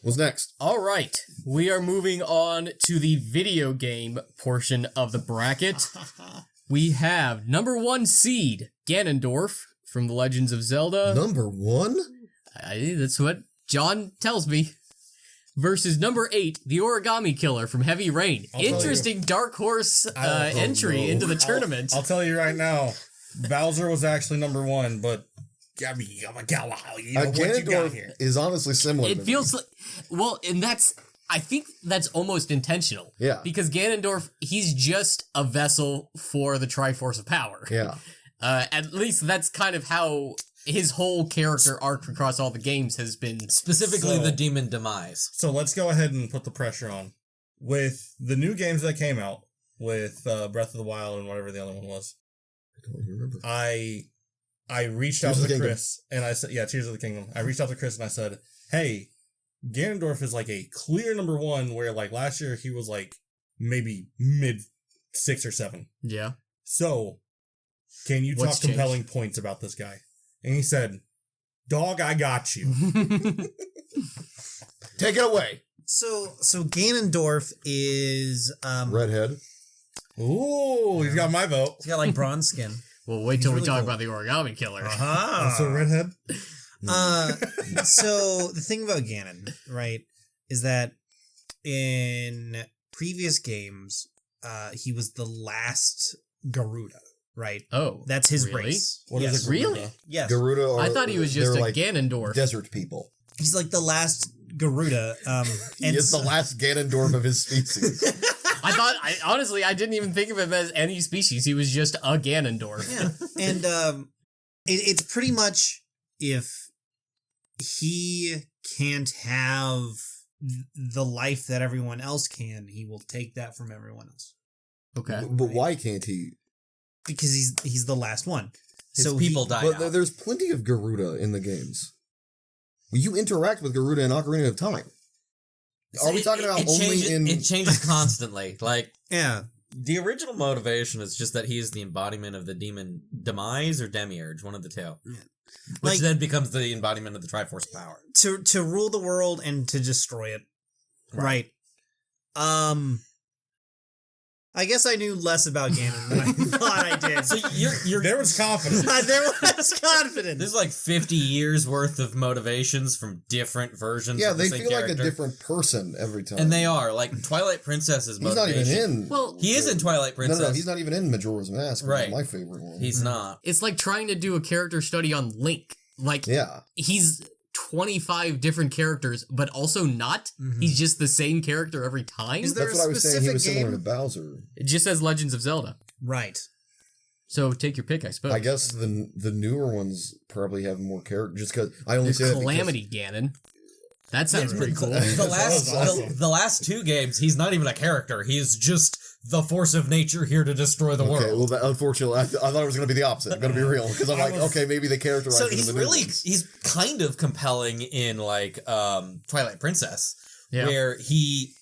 What's next? All right, we are moving on to the video game portion of the bracket. We have number 1 seed, Ganondorf from the Legends of Zelda. Number 1? That's what John tells me. Versus number 8, the Origami Killer from Heavy Rain. Interesting dark horse entry into the tournament. I'll tell you right now, Bowser was actually number 1, but Ganondorf is honestly similar. It feels like, well, and I think that's almost intentional. Yeah. Because Ganondorf, he's just a vessel for the Triforce of Power. Yeah. At least that's kind of how his whole character arc across all the games has been. Specifically the demon demise. So let's go ahead and put the pressure on. With the new games that came out, with Breath of the Wild and whatever the other one was, I don't even remember. I reached out to Chris and I said, Tears of the Kingdom. I reached out to Chris and I said, hey, Ganondorf is like a clear number 1 where like last year he was like maybe mid 6 or 7. Yeah. So can you talk compelling points about this guy? And he said, dog, I got you. Take it away. So Ganondorf is Redhead. Ooh, he's got my vote. He's got like bronze skin. Well, wait till we talk about the Origami Killer. So redhead. So the thing about Ganon, right, is that in previous games, he was the last Garuda, right? Oh, that's his really? race. What is yes. it? Really? Yes. Garuda. I thought he was just a like Ganondorf. Desert people. He's like the last Garuda. He is the last Ganondorf of his species. Honestly, I didn't even think of him as any species. He was just a Ganondorf. Yeah. And it's pretty much if he can't have the life that everyone else can, he will take that from everyone else. Okay. But why can't he? Because he's the last one. His people die But out. there's plenty of Garuda in the games. You interact with Garuda in Ocarina of Time. Are we talking about It changes constantly. Like, yeah. The original motivation is just that he is the embodiment of the demon demise or demiurge, one of the two. Yeah. Which then becomes the embodiment of the Triforce power. To rule the world and to destroy it. Right. I guess I knew less about Ganon than I thought I did. So you're there was confidence. There was confidence. There's like 50 years worth of motivations from different versions. Yeah, of the they same feel character. like a different person every time. And they are. Like, Twilight Princess's motivation. He's not even in. Well, he is in Twilight Princess. No, he's not even in Majora's Mask. Right. My favorite one. He's not. It's like trying to do a character study on Link. Like, he's 25 different characters, but also not. Mm-hmm. He's just the same character every time. Is there That's what I was saying. He was similar to Bowser. It just says Legends of Zelda. Right. So take your pick, I suppose. I guess the newer ones probably have more character. Just because I only say Calamity Ganon. That sounds pretty cool. The last two games, he's not even a character. He's just the force of nature here to destroy the world. Well, unfortunately, I thought it was going to be the opposite. Going to be real, because I'm like, okay, maybe they characterize. So he's he's kind of compelling in like Twilight Princess, where he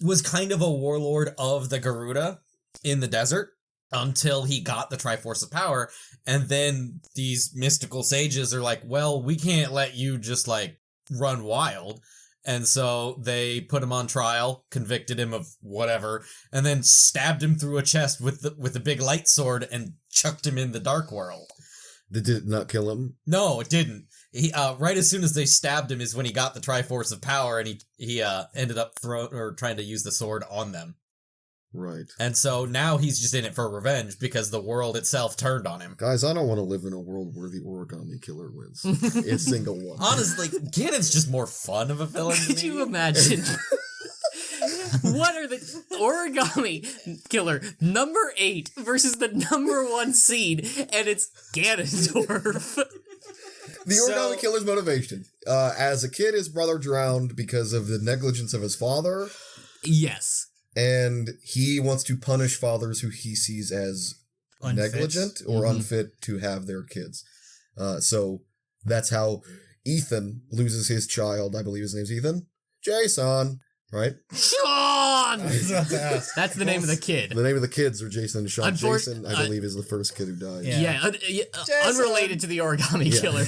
was kind of a warlord of the Garuda in the desert until he got the Triforce of Power, and then these mystical sages are like, well, we can't let you just like run wild. And so they put him on trial, convicted him of whatever, and then stabbed him through a chest with the big light sword and chucked him in the dark world. Did it not kill him? No, it didn't. He right as soon as they stabbed him is when he got the Triforce of Power, and he ended up trying to use the sword on them. Right. And so now he's just in it for revenge because the world itself turned on him. Guys, I don't want to live in a world where the Origami Killer wins. It's single one. Honestly, Ganon's just more fun of a villain. Could you imagine? What are the Origami Killer number 8 versus the number 1 seed, and it's Ganondorf. The Origami Killer's motivation. As a kid, his brother drowned because of the negligence of his father. Yes. And he wants to punish fathers who he sees as negligent or unfit to have their kids. So that's how Ethan loses his child. I believe his name's Ethan. Jason. right? Sean! I was about to ask. That's the name of the kid. The name of the kids are Jason and Sean. Jason, I uh, believe, is the first kid who died. Yeah, unrelated to the Origami Killer.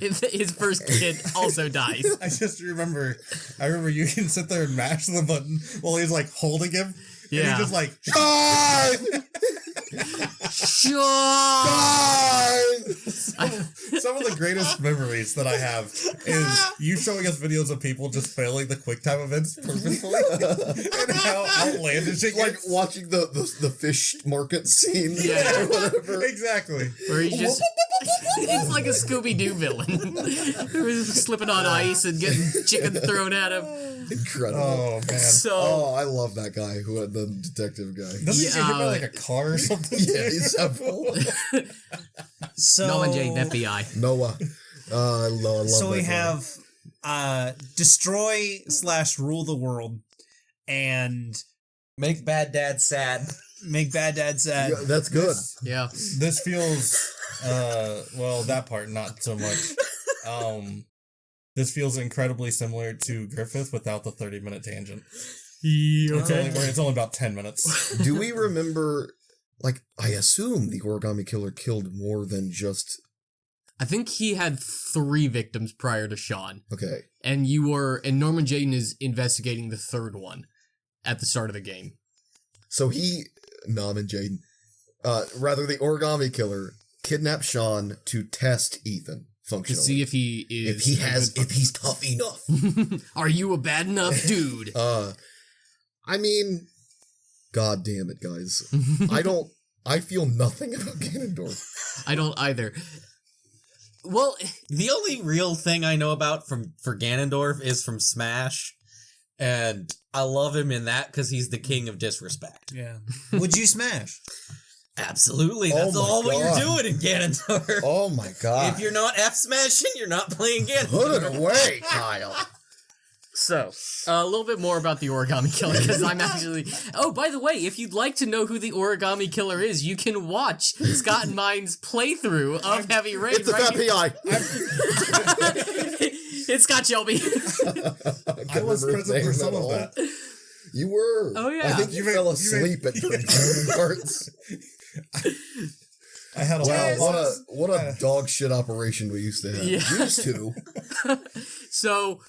His first kid also dies. I remember you can sit there and mash the button while he's like holding him. Yeah. And he's just like, Sean! Some of the greatest memories that I have is you showing us videos of people just failing the QuickTime events purposefully and how outlandish it Like gets. watching the fish market scene Yeah. or whatever. Exactly. Where he just... It's like a Scooby-Doo villain. Who's slipping on ice and getting chicken thrown at him. Incredible. Oh, man. So... I love that guy, the detective guy. Doesn't he get hit by like a car or something? Yeah, he's several. So Norman Jane, FBI. Noah. I love So that we guy. have destroy / rule the world and Make bad dad sad. make bad dad sad. Yeah, that's good. Yeah. This feels, well, that part, not so much. This feels incredibly similar to Griffith without the 30-minute tangent. It's only about 10 minutes. Do we remember, like, I assume the Origami Killer killed more than just... I think he had 3 victims prior to Sean. Okay. And Norman Jayden is investigating the 3rd one at the start of the game. So Norman Jayden, rather the Origami Killer, kidnapped Sean to test Ethan To functionally. see if he is... if he's tough enough. Are you a bad enough dude? I mean, god damn it, guys. I feel nothing about Ganondorf. I don't either. Well, The only real thing I know about for Ganondorf is from Smash, and I love him in that because he's the king of disrespect. Yeah. Would you smash? Absolutely, that's Oh my all what God. you're doing in Ganondorf. Oh my god. If you're not F smashing, you're not playing Put Ganondorf. it away, Kyle. so, a little bit more about the Origami Killer, because I'm actually... Oh, by the way, if you'd like to know who the Origami Killer is, you can watch Scott and mine's playthrough of Heavy Rain. It's a fat PI. It's Scott Shelby. I was present for some of that. You were. Oh, yeah. I think you fell asleep at the parts. I had a Wow, what a dog shit operation we used to have. Yeah. Used to. So...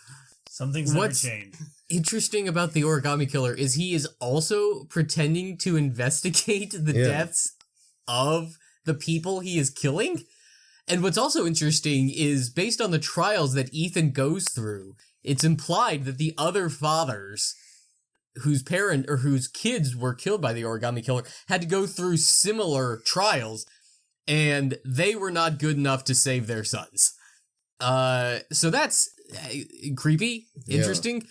Some things never What's- change. interesting about the Origami Killer is he is also pretending to investigate the deaths of the people he is killing. And what's also interesting is based on the trials that Ethan goes through, it's implied that the other fathers whose kids were killed by the Origami Killer had to go through similar trials, and they were not good enough to save their sons. So that's creepy, interesting.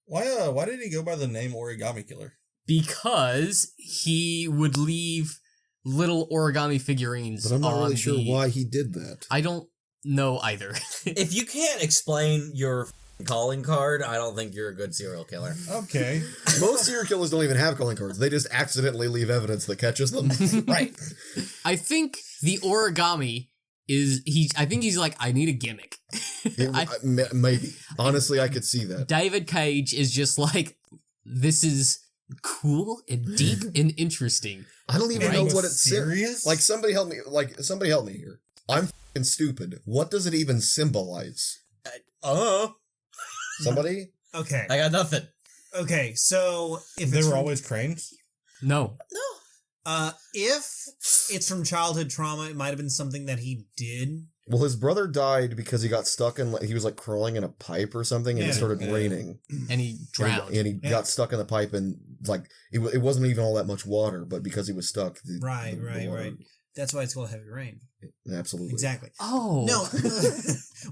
Why did he go by the name Origami Killer? Because he would leave little origami figurines. But I'm not on really sure why he did that. I don't know either. If you can't explain your calling card, I don't think you're a good serial killer. Okay. Most serial killers don't even have calling cards. They just accidentally leave evidence that catches them. Right. I think the origami I think he's like, I need a gimmick. Maybe. Honestly, I could see that. David Cage is just like, this is cool and deep and interesting. I don't even know what it's serious. Like, somebody help me. Somebody help me here. I'm f***ing stupid. What does it even symbolize? Somebody? Okay. I got nothing. Okay, so if They it's were from, always cranes. No. if it's from childhood trauma, it might have been something that he did. Well, his brother died because he got stuck in, he was like crawling in a pipe or something, and it Yeah. started raining. And he drowned. And he got stuck in the pipe, and like it wasn't even all that much water, but because he was stuck, Right. the water- That's why it's called Heavy Rain. Absolutely. Exactly. Oh. No,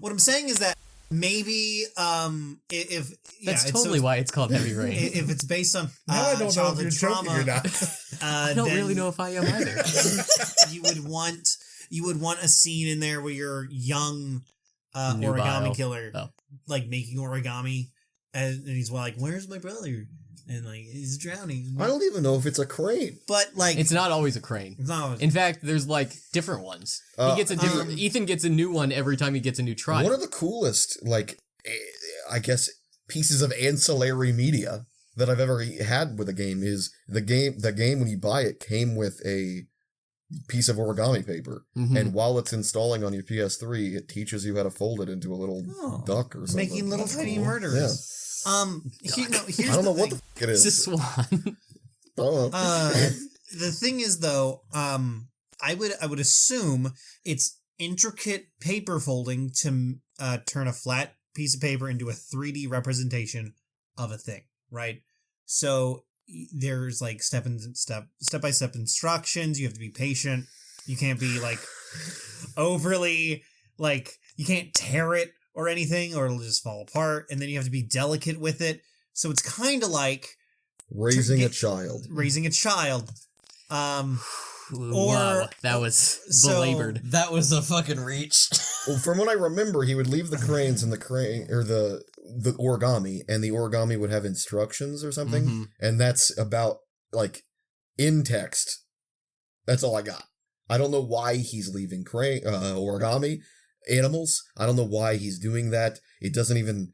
what I'm saying is that maybe if That's it's totally why it's called Heavy Rain. if it's based on Now I don't know if childhood you're joking trauma, or not. I don't then really know if I am either. you would want a scene in there where you're young Nubile. origami killer, Oh. like making origami, and he's like, "Where's my brother?" And like he's drowning. I don't even know if it's a crane. But like It's not always a crane. it's not always- In fact, there's like different ones. He gets a different. Ethan gets a new one every time he gets a new trial. One of the coolest, like, I guess, pieces of ancillary media that I've ever had with a game is the game when you buy it came with a piece of origami paper, and while it's installing on your PS3, it teaches you how to fold it into a little duck or something. Making little tiny murders. Yeah. Here's I don't know the what the fuck it is. It's a swan. The thing is, though, I would assume it's intricate paper folding to turn a flat piece of paper into a 3D representation of a thing, right? So there's like step-by-step instructions. You have to be patient. You can't be like overly like, you can't tear it or anything or it'll just fall apart. And then you have to be delicate with it. So it's kind of like raising a child. Wow, that was belabored. That was a fucking reach. Well, from what I remember, he would leave the cranes in the origami, and the origami would have instructions or something, and that's about, like, in text. That's all I got. I don't know why he's leaving origami animals. I don't know why he's doing that. It doesn't even...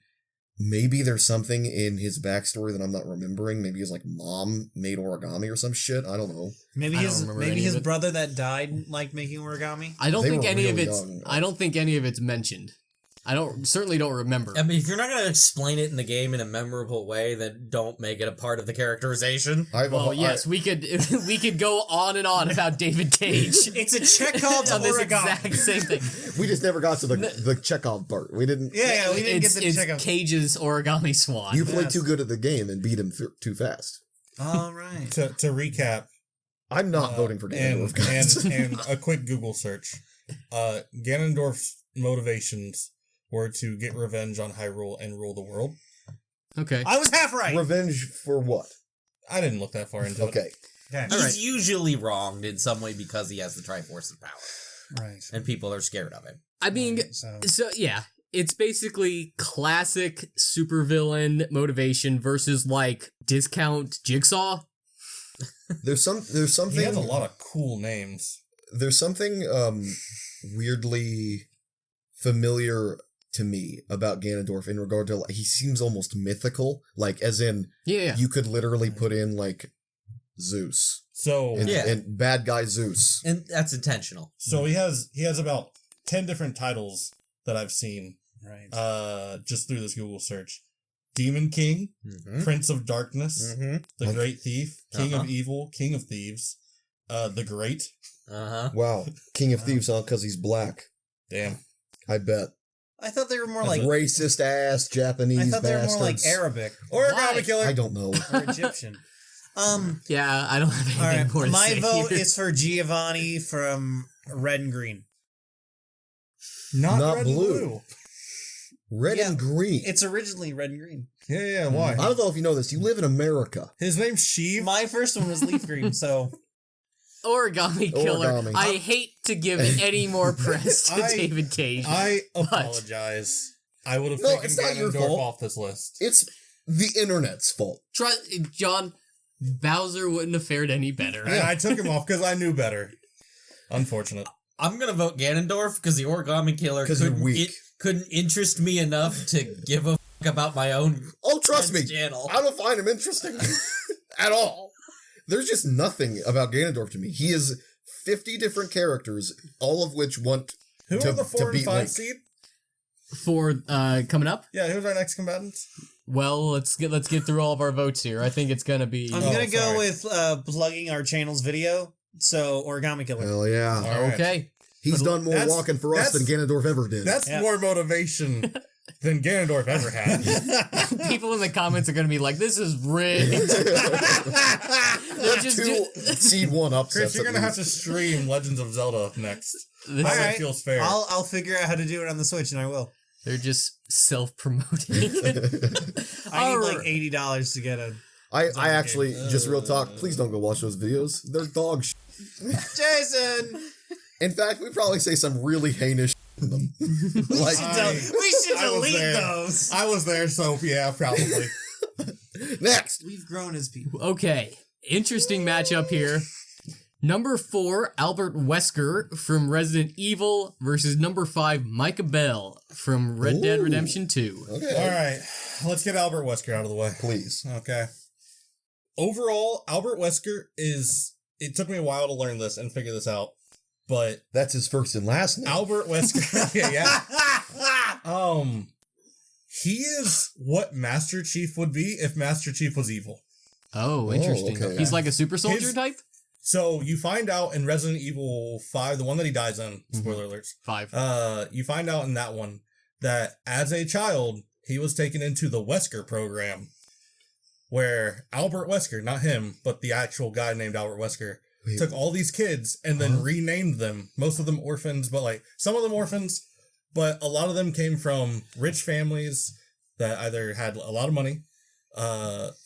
Maybe there's something in his backstory that I'm not remembering. Maybe his, like, mom made origami or some shit. I don't know. Maybe his brother that died liked making origami. I don't think any of it's mentioned. Certainly don't remember. I mean, if you're not going to explain it in the game in a memorable way, then don't make it a part of the characterization. We could go on and on about David Cage. It's a Chekhov's on this origami. exact same thing. We just never got to the Chekhov part. We didn't. Yeah, we didn't get the Chekhov. Cage's origami swan. You played too good at the game and beat him too fast. All right. To recap, I'm not voting for Ganondorf. and a quick Google search. Ganondorf's motivations were to get revenge on Hyrule and rule the world. Okay. I was half right. Revenge for what? I didn't look that far into it. Okay. He's usually wronged in some way because he has the Triforce of Power. Right. And people are scared of him. I mean, so yeah, it's basically classic supervillain motivation versus like discount Jigsaw. There's something. He has a lot of cool names. There's something weirdly familiar to me about Ganondorf in regard to, like, he seems almost mythical, like, as in you could literally put in like Zeus. So and bad guy Zeus. And that's intentional. So he has about 10 different titles that I've seen. Right. Just through this Google search. Demon King, Prince of Darkness, the Great Thief, King of Evil, King of Thieves, the Great. Wow. King of Thieves, huh? Because he's black. Damn. I bet. I thought they were more like racist ass Japanese bastards. I thought they were more like Arabic. Origami Killer. I don't know. Or Egyptian. Yeah, I don't have anything more to say. My vote here. is for Giovanni from Red and Green. Not red and blue. Red and green. It's originally Red and Green. Yeah, why? I don't know if you know this. You live in America. His name's Sheev. My first one was Leaf Green, so... Origami Killer. I hate to give any more press to David Cage. I apologize. I would have taken Ganondorf off this list. It's the internet's fault. John, Bowser wouldn't have fared any better. Yeah, I took him off because I knew better. Unfortunate. I'm going to vote Ganondorf because the Origami Killer couldn't interest me enough to give a fuck about my own trust me. channel. I don't find him interesting at all. There's just nothing about Ganondorf to me. He is 50 different characters, all of which want Who to, are the 4 to and 5 Link. seed? For coming up? Yeah, who's our next combatants? Well, let's get through all of our votes here. I think it's gonna be. I'm gonna go with plugging our channel's video. So Origami Killer. Hell yeah! Right. Okay. He's done more walking for us than Ganondorf ever did. That's more motivation than Ganondorf ever had. People in the comments are going to be like, this is rigged. Seed 1 upsets. Chris, you're going to have to stream Legends of Zelda next. That feels fair. I'll figure out how to do it on the Switch, and I will. They're just self-promoting. I need like $80 to get a... I actually, just real talk, please don't go watch those videos. They're dog shit. Jason! In fact, we probably say some really heinous shit in them. We should delete those. I was there, so yeah, probably. Next. We've grown as people. Okay. Interesting matchup here. Number 4, Albert Wesker from Resident Evil versus number 5, Micah Bell from Red Dead Redemption 2. Okay. All right. Let's get Albert Wesker out of the way. Please. Okay. Overall, Albert Wesker is... It took me a while to learn this and figure this out, but... That's his first and last name. Albert Wesker... yeah. He is what Master Chief would be if Master Chief was evil. Oh, interesting. okay. He's like a super soldier type? So you find out in Resident Evil 5, the one that he dies in, spoiler alerts. 5. You find out in that one that as a child, he was taken into the Wesker program, where Albert Wesker, not him, but the actual guy named Albert Wesker, took all these kids and then renamed them. Most of them orphans, but like some of them orphans, but a lot of them came from rich families that either had a lot of money,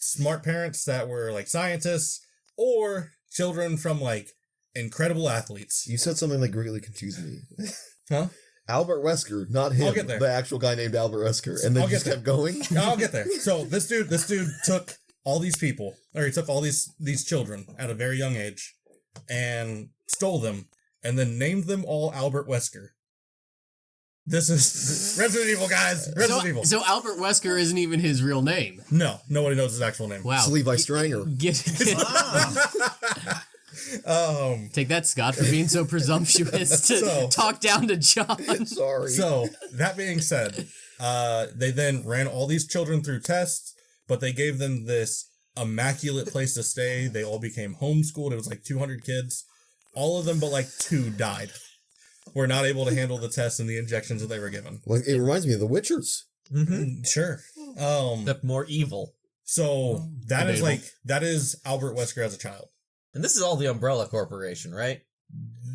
smart parents that were like scientists, or children from like incredible athletes. You said something that greatly confused me. Huh? Albert Wesker, not him. I'll get there. The actual guy named Albert Wesker, and then I'll just get kept going. I'll get there. So this dude took all these people, or he took all these children at a very young age, and stole them, and then named them all Albert Wesker. This is Resident Evil, guys. Resident Evil. So Albert Wesker isn't even his real name. No, nobody knows his actual name. Wow. It's Levi Stranger. Take that, Scott, for being so presumptuous to talk down to John. Sorry. So, that being said, they then ran all these children through tests, but they gave them this immaculate place to stay. They all became homeschooled. It was like 200 kids. All of them but like 2 died. Were not able to handle the tests and the injections that they were given. Like, it reminds me of The Witchers. Mm-hmm. Sure. Except more evil. So, that is Albert Wesker as a child. And this is all the Umbrella Corporation, right?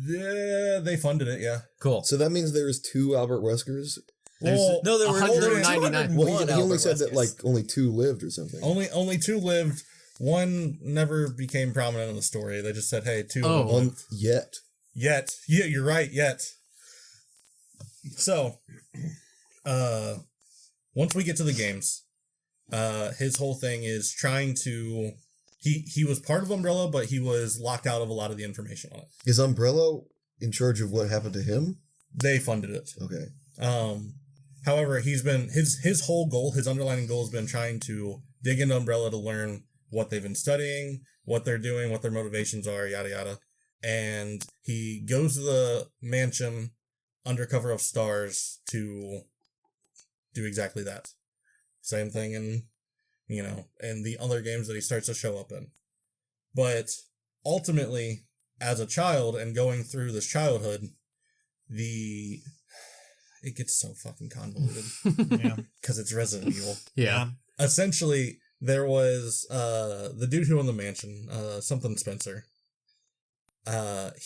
Yeah, they funded it, yeah. Cool. So that means there's 2 Albert Weskers? Well, No, there were 199. Well, he only Albert said that, Weskers. like, only 2 lived or something. only 2 lived. One never became prominent in the story. They just said, hey, 2 of them lived. Yet. Yet. Yeah, you're right, yet. So, once we get to the games, his whole thing is trying to... He was part of Umbrella, but he was locked out of a lot of the information on it. Is Umbrella in charge of what happened to him? They funded it. Okay. However, he's been... His whole goal, his underlying goal has been trying to dig into Umbrella to learn what they've been studying, what they're doing, what their motivations are, yada yada. And he goes to the mansion under cover of stars to do exactly that. Same thing in, in the other games that he starts to show up in. But ultimately, as a child and going through this childhood, it gets so fucking convoluted. Yeah. Because it's Resident Evil. Yeah. Essentially, there was the dude who owned the mansion, something Spencer.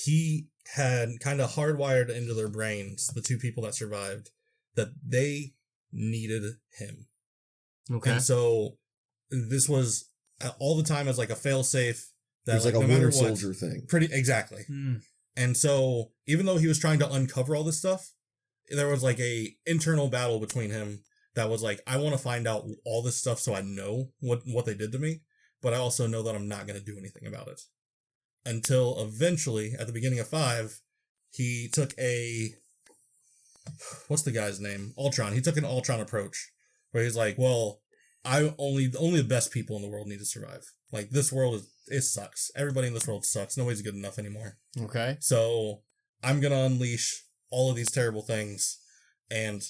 He had kind of hardwired into their brains, the 2 people that survived, that they needed him. Okay. And so this was all the time as like a failsafe. That It was like no a matter Winter what, Soldier thing. Exactly. And so even though he was trying to uncover all this stuff, there was like a internal battle between him that was like, I want to find out all this stuff so I know what they did to me, but I also know that I'm not going to do anything about it. Until eventually, at the beginning of 5, he took what's the guy's name? Ultron. He took an Ultron approach, where he's like, well, only the best people in the world need to survive. Like, this world, it sucks. Everybody in this world sucks. Nobody's good enough anymore. Okay. So, I'm going to unleash all of these terrible things, and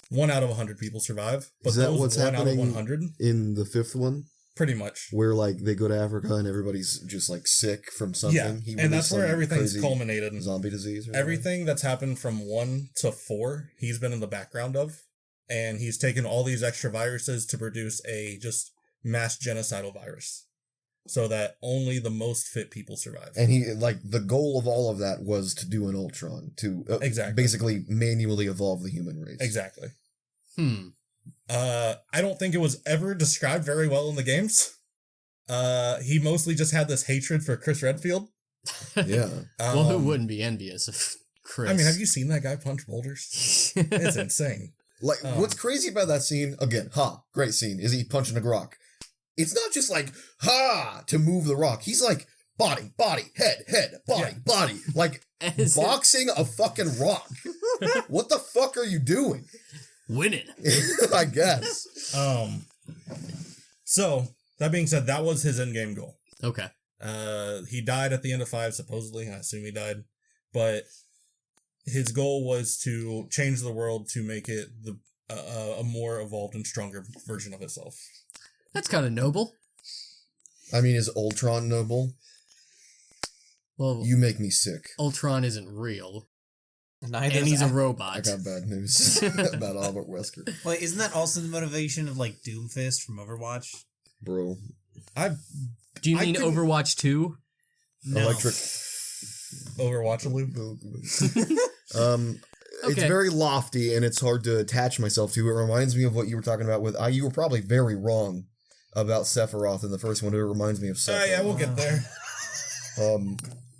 1 out of 100 people survive. But Is that those what's 1 out of happening 100? In the 5th one? Pretty much. Where, like, they go to Africa and everybody's just, like, sick from something. Yeah, and that's where everything's culminated. Zombie disease. Or Everything that's happened from 1 to 4, he's been in the background of. And he's taken all these extra viruses to produce a just mass genocidal virus. So that only the most fit people survive. And he, like, the goal of all of that was to do an Ultron. To basically manually evolve the human race. Exactly. I don't think it was ever described very well in the games. He mostly just had this hatred for Chris Redfield. Yeah. Well, who wouldn't be envious of Chris? I mean, have you seen that guy punch boulders? It's insane. Like, what's crazy about that scene, again, great scene, is he punching a rock. It's not just like, to move the rock. He's like body, head, body. Like, boxing a fucking rock. What the fuck are you doing? Winning. I guess. So, that being said, that was his endgame goal. Okay. He died at the end of 5, supposedly. I assume he died. But his goal was to change the world to make it a more evolved and stronger version of itself. That's kind of noble. I mean, is Ultron noble? Well, You make me sick. Ultron isn't real. Neither And he's a I got got bad news about Albert Wesker. Well, isn't that also the motivation of like Doomfist from Overwatch? Bro. Do you I mean couldn't- Overwatch 2? No. Electric. Overwatchable. It's Okay. very lofty and it's hard to attach myself to. It reminds me of what you were talking about with. You were probably very wrong about Sephiroth in the first one. It reminds me of Sephiroth. Yeah, we'll get there.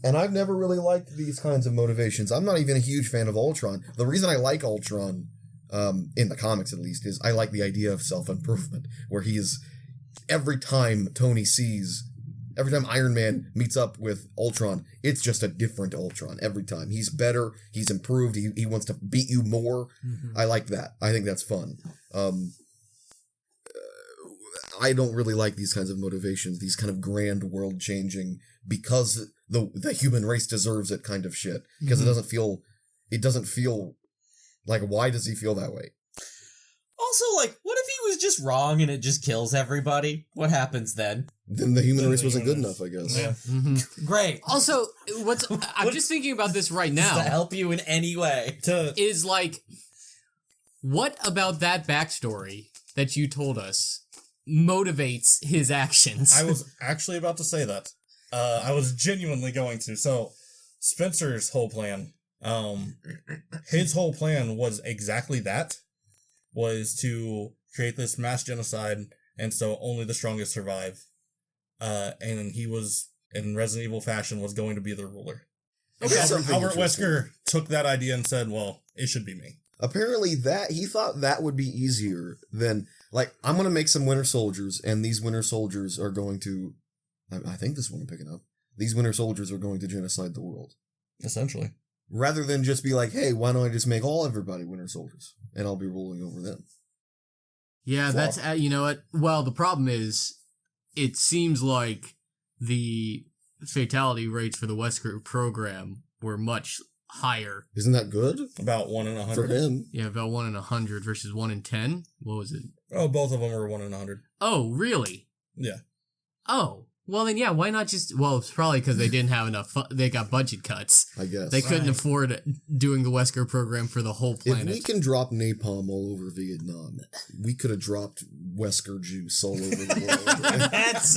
And I've never really liked these kinds of motivations. I'm not even a huge fan of Ultron. The reason I like Ultron, in the comics at least, is I like the idea of self-improvement, where he is, every time Iron Man meets up with Ultron, it's just a different Ultron every time. He's better, he's improved, he wants to beat you more. Mm-hmm. I like that. I think that's fun. I don't really like these kinds of motivations, these kind of grand world-changing, because the human race deserves it kind of shit. Because it doesn't feel like, why does he feel that way? Also, like, what if he was just wrong and it just kills everybody? What happens then? Then the human race wasn't good enough, I guess. Yeah. Mm-hmm. Great. Also, I'm just thinking about this right now. To help you in any way. Is like, what about that backstory that you told us motivates his actions? I was actually about to say that. I was genuinely going to. So, Spencer's whole plan, his whole plan was exactly that, was to create this mass genocide, and so only the strongest survive. And he was, in Resident Evil fashion, was going to be the ruler. Okay. Albert Wesker took that idea and said, well, it should be me. Apparently he thought that would be easier than, like, I'm going to make some Winter Soldiers, and these Winter Soldiers are going to, I think this one I'm picking up, these Winter Soldiers are going to genocide the world. Essentially. Rather than just be like, hey, why don't I just make everybody Winter Soldiers, and I'll be ruling over them. Yeah, Flop. that's, you know what? Well, the problem is, it seems like the fatality rates for the Wesker program were much higher. Isn't that good? About 1 in 100. For him. Yeah, about 1 in 100 versus 1 in 10. What was it? Oh, both of them were 1 in 100. Oh, really? Yeah. Oh, well then, yeah. Why not just? Well, it's probably because they didn't have enough. They got budget cuts. I guess. They couldn't afford doing the Wesker program for the whole planet. If we can drop napalm all over Vietnam, we could have dropped Wesker juice all over the world. That's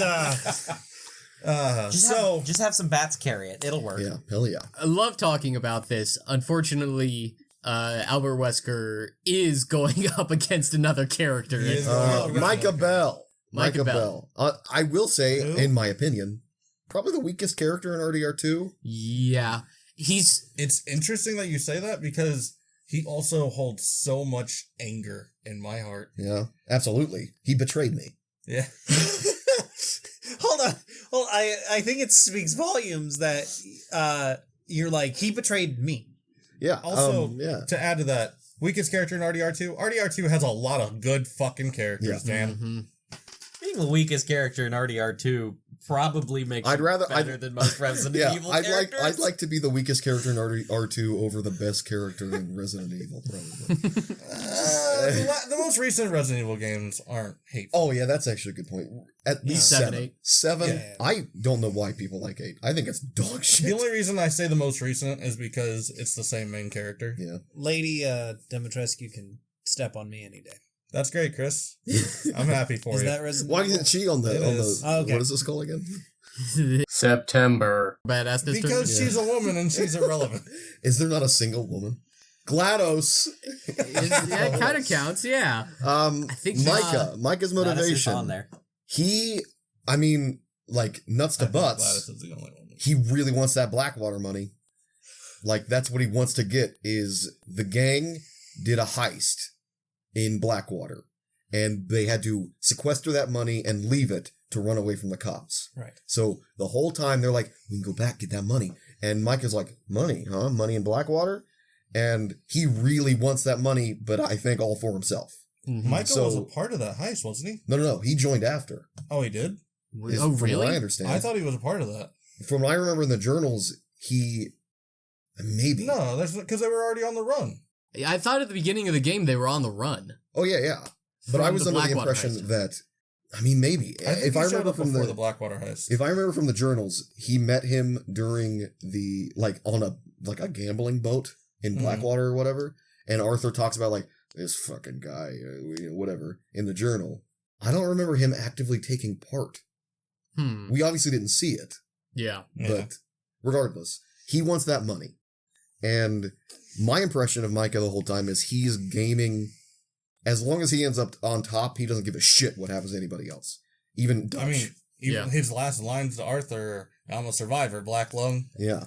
Just have some bats carry it. It'll work. Yeah, hell yeah. I love talking about this. Unfortunately, Albert Wesker is going up against another character. He is. Micah Bell. Micah Bell. I will say, Who? in my opinion, probably the weakest character in RDR2. Yeah, It's interesting that you say that because he also holds so much anger in my heart. Yeah, absolutely. He betrayed me. Yeah. hold on. Well, I think it speaks volumes that you're like, he betrayed me. Yeah. Also, yeah. to add to that, weakest character in RDR2. RDR2 has a lot of good fucking characters, man. Mm-hmm. Being the weakest character in RDR2 probably makes I'd it rather- better I'd- than most Resident Yeah, Evil I'd characters. like to be the weakest character in R2 over the best character in Resident Evil, probably. The most recent Resident Evil games aren't hateful. Oh, yeah, that's actually a good point. At least 7, 7. 8. 7, Yeah. I don't know why people like 8. I think it's dog shit. The only reason I say the most recent is because it's the same main character. Yeah. Lady Dimitrescu can step on me any day. That's great, Chris. I'm happy for Is you. that Resident Why Evil? isn't she on the... It is. Oh, okay. What is this called again? September. Badass district. Because she's a woman and she's irrelevant. Is there not a single woman? GLaDOS. Yeah, it kind of counts. Yeah. I think Micah's Gladys is motivation. on there. He, I mean, like, nuts to I think Gladys butts, is the only one. he really wants that Blackwater money. Like, that's what he wants to get, is the gang did a heist in Blackwater, and they had to sequester that money and leave it to run away from the cops. Right. So the whole time they're like, we can go back, get that money. And Micah's like, money, huh? Money in Blackwater? And he really wants that money, but I think all for himself. Mm-hmm. Micah was a part of that heist, wasn't he? No. He joined after. Oh, he did? Oh, From really? what I understand. I thought he was a part of that. From what I remember in the journals, he... Maybe. No, that's because they were already on the run. I thought at the beginning of the game they were on the run. Oh, yeah. But I was under the impression that... I mean, maybe. If I remember from the Blackwater heist. If I remember from the journals, he met him during the... on a gambling boat in Blackwater or whatever. And Arthur talks about, this fucking guy, whatever, in the journal. I don't remember him actively taking part. We obviously didn't see it. Yeah. But regardless, he wants that money. And my impression of Micah the whole time is he's gaming. As long as he ends up on top, he doesn't give a shit what happens to anybody else. Even Dutch. I mean, even his last lines to Arthur, I'm a survivor, black lung. Yeah.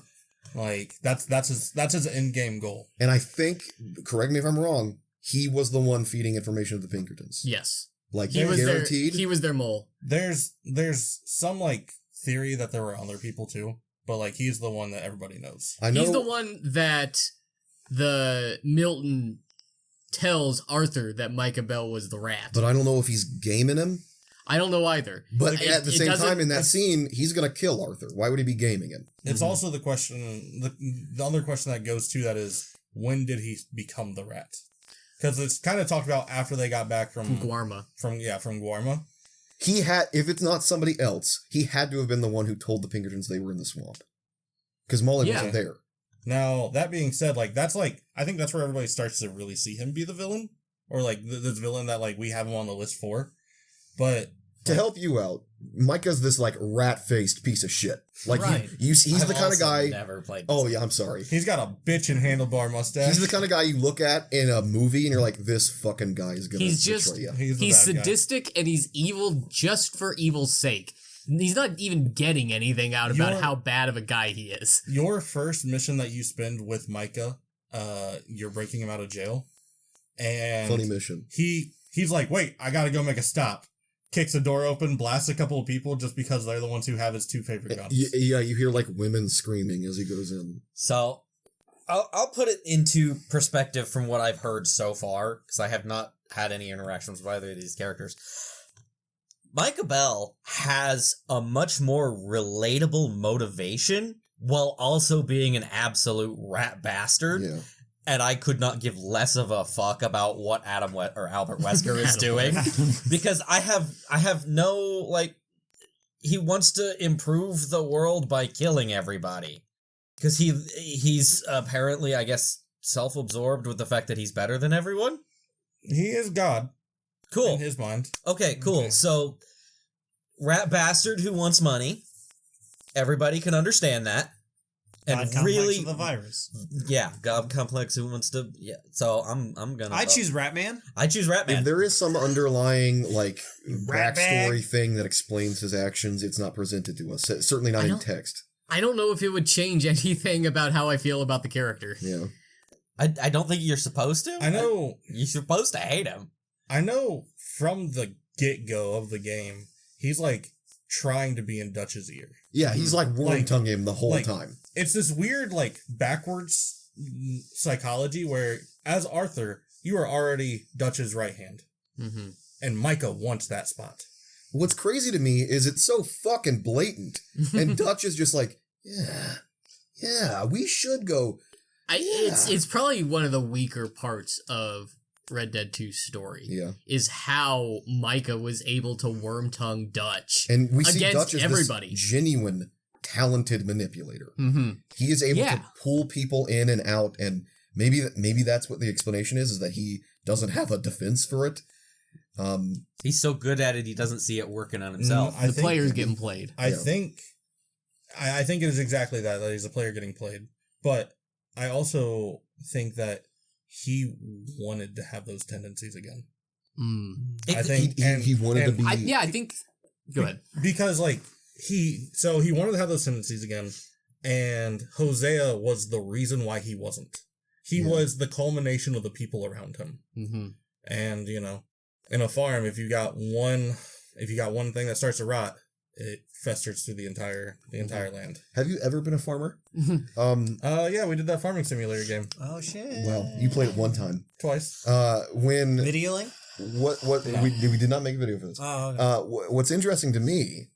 That's his end game goal. And I think, correct me if I'm wrong, he was the one feeding information to the Pinkertons. Yes. He was guaranteed. He was their mole. There's some theory that there were other people too, but he's the one that everybody knows. I know he's the one that the Milton tells Arthur that Micah Bell was the rat. But I don't know if he's gaming him. I don't know either. But at the same time, in that scene, he's going to kill Arthur. Why would he be gaming him? It's also the question, the other question that goes to that is, when did he become the rat? Because it's kind of talked about after they got back from Guarma. From Guarma. He had, if it's not somebody else, he had to have been the one who told the Pinkertons they were in the swamp. Because Molly wasn't there. Now, that being said, that's I think that's where everybody starts to really see him be the villain. Or this villain that we have him on the list for. But to help you out, Micah's this rat-faced piece of shit. Right. He's the kind of guy. Never played. Oh yeah, I'm sorry. He's got a bitchin' handlebar mustache. He's the kind of guy you look at in a movie and you're like, this fucking guy is gonna. Betray you. He's sadistic and he's evil just for evil's sake. He's not even getting anything out about how bad of a guy he is. Your first mission that you spend with Micah, you're breaking him out of jail, and funny mission. He's like, wait, I gotta go make a stop. Kicks a door open, blasts a couple of people just because they're the ones who have his two favorite guns. Yeah, you hear women screaming as he goes in. So, I'll put it into perspective from what I've heard so far, because I have not had any interactions with either of these characters. Micah Bell has a much more relatable motivation while also being an absolute rat bastard. Yeah. And I could not give less of a fuck about what Albert Wesker is doing, because I have no he wants to improve the world by killing everybody, because he's apparently, I guess, self-absorbed with the fact that he's better than everyone. He is God. Cool. In his mind. Okay, cool. Okay. So, rat bastard who wants money. Everybody can understand that. And really, the virus. Yeah, God complex who wants to. Yeah, so I'm gonna. I choose Ratman. I choose Ratman. If there is some underlying backstory thing that explains his actions, it's not presented to us. Certainly not in text. I don't know if it would change anything about how I feel about the character. Yeah, I don't think you're supposed to. I know you're supposed to hate him. I know from the get-go of the game, he's trying to be in Dutch's ear. Yeah, he's worm-tonguing him the whole time. It's this weird, backwards psychology where, as Arthur, you are already Dutch's right hand. Mm-hmm. And Micah wants that spot. What's crazy to me is it's so fucking blatant. And Dutch is just yeah, we should go. It's probably one of the weaker parts of Red Dead 2's story. Yeah. Is how Micah was able to worm-tongue Dutch. And we see Dutch as everybody. This genuine, talented manipulator. Mm-hmm. He is able to pull people in and out, and maybe that's what the explanation is that he doesn't have a defense for it. He's so good at it, he doesn't see it working on himself. The player's getting played. I think it is exactly that he's a player getting played. But I also think that he wanted to have those tendencies again. I think he wanted to be. I think. Go ahead. Because he wanted to have those tendencies again, and Hosea was the reason why he wasn't. He was the culmination of the people around him. Mm-hmm. And in a farm, if you got one if you got one thing that starts to rot, it festers through the entire land. Have you ever been a farmer? Yeah, we did that farming simulator game. Oh shit! Well, you played it one time. Twice. Video link? What yeah. we did not make a video for this. Oh, okay. What's interesting to me,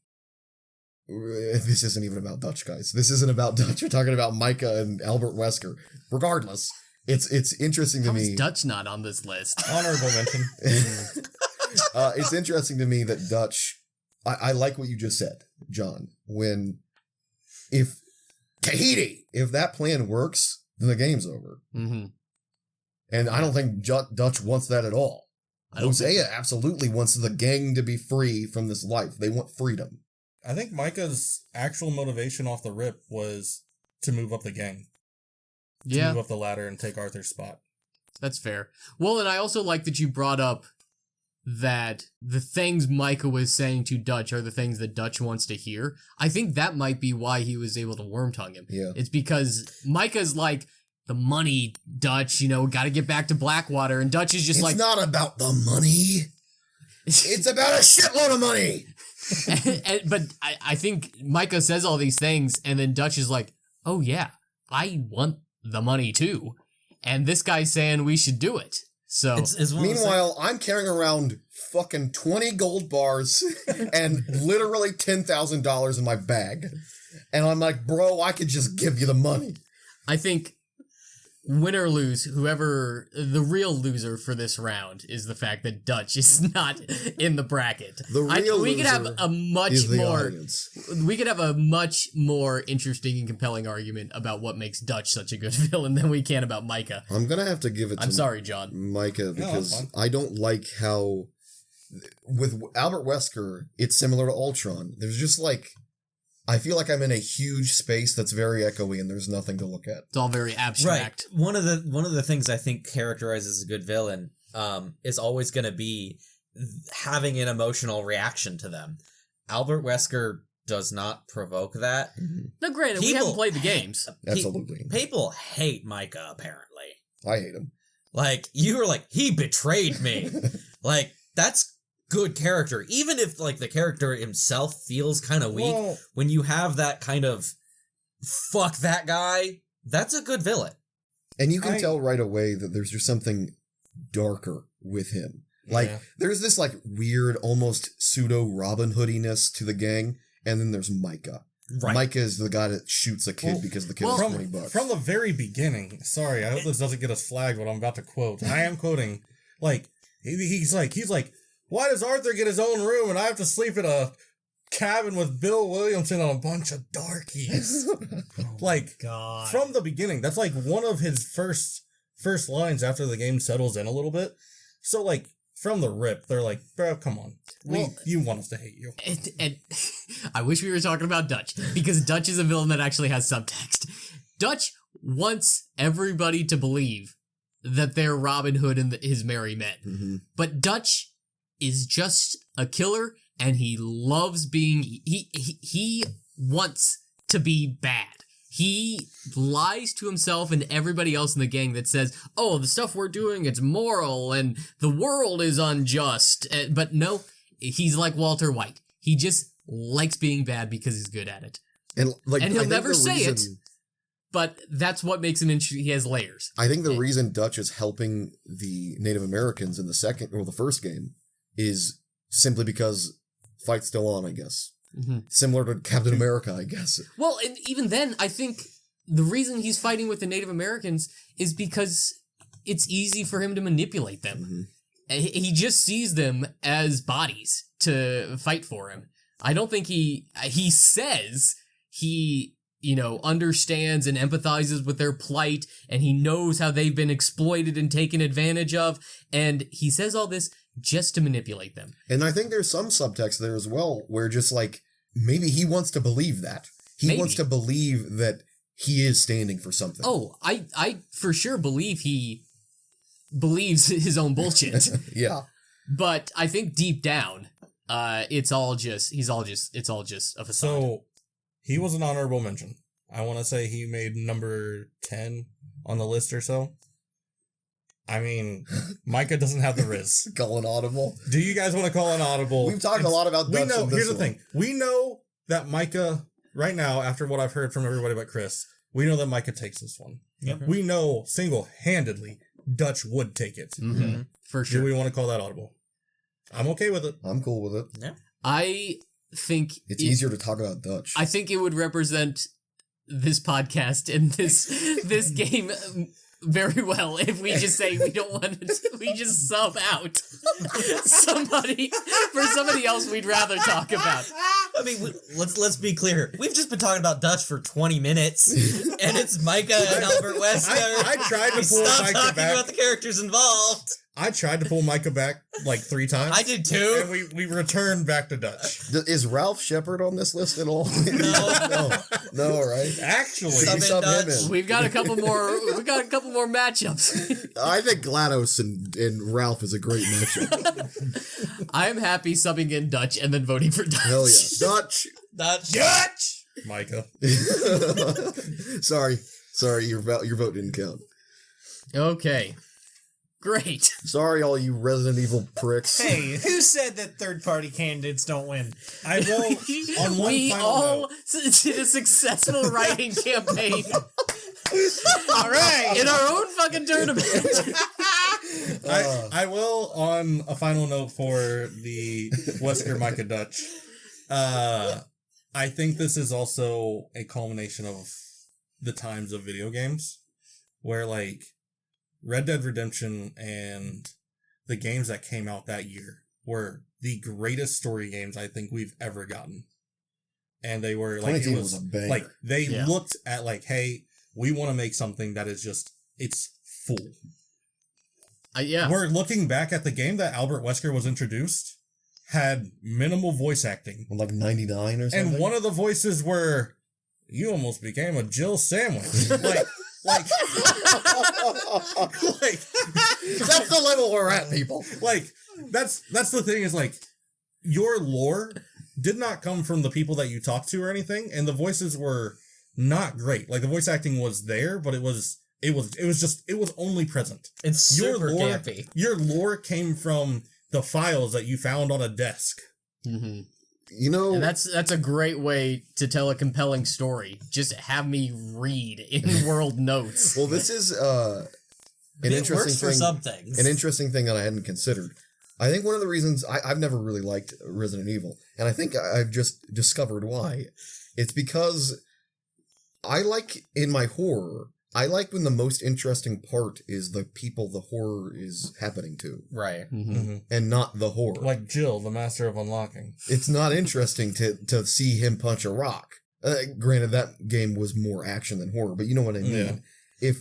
this isn't even about Dutch, guys. This isn't about Dutch. We're talking about Micah and Albert Wesker. Regardless, it's interesting to How me. is Dutch not on this list? Honorable mention. It's interesting to me that Dutch. I like what you just said, John. If Tahiti, if that plan works, then the game's over. Mm-hmm. And I don't think Dutch wants that at all. Hosea absolutely wants the gang to be free from this life. They want freedom. I think Micah's actual motivation off the rip was to move up the gang. To move up the ladder and take Arthur's spot. That's fair. Well, and I also like that you brought up that the things Micah was saying to Dutch are the things that Dutch wants to hear. I think that might be why he was able to worm tongue him. Yeah. It's because Micah's like, the money, Dutch, gotta get back to Blackwater, and Dutch is just it's not about the money. It's about a shitload of money. But I think Micah says all these things, and then Dutch is like, oh yeah, I want the money too. And this guy's saying we should do it. So meanwhile, I'm carrying around fucking 20 gold bars and literally $10,000 in my bag. And I'm like, bro, I could just give you the money. I think win or lose, whoever the real loser for this round is the fact that Dutch is not in the bracket. We could have a much more interesting and compelling argument about what makes Dutch such a good villain than we can about Micah. I'm gonna have to give it to sorry, John. Micah, because I don't like how with Albert Wesker, it's similar to Ultron. There's just like, I feel like I'm in a huge space that's very echoey and there's nothing to look at. It's all very abstract. Right. One of the things I think characterizes a good villain is always going to be having an emotional reaction to them. Albert Wesker does not provoke that. No, granted, we haven't played the games. Absolutely. People hate Micah, apparently. I hate him. Like, you were like, he betrayed me. Like, that's good character, even if like the character himself feels kind of weak. When you have that kind of fuck that guy, that's a good villain, and you can tell right away that there's just something darker with him. Like there's this like weird, almost pseudo Robin Hoodiness to the gang, and then there's Micah. Right. Micah is the guy that shoots a kid because the kid is $20. From the very beginning. Sorry, I hope this doesn't get us flagged. What I'm about to quote. I am quoting. Like he's like. Why does Arthur get his own room and I have to sleep in a cabin with Bill Williamson and a bunch of darkies? God. From the beginning, that's like one of his first lines after the game settles in a little bit. So like from the rip, they're like, bro, come on. You want us to hate you. And I wish we were talking about Dutch, because Dutch is a villain that actually has subtext. Dutch wants everybody to believe that they're Robin Hood and his merry men. Mm-hmm. But Dutch is just a killer, and he loves being he wants to be bad. He lies to himself and everybody else in the gang that says, oh, the stuff we're doing, it's moral and the world is unjust. But no, he's like Walter White. He just likes being bad because he's good at it. And he'll never say it, but that's what makes him interesting. He has layers. I think the reason Dutch is helping the Native Americans in the first game is simply because fight's still on, I guess. Mm-hmm. Similar to Captain America, I guess. Well, and even then, I think the reason he's fighting with the Native Americans is because it's easy for him to manipulate them. Mm-hmm. He just sees them as bodies to fight for him. I don't think he says he, understands and empathizes with their plight, and he knows how they've been exploited and taken advantage of, and he says all this just to manipulate them. And I think there's some subtext there as well, where just like, maybe he wants to believe that. He wants to believe that he is standing for something. Oh, I for sure believe he believes his own bullshit. Yeah. But I think deep down, it's all just a facade. So, he was an honorable mention. I want to say he made number 10 on the list or so. I mean, Micah doesn't have the Riz. Call an audible. Do you guys want to call an audible? We've talked a lot about Dutch. Here's the thing. We know that Micah, right now, after what I've heard from everybody but Chris, we know that Micah takes this one. Yep. We know single-handedly Dutch would take it. Mm-hmm. For sure. Do we want to call that audible? I'm okay with it. I'm cool with it. Yeah. I think it's easier to talk about Dutch. I think it would represent this podcast and this game very well if we just say we don't want to, we just sub out somebody for somebody else we'd rather talk about. I mean, let's be clear. We've just been talking about Dutch for 20 minutes, and it's Micah and Albert Wesker. I tried to pull Stop Micah talking back. about the characters involved. I tried to pull Micah back like 3 times. I did too. And we returned back to Dutch. Is Ralph Shepard on this list at all? No, right? Actually, Should we sub him in? We've got a couple more matchups. I think GLaDOS and Ralph is a great matchup. I'm happy subbing in Dutch and then voting for Dutch. Hell yeah. Dutch. Micah. Sorry, your vote didn't count. Okay. Great. Sorry, all you Resident Evil pricks. Hey, who said that third-party candidates don't win? I will. On one We final all note, did a successful writing campaign. All right. In our own fucking tournament. I will, on a final note for the Wesker Micah Dutch, I think this is also a culmination of the times of video games, where, like, Red Dead Redemption and the games that came out that year were the greatest story games I think we've ever gotten. And they were, like, it was a banger. like, they looked at, like, hey, we want to make something that is just, it's full. Yeah. We're looking back at the game that Albert Wesker was introduced, had minimal voice acting. Like 99 or something? And one of the voices were, you almost became a Jill sandwich. Like, that's the level we're at, people. Like, that's the thing is, like, your lore did not come from the people that you talked to or anything, and the voices were not great. Like, the voice acting was there, but it was only present. It's super campy. Your lore came from the files that you found on a desk. Mm-hmm. You know, and that's a great way to tell a compelling story. Just have me read in world notes. Well, this is an interesting works thing. For some things. An interesting thing that I hadn't considered. I think one of the reasons I've never really liked Resident Evil, and I think I've just discovered why. It's because I like in my horror. I like when the most interesting part is the people the horror is happening to. Right. Mm-hmm. And not the horror. Like Jill, the master of unlocking. It's not interesting to see him punch a rock. Granted, that game was more action than horror, but you know what I mean. Yeah.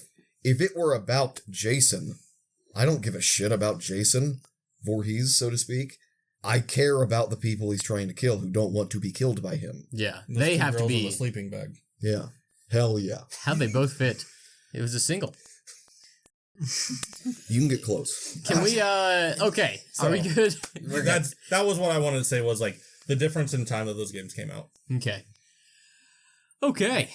If it were about Jason, I don't give a shit about Jason Voorhees, so to speak. I care about the people he's trying to kill who don't want to be killed by him. Yeah, they have to be in the sleeping bag. Yeah, hell yeah. How'd they both fit? It was a single. You can get close. Can we, okay. Are we good? That was what I wanted to say was, like, the difference in time that those games came out. Okay. Okay.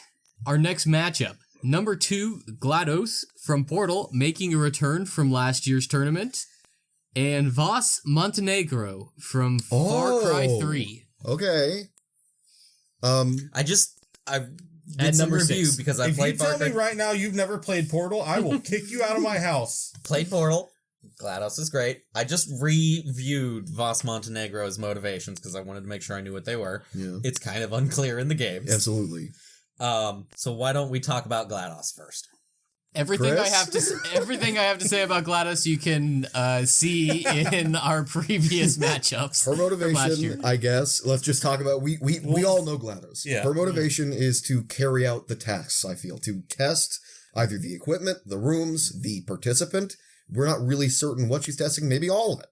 Our next matchup. Number 2, GLaDOS from Portal, making a return from last year's tournament. And Vaas Montenegro from Far Cry 3. Okay. At I did some number review 6. because I if played you tell Far Cry. me right now you've never played Portal, I will kick you out of my house. Played Portal. GLaDOS is great. I just reviewed Vaas Montenegro's motivations because I wanted to make sure I knew what they were. Yeah. It's kind of unclear in the games. Absolutely. So why don't we talk about GLaDOS first? Everything Chris? I have to say about GLaDOS you can see in our previous matchups. Her from last year. motivation, I guess, let's just talk about, we all know GLaDOS. Yeah. Her motivation is to carry out the tasks, I feel, to test either the equipment, the rooms, the participant. We're not really certain what she's testing, maybe all of it.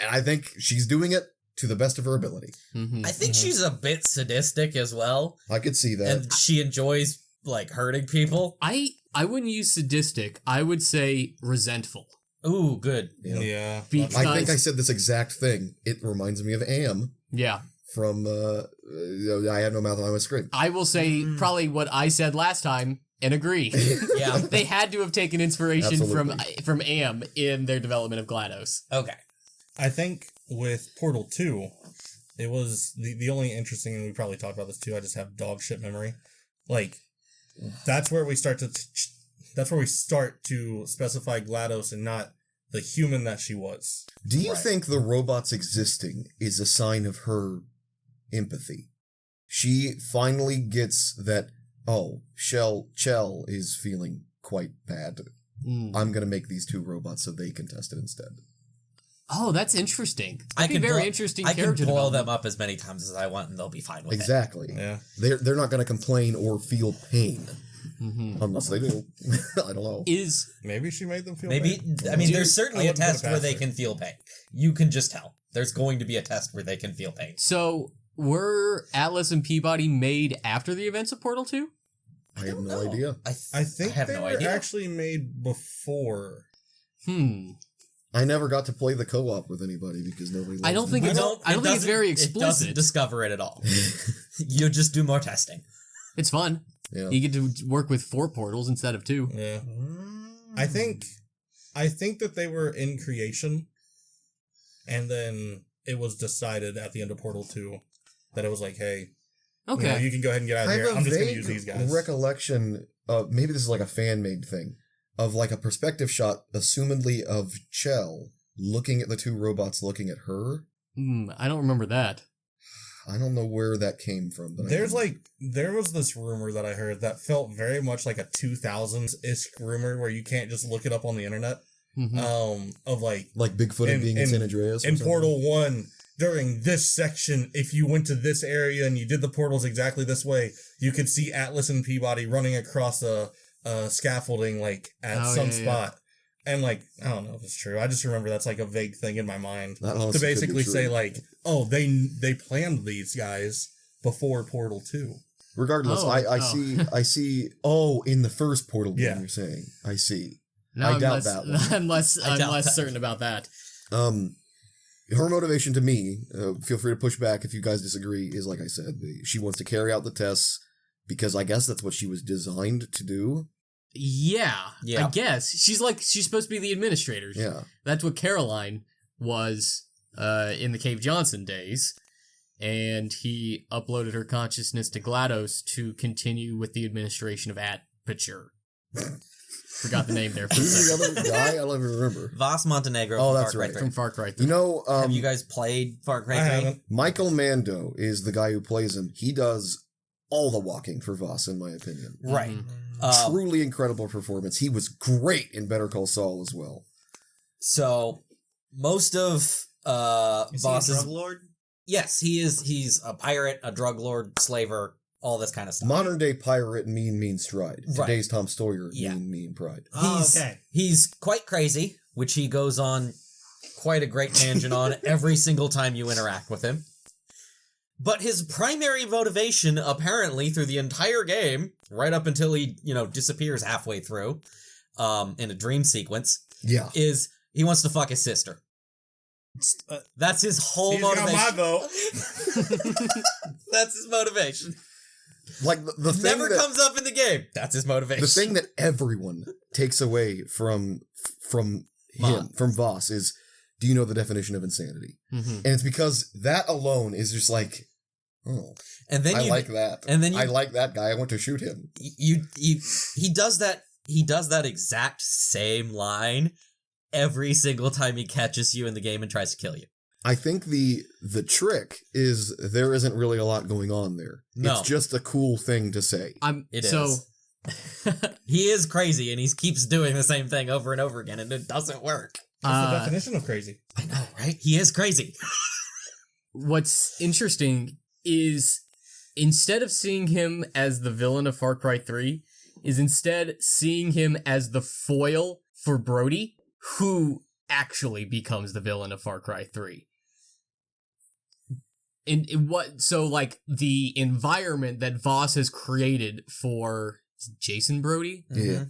And I think she's doing it to the best of her ability. Mm-hmm. I think she's a bit sadistic as well. I could see that. And she enjoys, like, hurting people. I wouldn't use sadistic. I would say resentful. Ooh, good. Yeah. Because, I think I said this exact thing. It reminds me of Am yeah. from I Have No Mouth and I Must Scream. I will say probably what I said last time, and agree. Yeah. They had to have taken inspiration Absolutely. from AM in their development of GLaDOS. Okay. I think with Portal 2, it was the only interesting, and we probably talked about this too, I just have dog shit memory. Like, that's where we start to specify GLaDOS and not the human that she was. Do you think the robots existing is a sign of her empathy? She finally gets that, Chell is feeling quite bad. I'm going to make these 2 robots so they can test it instead. Oh, that's interesting. I That'd be very interesting. I can character boil them development. up as many times as I want, and they'll be fine with Exactly. Yeah. They're not going to complain or feel pain. Unless they do. I don't know. Maybe she made them feel it. Maybe, pain. I mean, there's certainly I a wouldn't put it test where past they her. can feel pain. You can just tell. There's going to be a test where they can feel pain. So, were Atlas and Peabody made after the events of Portal 2? I have no idea. I think have they no were idea. actually made before. I never got to play the co-op with anybody because nobody loves I don't think me. it's very It doesn't explicit. discover it at all. You just do more testing. It's fun. Yeah. You get to work with 4 portals instead of 2. Yeah. I think that they were in creation, and then it was decided at the end of Portal 2 that it was like, hey, Okay. you can go ahead and get out of I here. have a I'm just going to vague use these guys. recollection of, maybe this is like a fan-made thing, of like a perspective shot, assumedly of Chell looking at the 2 robots looking at her. I don't remember that. I don't know where that came from. But there was this rumor that I heard that felt very much like a 2000s-ish rumor where you can't just look it up on the internet. Of like Bigfoot and being in San Andreas. In Portal 1, during this section, if you went to this area and you did the portals exactly this way, you could see Atlas and Peabody running across a scaffolding like at some spot. And like, I don't know if it's true. I just remember that's like a vague thing in my mind to basically say like, oh, they planned these guys before Portal 2. Regardless, I see. Oh, in the first Portal game, you're saying. I see. No, I doubt that one. I'm less certain about that. Her motivation to me, feel free to push back if you guys disagree, is like I said, she wants to carry out the tests because I guess that's what she was designed to do. Yeah, I guess. She's supposed to be the administrator. Yeah. That's what Caroline was in the Cave Johnson days. And he uploaded her consciousness to GLaDOS to continue with the administration of Aperture. Forgot the name there for a Who's second. the other guy? I don't even remember. Vaas Montenegro Oh, from that's Far Cry right. 3. From Far Cry 3. You know, Have you guys played Far Cry 3? I haven't. Michael Mando is the guy who plays him. He does all the walking for Vaas, in my opinion. Right. Truly incredible performance. He was great in Better Call Saul as well. So, most of Is he a Vaas's... drug lord? Yes, he is. He's a pirate, a drug lord, slaver, all this kind of stuff. Modern day pirate, mean stride. Right. Today's Tom Sawyer, Yeah. mean pride. Okay. He's quite crazy, which he goes on quite a great tangent on every single time you interact with him. But his primary motivation, apparently, through the entire game, right up until he, disappears halfway through, in a dream sequence, Yeah. is he wants to fuck his sister. That's his whole He's motivation. got my vote. That's his motivation. Like the thing Never that, comes up in the game. That's his motivation. the thing that everyone takes away from him, from Vaas, is, do you know the definition of insanity? And it's because that alone is just like, oh, and then I like that. and then I like that guy. I want to shoot him. He does that. He does that exact same line every single time he catches you in the game and tries to kill you. I think the trick is there isn't really a lot going on there. No. It's just a cool thing to say. It is. He is crazy, and he keeps doing the same thing over and over again, and it doesn't work. What's the definition of crazy? I know, right? He is crazy. What's interesting is instead of seeing him as the villain of Far Cry 3, is instead seeing him as the foil for Brody, who actually becomes the villain of Far Cry 3. So the environment that Vaas has created for Jason Brody? Yeah.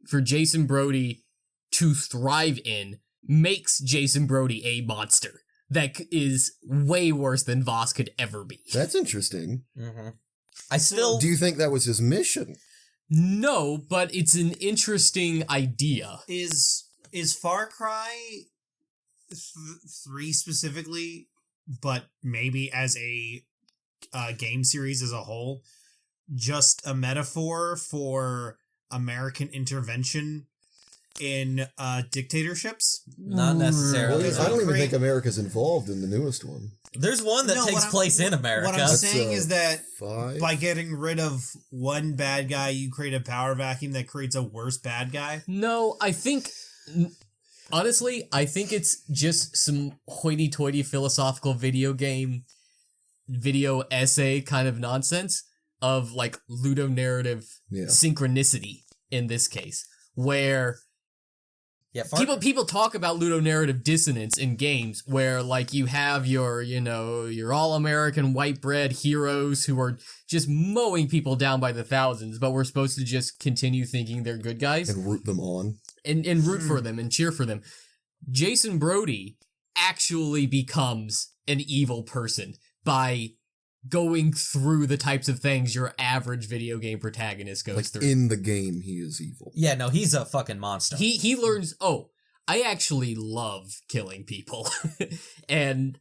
For Jason Brody to thrive in makes Jason Brody a monster that is way worse than Vaas could ever be. That's interesting. I still... Do you think that was his mission? No, but it's an interesting idea. Is Far Cry 3 specifically, but maybe as a game series as a whole, just a metaphor for American intervention in dictatorships? Not necessarily. Well, I don't even think America's involved in the newest one. There's one that takes place in America. What I'm saying is that 5? by getting rid of one bad guy, you create a power vacuum that creates a worse bad guy? No, I think... Honestly, I think it's just some hoity-toity philosophical video essay kind of nonsense of, like, ludonarrative synchronicity in this case, where people talk about ludonarrative dissonance in games where, like, you have your all-American white bread heroes who are just mowing people down by the thousands, but we're supposed to just continue thinking they're good guys. And root them on. And root for them and cheer for them. Jason Brody actually becomes an evil person by going through the types of things your average video game protagonist goes through. In the game, he is evil. Yeah, no, he's a fucking monster. He learns, I actually love killing people and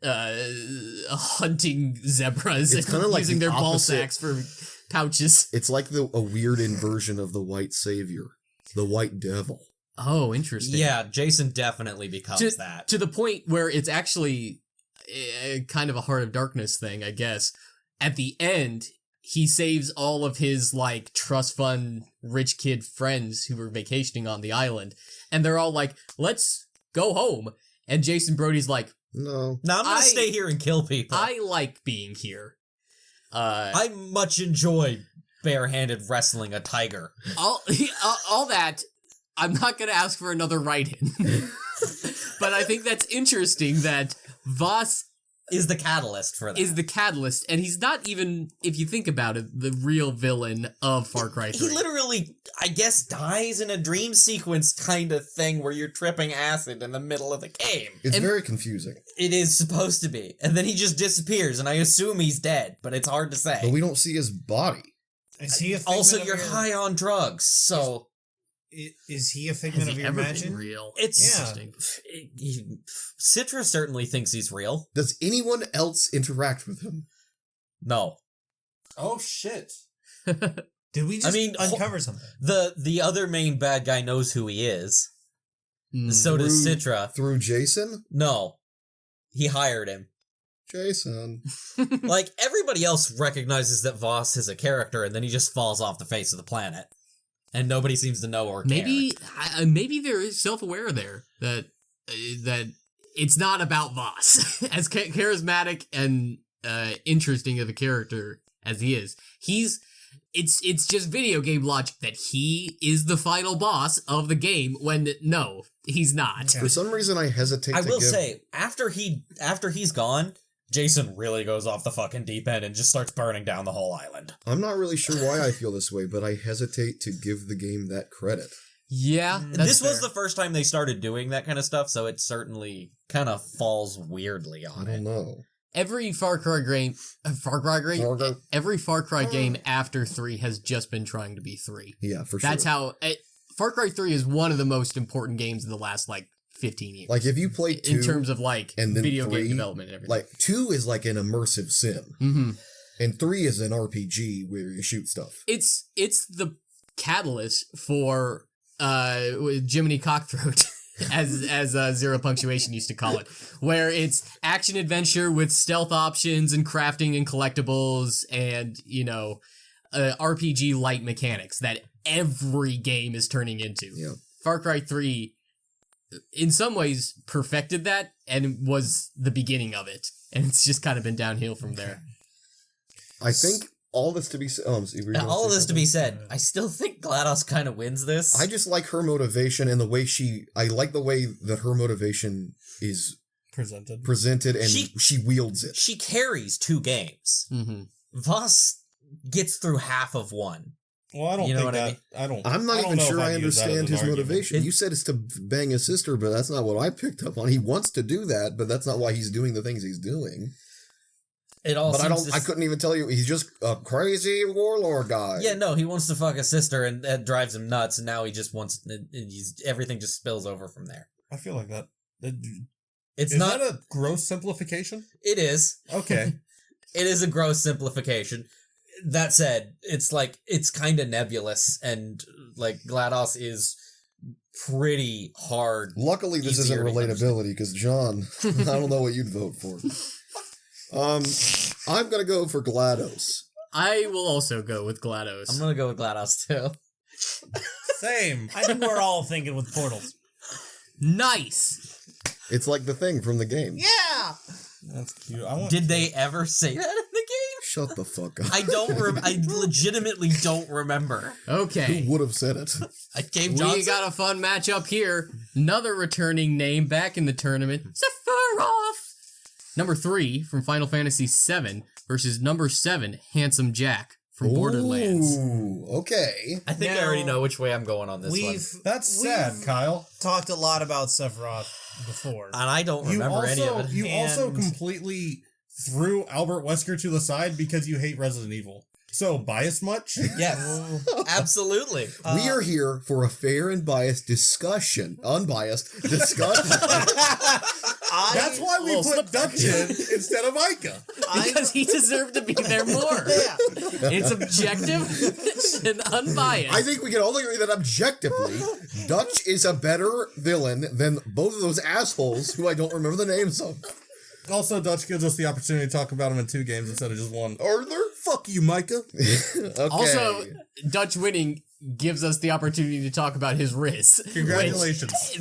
hunting zebras It's and like using the their ball opposite. sacks for pouches. It's like a weird inversion of the white savior, the white devil. Oh, interesting. Yeah, Jason definitely becomes that. To the point where it's actually kind of a Heart of Darkness thing, I guess. At the end, he saves all of his, like, trust fund rich kid friends who were vacationing on the island. And they're all like, let's go home. And Jason Brody's like, No, I'm gonna stay here and kill people. I like being here. I much enjoy barehanded wrestling a tiger. All that... I'm not going to ask for another write-in. But I think that's interesting that Vaas is the catalyst for that. Is the catalyst, and he's not even, if you think about it, the real villain of Far Cry 3. He literally, I guess, dies in a dream sequence kind of thing where you're tripping acid in the middle of the game. It's very confusing. It is supposed to be. And then he just disappears, and I assume he's dead, but it's hard to say. But we don't see his body. Is he a also, you're high on drugs, so... Is he a figment of your imagination? Real? It's interesting. Citra certainly thinks he's real. Does anyone else interact with him? No. Oh shit! Did we just uncover something? The other main bad guy knows who he is. So does Citra. Through Jason? No. He hired him. Jason. Like, everybody else recognizes that Vaas is a character, and then he just falls off the face of the planet. And nobody seems to know or care. Maybe they're self-aware there that it's not about Vaas. As charismatic and interesting of a character as he is, it's just video game logic that he is the final boss of the game. When no, he's not. For some reason, I hesitate. I will say, after he's gone, Jason really goes off the fucking deep end and just starts burning down the whole island. I'm not really sure why I feel this way, but I hesitate to give the game that credit. Yeah, this was the first time they started doing that kind of stuff, so it certainly kind of falls weirdly on it. I don't know. Every Far Cry game after 3 has just been trying to be 3. Yeah, for sure. That's how Far Cry 3 is one of the most important games of the last 15 years. Like, if you play 2... in terms of, and then video 3, game development and everything. 2 is like an immersive sim. Mm-hmm. And 3 is an RPG where you shoot stuff. It's the catalyst for Jiminy Cockthroat, as Zero Punctuation used to call it, where it's action-adventure with stealth options and crafting and collectibles and, RPG-light mechanics that every game is turning into. Yeah. Far Cry 3... in some ways perfected that and was the beginning of it, and it's just kind of been downhill from there. I think all this to be said. All of this to be said, I still think GLaDOS kind of wins this. I just like her motivation and the way I like the way that her motivation is presented and she wields it. She carries 2 games. Mm-hmm. Vaas gets through half of one. Well, I don't think that. I don't. I'm not even sure I understand his motivation. You said it's to bang his sister, but that's not what I picked up on. He wants to do that, but that's not why he's doing the things he's doing. It all But seems I couldn't even tell you. He's just a crazy warlord guy. Yeah, no, he wants to fuck his sister, and that drives him nuts. And now he just wants. Everything just spills over from there. I feel like that. It's Is not that a gross simplification? It is. Okay. It is a gross simplification. That said, it's kind of nebulous, and like GLaDOS is pretty hard. Luckily, this isn't relatability because John, I don't know what you'd vote for. I'm gonna go for GLaDOS. I will also go with GLaDOS. I'm gonna go with GLaDOS too. Same. I think we're all thinking with portals. Nice. It's like the thing from the game. Yeah. That's cute. Did they ever say that in the game? Shut the fuck up. I don't. I legitimately don't remember. Okay. Who would have said it? Game Johnson. We got a fun matchup here. Another returning name back in the tournament, Sephiroth. Number 3 from Final Fantasy VII versus number 7, Handsome Jack from Borderlands. Ooh, okay. I think I already know which way I'm going on this one. That's sad, Kyle. Talked a lot about Sephiroth before. And I don't remember any of it. You also completely threw Albert Wesker to the side because you hate Resident Evil. So, biased much? Yes, absolutely. We are here for a fair and biased discussion. Unbiased discussion. That's why we put Dutch in instead of Micah. Because he deserved to be there more. Yeah. It's objective and unbiased. I think we can all agree that objectively, Dutch is a better villain than both of those assholes who I don't remember the names of. Also, Dutch gives us the opportunity to talk about him in 2 games instead of just 1. Arthur? Fuck you, Micah. Okay. Also, Dutch winning gives us the opportunity to talk about his Riz. Congratulations.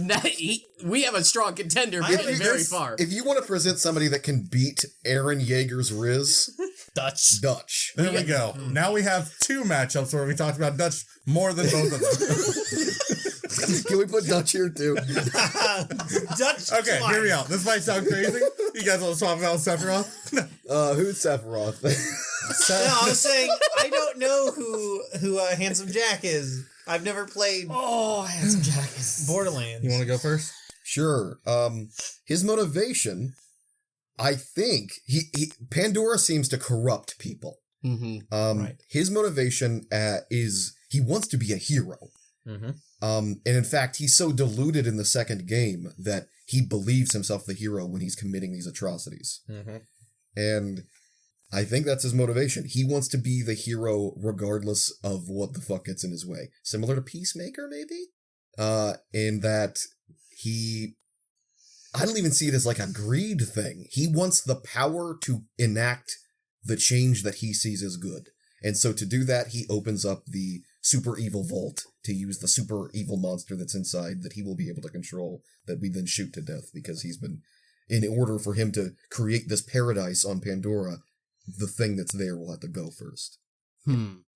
We have a strong contender very far. If you want to present somebody that can beat Aaron Yeager's Riz, Dutch. There we go. Now we have 2 matchups where we talked about Dutch more than both of them. Can we put Dutch here too? Dutch. Okay, hear me out. This might sound crazy. You guys want to swap out Sephiroth? Who's Sephiroth? No, I was saying I don't know who Handsome Jack is. I've never played. Oh, Handsome Jack is Borderlands. You want to go first? Sure. His motivation, I think, Pandora seems to corrupt people. Mm-hmm. Right. His motivation is he wants to be a hero. Mm-hmm. And in fact, he's so deluded in the second game that he believes himself the hero when he's committing these atrocities. Mm-hmm. And I think that's his motivation. He wants to be the hero regardless of what the fuck gets in his way. Similar to Peacemaker, maybe? In that I don't even see it as like a greed thing. He wants the power to enact the change that he sees as good. And so to do that, he opens up the super evil vault to use the super evil monster that's inside that he will be able to control, that we then shoot to death because he's been, in order for him to create this paradise on Pandora, the thing that's there will have to go first.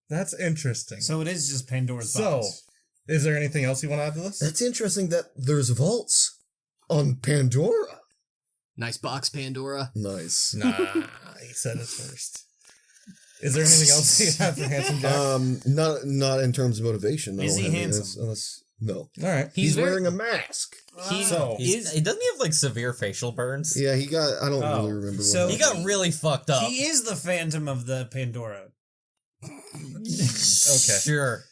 That's interesting. So it is just Pandora's So, box. is there anything else you want to add to this? That's interesting that there's vaults on Pandora. Nice box, Pandora. Nice. Nah, he said it first. Is there anything else you have for Handsome Jack? Not in terms of motivation. Is he handsome? No. All right. He's wearing a mask. He So- Doesn't he have like severe facial burns? Yeah, he got. I don't really remember. So what He got really fucked up. He is the Phantom of the Pandora. Okay. Sure.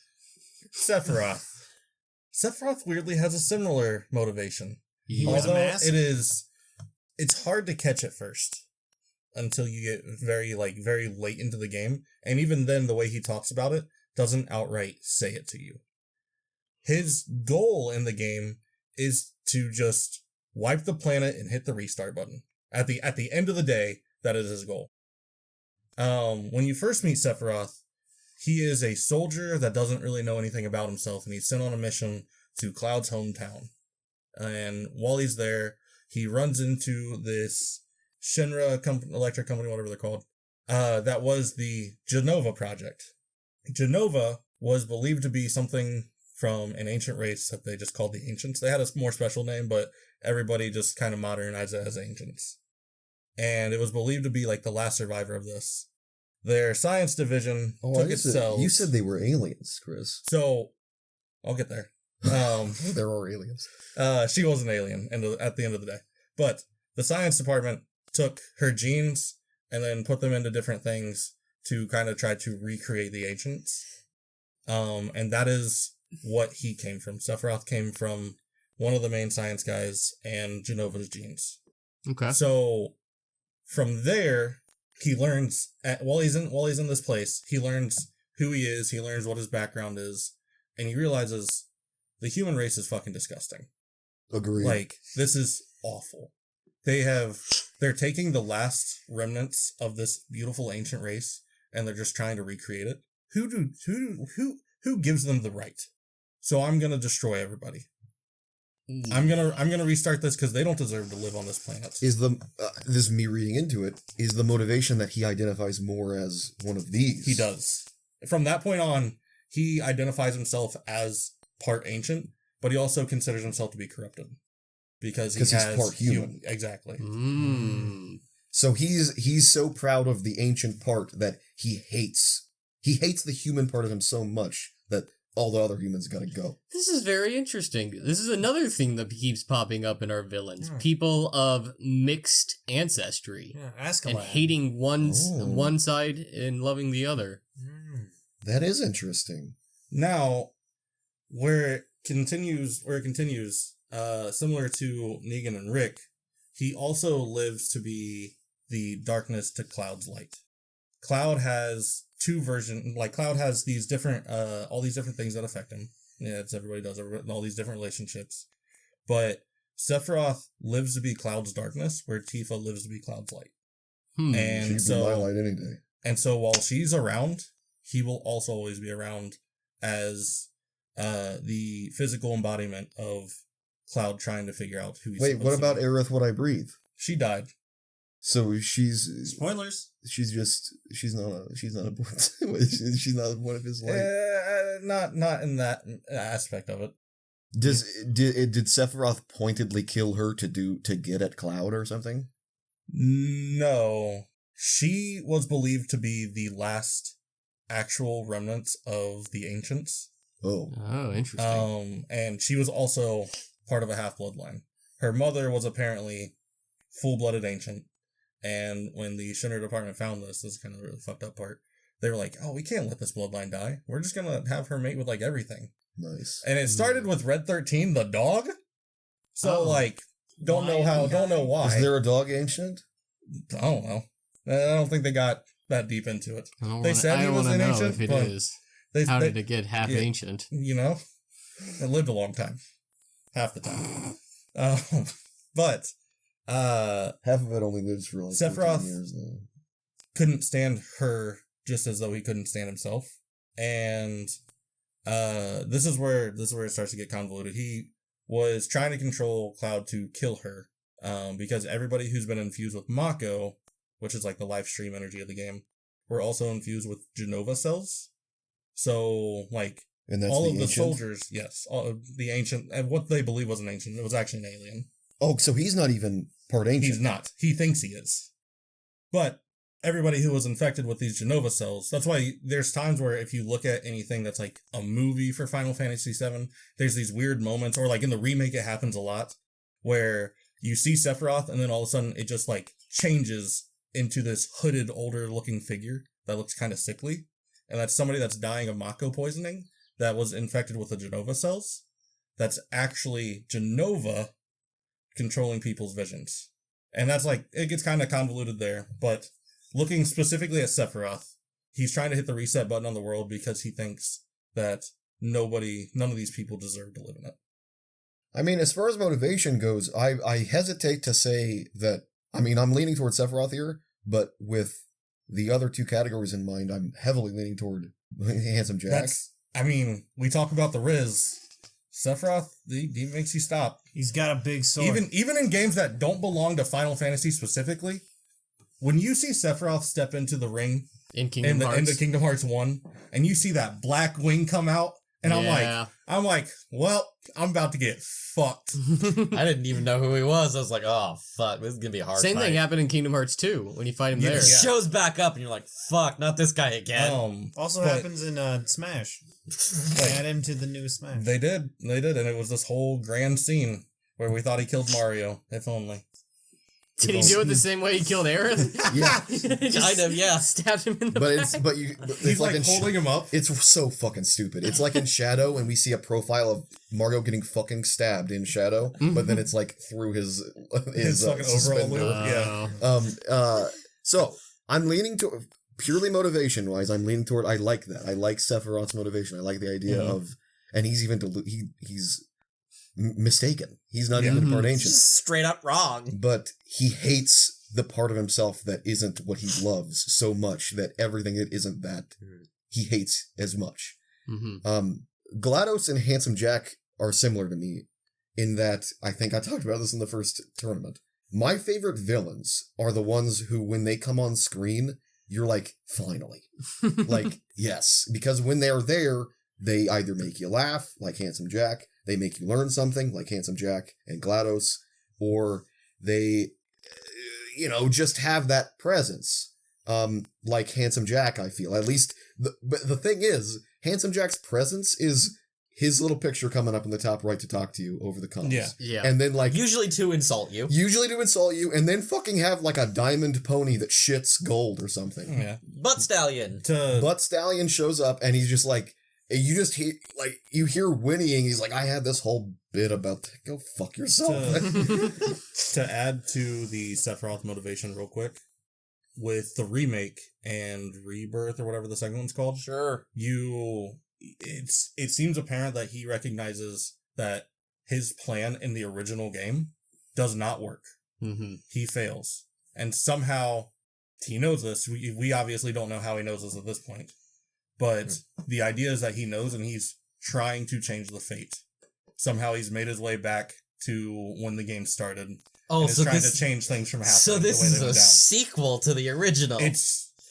Sephiroth. Sephiroth weirdly has a similar motivation. He wears a Although mask? it's hard to catch at first until you get very late into the game. And even then, the way he talks about it doesn't outright say it to you. His goal in the game is to just wipe the planet and hit the restart button. At the end of the day, that is his goal. When you first meet Sephiroth, he is a soldier that doesn't really know anything about himself, and he's sent on a mission to Cloud's hometown. And while he's there, he runs into this Shinra electric company, whatever they're called, that was the Genova project. Genova was believed to be something from an ancient race that they just called the Ancients. They had a more special name, but everybody just kind of modernized it as Ancients. And it was believed to be like the last survivor of this. Their science division took its cells. You said they were aliens, Chris. So, I'll get there. There are aliens. She was an alien at the end of the day. But the science department took her genes and then put them into different things to kind of try to recreate the ancients. And that is what he came from. Sephiroth came from one of the main science guys and Genova's genes. Okay. So from there, he learns while he's in this place, he learns who he is, he learns what his background is, and he realizes the human race is fucking disgusting. Agreed. Like, this is awful. They're taking the last remnants of this beautiful ancient race and they're just trying to recreate it. Who gives them the right? So I'm gonna destroy everybody. I'm gonna restart this because they don't deserve to live on this planet. Is this is me reading into it? Is the motivation that he identifies more as one of these? He does. From that point on, he identifies himself as part ancient, but he also considers himself to be corrupted because he's part human. Exactly. So he's so proud of the ancient part that he hates the human part of him so much that all the other humans gotta go. This is very interesting. This is another thing that keeps popping up in our villains. People of mixed ancestry. And hating one side and loving the other. That is interesting. Now, where it continues, similar to Negan and Rick, he also lives to be the darkness to Cloud's light. Cloud has two versions, like Cloud has these different, all these different things that affect him. Yeah, everybody does, all these different relationships. But Sephiroth lives to be Cloud's darkness, where Tifa lives to be Cloud's light. And She'd so, be my light any day. And so while she's around, he will also always be around as the physical embodiment of Cloud trying to figure out who he's Wait, what about Aerith What I Breathe? She died. So she's spoilers. She's not one of his light. Not in that aspect of it. Did Sephiroth pointedly kill her to get at Cloud or something? No. She was believed to be the last actual remnants of the ancients. Oh, interesting. And she was also part of a half-bloodline. Her mother was apparently full-blooded ancient. And when the Shinra department found this is kind of the really fucked up part, they were like, oh, we can't let this bloodline die. We're just going to have her mate with, like, everything. Nice. And it started with Red 13, the dog. So, don't know why. Is there a dog ancient? I don't know. I don't think they got that deep into it. They said he was an ancient, if it is. How did it get half ancient? You know? It lived a long time. Half the time. But half of it only lives for like Sephiroth 14 years though. Couldn't stand her just as though he couldn't stand himself. And this is where it starts to get convoluted. He was trying to control Cloud to kill her. Because everybody who's been infused with Mako, which is like the live stream energy of the game, were also infused with Genova cells. So, like, and that's all the of the ancient? soldiers, yes, all of the ancient, and what they believe was an ancient, it was actually an alien. Oh, so he's not even part ancient. He's not. He thinks he is. But everybody who was infected with these Genova cells, that's why there's times where if you look at anything that's like a movie for Final Fantasy VII, there's these weird moments, or like in the remake it happens a lot, where you see Sephiroth and then all of a sudden it just like changes into this hooded, older looking figure that looks kind of sickly. And that's somebody that's dying of Mako poisoning that was infected with the Genova cells. That's actually Genova controlling people's visions. And that's like, it gets kind of convoluted there. But looking specifically at Sephiroth, he's trying to hit the reset button on the world because he thinks that none of these people deserve to live in it. I mean, as far as motivation goes, I hesitate to say that. I mean, I'm leaning toward Sephiroth here, but with the other two categories in mind, I'm heavily leaning toward Handsome Jack. We talk about the Riz. Sephiroth, he makes you stop. He's got a big sword. Even in games that don't belong to Final Fantasy specifically, when you see Sephiroth step into the ring in Kingdom Hearts 1, and you see that black wing come out, and I'm like, well, I'm about to get fucked. I didn't even know who he was. I was like, oh, fuck, this is going to be a hard Same fight. thing happened in Kingdom Hearts 2 when you fight him there. He shows back up and you're like, fuck, not this guy again. Also happens in Smash. Add him to the new Smash. They did, and it was this whole grand scene where we thought he killed Mario, if only. Did he do it the same way he killed Aerith? Yeah. Kind of, yeah. Stabbed him in the But back. He's like holding him up. It's so fucking stupid. It's like in Shadow, and we see a profile of Mario getting fucking stabbed in Shadow, but then it's like through his fucking suspender. overall loop. So I'm leaning to purely motivation wise. I'm leaning toward. I like that. I like Sephiroth's motivation. I like the idea of, and he's even he's mistaken. He's not even part ancient. Straight up wrong. But he hates the part of himself that isn't what he loves so much that everything that isn't that he hates as much. GLaDOS and Handsome Jack are similar to me in that I think I talked about this in the first tournament. My favorite villains are the ones who, when they come on screen, you're like, finally. Like, yes. Because when they're there, they either make you laugh, like Handsome Jack, they make you learn something, like Handsome Jack and GLaDOS, or they, just have that presence, like Handsome Jack, I feel. At least, but the thing is, Handsome Jack's presence is his little picture coming up in the top right to talk to you over the comms. Yeah. And then, like... Usually to insult you, and then fucking have, like, a diamond pony that shits gold or something. Yeah. Butt Stallion. Butt Stallion shows up, and he's just like... You just hear, like, you hear whinnying. He's like, I had this whole bit about go fuck yourself. To add to the Sephiroth motivation real quick, with the remake and rebirth or whatever the second one's called, Sure. It seems apparent that he recognizes that his plan in the original game does not work. He fails. And somehow he knows this. We obviously don't know how he knows this at this point. But the idea is that he knows and he's trying to change the fate. Somehow he's made his way back to when the game started. Oh, and is so trying this, to change things from happening. So this the way is they a went down. sequel to the original.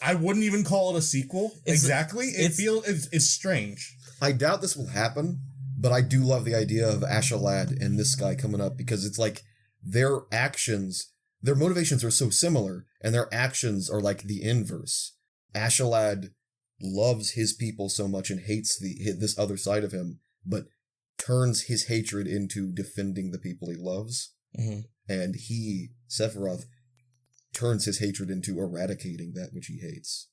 I wouldn't even call it a sequel. Exactly. It's strange. I doubt this will happen, but I do love the idea of Ashalad and this guy coming up because it's like their motivations are so similar and their actions are like the inverse. Ashalad loves his people so much and hates this other side of him, but turns his hatred into defending the people he loves. And Sephiroth, turns his hatred into eradicating that which he hates.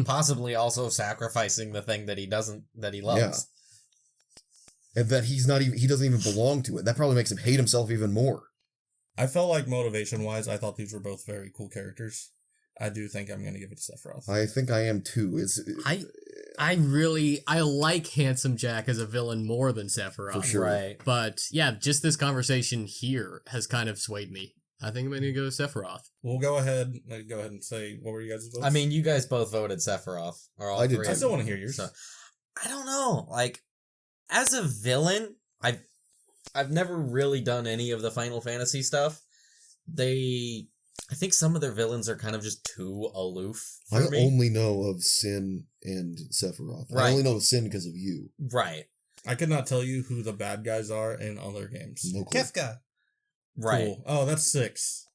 Possibly also sacrificing the thing that he loves. Yeah. And that he doesn't even belong to it. That probably makes him hate himself even more. I felt like motivation-wise, I thought these were both very cool characters. I do think I'm going to give it to Sephiroth. I think I am too. I like Handsome Jack as a villain more than Sephiroth. For sure. Right. But yeah, just this conversation here has kind of swayed me. I think I'm going to go Sephiroth. We'll go ahead and say, what were you guys' votes? I mean, you guys both voted Sephiroth. Or all I did three. too. I still want to hear yours. So, I don't know. Like, as a villain, I've never really done any of the Final Fantasy stuff. I think some of their villains are kind of just too aloof for I me. only know of Sin and Sephiroth. Right. I only know of Sin because of you. Right. I could not tell you who the bad guys are in other games. No clue. Kefka. Right. Cool. Oh, that's 6.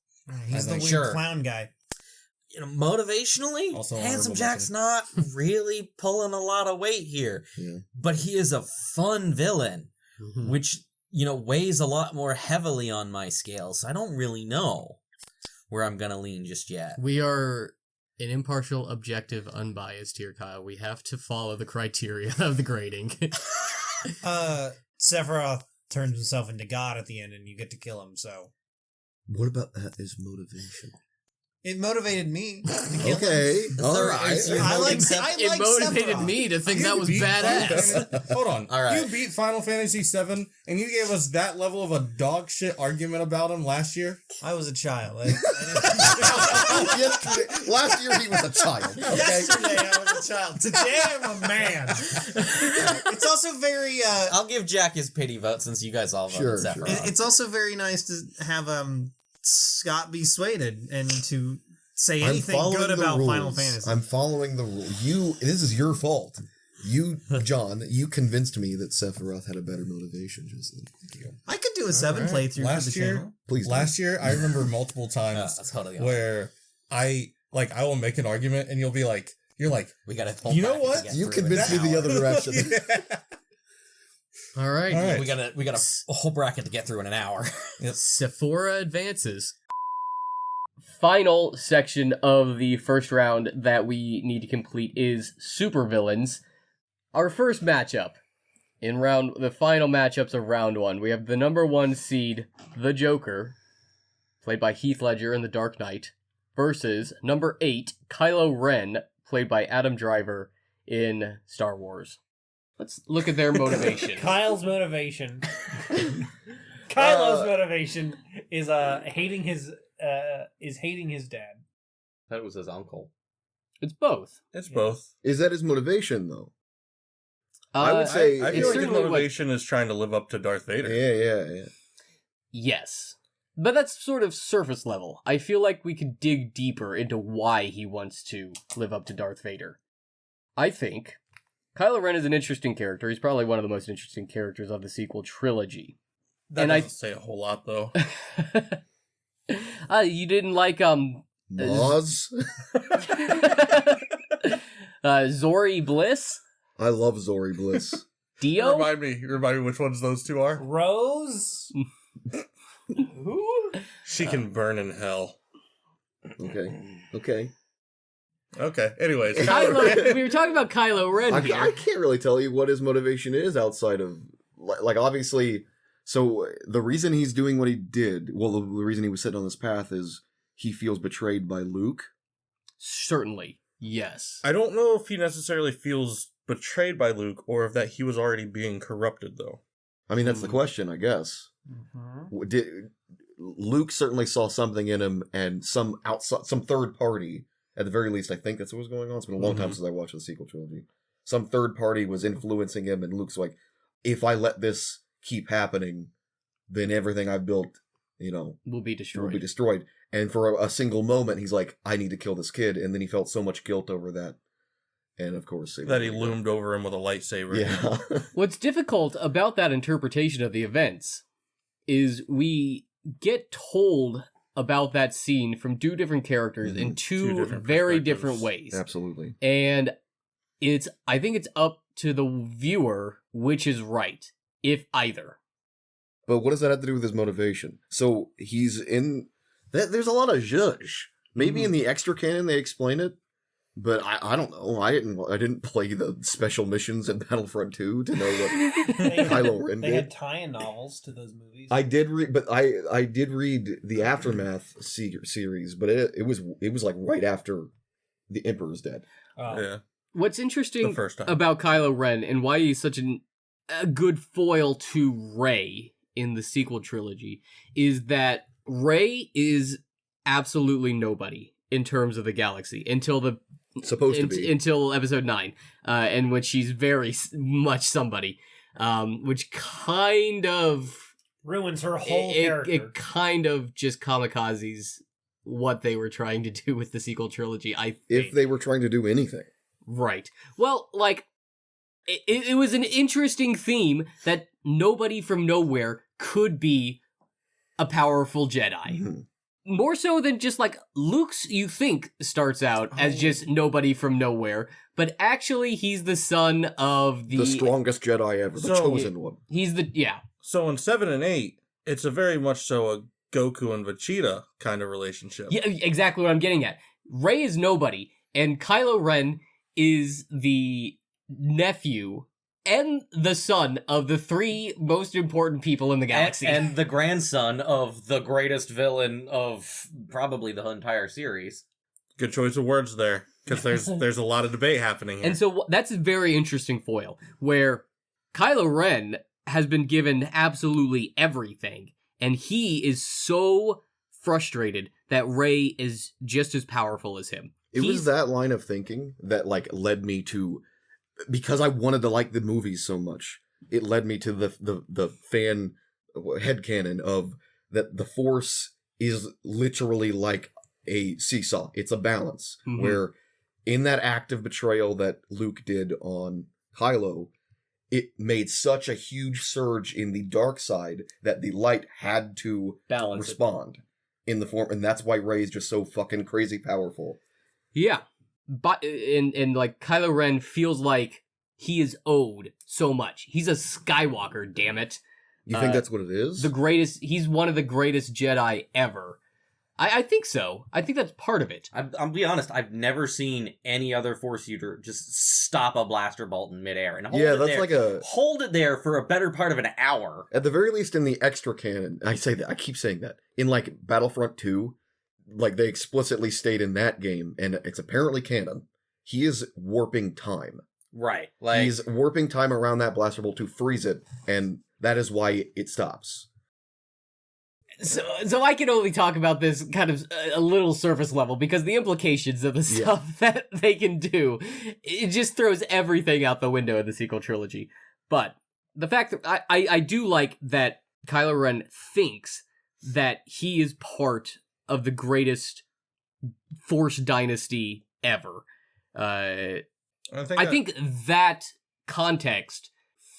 He's the think. weird Sure. clown guy. Motivationally, Also Handsome honorable Jack's not really pulling a lot of weight here. Yeah. But he is a fun villain, which, weighs a lot more heavily on my scale. So I don't really know where I'm going to lean just yet. We are an impartial, objective, unbiased here, Kyle. We have to follow the criteria of the grading. Sephiroth turns himself into God at the end and you get to kill him, so. What about that as motivation? It motivated me to kill him. Okay, all right. I like It motivated Sephiroth. me to think that was beat Final badass. Fantasy- Hold on. All right. You beat Final Fantasy VII, and you gave us that level of a dog shit argument about him last year? I was a child. Yesterday, last year he was a child. Okay? Yesterday I was a child. Today I'm a man. It's also very I'll give Jack his pity vote since you guys all voted Sure, Sephiroth. it's also very nice to have Scott be swayed and to say anything good about Final Fantasy. I'm following the rule. This is your fault. You, John, you convinced me that Sephiroth had a better motivation just then. Thank you. I could do a 7 playthrough for the channel. Please don't. Last year, I remember multiple times that's totally where I will make an argument, and you're like, we gotta. You know what? You convinced me the other direction. All right. All right. We got a whole bracket to get through in an hour. Sephora advances. final section of the first round that we need to complete is supervillains. Our first matchup in the final matchups of round 1, we have the number 1 seed, the Joker, played by Heath Ledger in The Dark Knight, versus number 8, Kylo Ren, played by Adam Driver in Star Wars. Let's look at their motivation. Kylo's motivation is hating his dad. That was his uncle. It's both. It's both. Is that his motivation, though? I would say I feel like his motivation is trying to live up to Darth Vader. Yeah. Yes. But that's sort of surface level. I feel like we could dig deeper into why he wants to live up to Darth Vader. I think Kylo Ren is an interesting character. He's probably one of the most interesting characters of the sequel trilogy. That doesn't say a whole lot, though. You didn't like, Maz? Zori Bliss? I love Zori Bliss. Dio? Remind me which ones those two are. Rose? Who? She can burn in hell. Okay. Anyways, we were talking about Kylo Ren here. I can't really tell you what his motivation is outside of, like, obviously. So the reason he's doing what he did, well, the reason he was sitting on this path is he feels betrayed by Luke. Certainly, yes. I don't know if he necessarily feels betrayed by Luke or if that he was already being corrupted, though. I mean, that's the question, I guess. Mm-hmm. Luke certainly saw something in him, and some third party, at the very least, I think that's what was going on. It's been a long time since I watched the sequel trilogy. Some third party was influencing him, and Luke's like, if I let this keep happening, then everything I've built, will be destroyed. And for a single moment, he's like, I need to kill this kid. And then he felt so much guilt over that. And of course, that he loomed over him with a lightsaber. Yeah. What's difficult about that interpretation of the events is we get told about that scene from two different characters in two very different ways. Absolutely. And I think it's up to the viewer which is right, if either. But what does that have to do with his motivation? So he's in... There's a lot of zhuzh. Maybe in the extra canon they explain it, but I don't know. I didn't play the special missions in Battlefront 2 to know what Kylo Ren did. They had tie-in novels to those movies. I did read, but I did read the Aftermath series, but it was like right after the Emperor's dead. Yeah. What's interesting about Kylo Ren and why he's such a good foil to Rey in the sequel trilogy is that Rey is absolutely nobody in terms of the galaxy until until episode 9, in which she's very much somebody, which kind of ruins her whole character. It kind of just kamikazes what they were trying to do with the sequel trilogy, I think. If they were trying to do anything. Right. Well, like, it was an interesting theme that nobody from nowhere could be a powerful Jedi. Mm-hmm. More so than just, like, Luke's, you think, starts out as just nobody from nowhere, but actually he's the son of the strongest Jedi ever, the chosen one. He's So in 7 and 8, it's a very much so a Goku and Vegeta kind of relationship. Yeah, exactly what I'm getting at. Rey is nobody, and Kylo Ren is the nephew and the son of the three most important people in the galaxy. And the grandson of the greatest villain of probably the entire series. Good choice of words there, because there's a lot of debate happening here. And so that's a very interesting foil, where Kylo Ren has been given absolutely everything, and he is so frustrated that Rey is just as powerful as him. It was that line of thinking that, like, led me to... Because I wanted to like the movies so much, it led me to the fan headcanon of that the Force is literally like a seesaw. It's a balance, where in that act of betrayal that Luke did on Kylo, it made such a huge surge in the dark side that the light had to respond in the form, and that's why Rey's just so fucking crazy powerful. Yeah. But and like Kylo Ren feels like he is owed so much. He's a Skywalker, damn it. You think that's what it is? He's one of the greatest Jedi ever. I think so. I think that's part of it. I'll be honest, I've never seen any other Force user just stop a blaster bolt in midair and hold it there for a better part of an hour. At the very least in the extra canon, I keep saying that. In like Battlefront 2, like they explicitly state in that game, and it's apparently canon, he is warping time. Right. He's warping time around that blaster bolt to freeze it, and that is why it stops. So I can only talk about this kind of a little surface level because the implications of the stuff that they can do, it just throws everything out the window in the sequel trilogy. But the fact that I do like that Kylo Ren thinks that he is part of the greatest Force dynasty ever. I think that context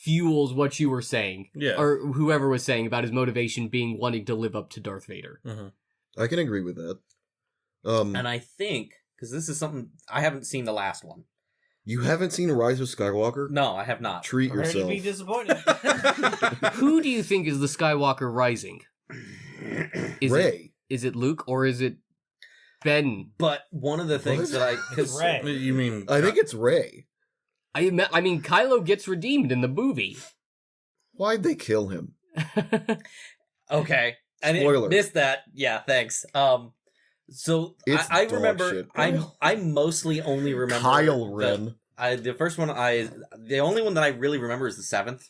fuels what you were saying, or whoever was saying about his motivation being wanting to live up to Darth Vader. Mm-hmm. I can agree with that. And I think, because this is something, I haven't seen the last one. You haven't seen Rise of Skywalker? No, I have not. Treat yourself. Be disappointed. Who do you think is the Skywalker Rising? Rey. Is it Luke or is it Ben? But one of the things that Rey. You mean? I think it's Rey. I mean, Kylo gets redeemed in the movie. Why'd they kill him? Okay. I missed that. Yeah, thanks. So I remember, shit, I mostly only remember Kylo Ren. The first one, the only one that I really remember is the 7th.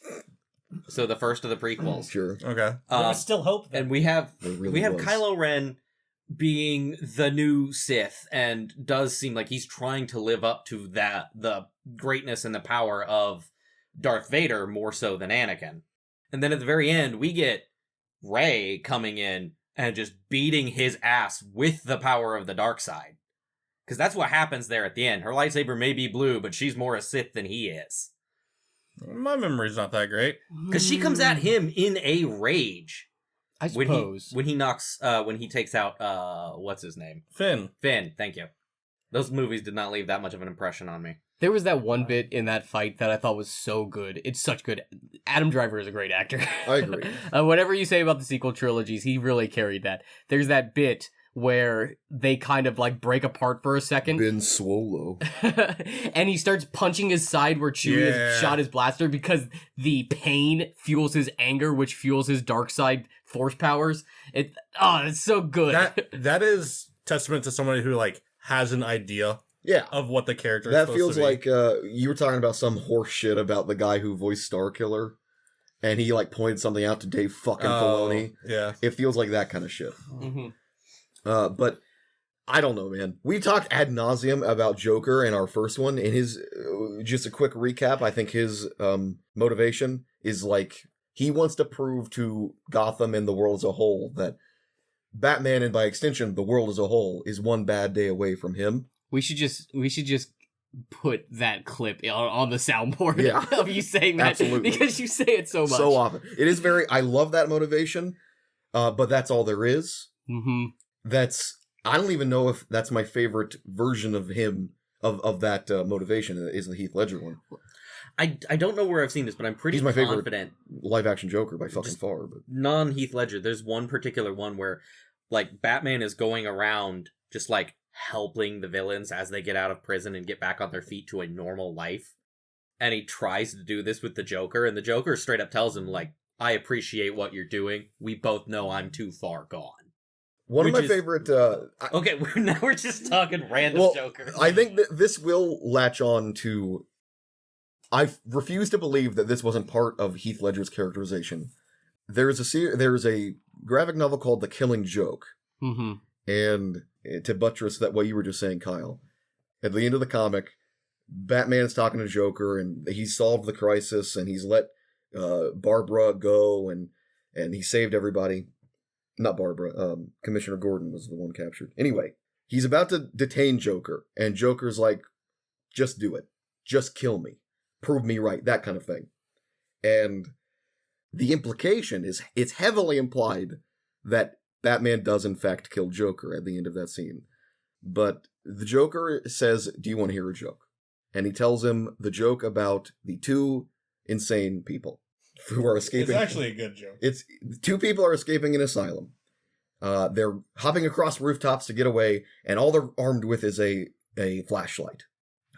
So the first of the prequels. Sure. Okay. There's still hope. Then. And we have Kylo Ren being the new Sith, and does seem like he's trying to live up to the greatness and the power of Darth Vader more so than Anakin. And then at the very end, we get Rey coming in and just beating his ass with the power of the dark side. Because that's what happens there at the end. Her lightsaber may be blue, but she's more a Sith than he is. My memory's not that great. Because she comes at him in a rage. I suppose. When he takes out, what's his name? Finn, thank you. Those movies did not leave that much of an impression on me. There was that one bit in that fight that I thought was so good. It's such good. Adam Driver is a great actor. I agree. Whatever you say about the sequel trilogies, he really carried that. There's that bit where they kind of like break apart for a second. Ben Swolo. And he starts punching his side where Chewie has shot his blaster because the pain fuels his anger, which fuels his dark side force powers. It's so good. That is testament to somebody who like has an idea of what the character is supposed feels to be. like you were talking about some horse shit about the guy who voiced Starkiller, and he like pointed something out to Dave fucking Filoni. Yeah. It feels like that kind of shit. Mm-hmm. But I don't know, man. We talked ad nauseum about Joker in our first one. In his, just a quick recap, I think his motivation is like, he wants to prove to Gotham and the world as a whole that Batman, and by extension, the world as a whole, is one bad day away from him. We should just put that clip on the soundboard of you saying that. Absolutely. Because you say it so much. So often. It is I love that motivation, but that's all there is. Mm-hmm. I don't even know if that's my favorite version of him, of that motivation, is the Heath Ledger one. I don't know where I've seen this, but I'm pretty confident. He's my favorite live-action Joker by fucking far. But non-Heath Ledger, there's one particular one where, like, Batman is going around just, like, helping the villains as they get out of prison and get back on their feet to a normal life. And he tries to do this with the Joker, and the Joker straight up tells him, like, I appreciate what you're doing. We both know I'm too far gone. One of my favorite... okay, now we're just talking random Joker. I think that this will latch on to... I refuse to believe that this wasn't part of Heath Ledger's characterization. There's a graphic novel called The Killing Joke. Mm-hmm. And to buttress that what you were just saying, Kyle, at the end of the comic, Batman's talking to Joker, and he's solved the crisis, and he's let Barbara go, and he saved everybody. Not Barbara, Commissioner Gordon was the one captured. Anyway, he's about to detain Joker, and Joker's like, just do it. Just kill me. Prove me right. That kind of thing. And the implication is, it's heavily implied that Batman does in fact kill Joker at the end of that scene. But the Joker says, do you want to hear a joke? And he tells him the joke about the two insane people who are escaping. It's actually a good joke. It's two people are escaping an asylum. They're hopping across rooftops to get away, and all they're armed with is a flashlight.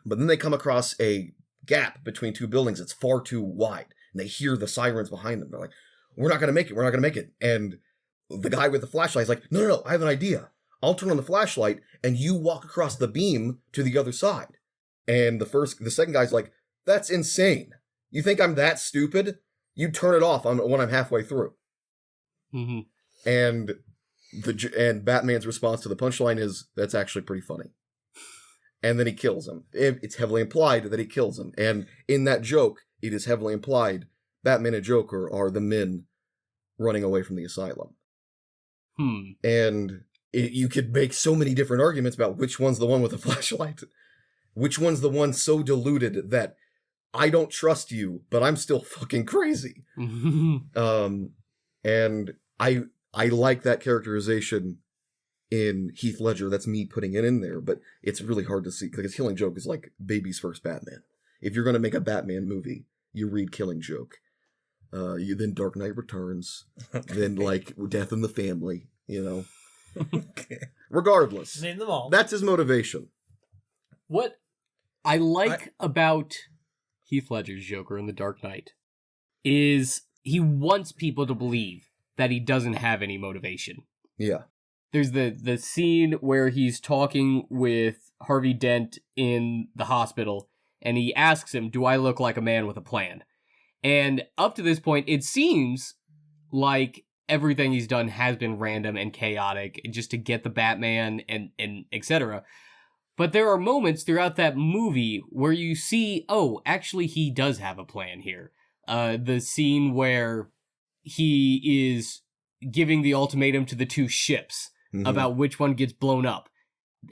But then they come across a gap between two buildings that's far too wide, and they hear the sirens behind them. They're like, we're not going to make it, we're not going to make it. And the guy with the flashlight is like, no, I have an idea. I'll turn on the flashlight, and you walk across the beam to the other side. And the second guy's like, that's insane. You think I'm that stupid? You turn it off when I'm halfway through. Mm-hmm. And Batman's response to the punchline is, that's actually pretty funny. And then he kills him. It's heavily implied that he kills him. And in that joke, it is heavily implied Batman and Joker are the men running away from the asylum. And you could make so many different arguments about which one's the one with the flashlight. Which one's the one so deluded that I don't trust you, but I'm still fucking crazy. And I like that characterization in Heath Ledger. That's me putting it in there, but it's really hard to see because Killing Joke is like baby's first Batman. If you're going to make a Batman movie, you read Killing Joke. Then Dark Knight Returns, then like Death in the Family, you know. Okay. Regardless, name them all. That's his motivation. What I like about Heath Ledger's Joker in The Dark Knight is he wants people to believe that he doesn't have any motivation. Yeah. There's the scene where he's talking with Harvey Dent in the hospital, and he asks him, do I look like a man with a plan? And up to this point, it seems like everything he's done has been random and chaotic just to get the Batman and etc. But there are moments throughout that movie where you see, oh, actually he does have a plan here. The scene where he is giving the ultimatum to the two ships about which one gets blown up.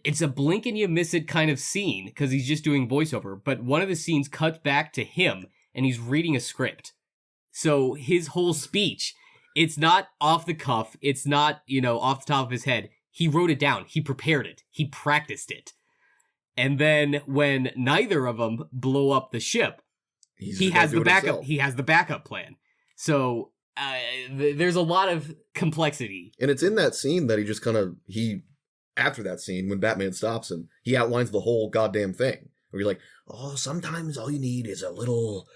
It's a blink and you miss it kind of scene because he's just doing voiceover, but one of the scenes cuts back to him and he's reading a script. So his whole speech, it's not off the cuff. It's not, off the top of his head. He wrote it down. He prepared it. He practiced it. And then when neither of them blow up the ship, he has the backup. Himself. He has the backup plan. So there's a lot of complexity. And it's in that scene that he just after that scene, when Batman stops him, he outlines the whole goddamn thing. Where you're like, oh, sometimes all you need is a little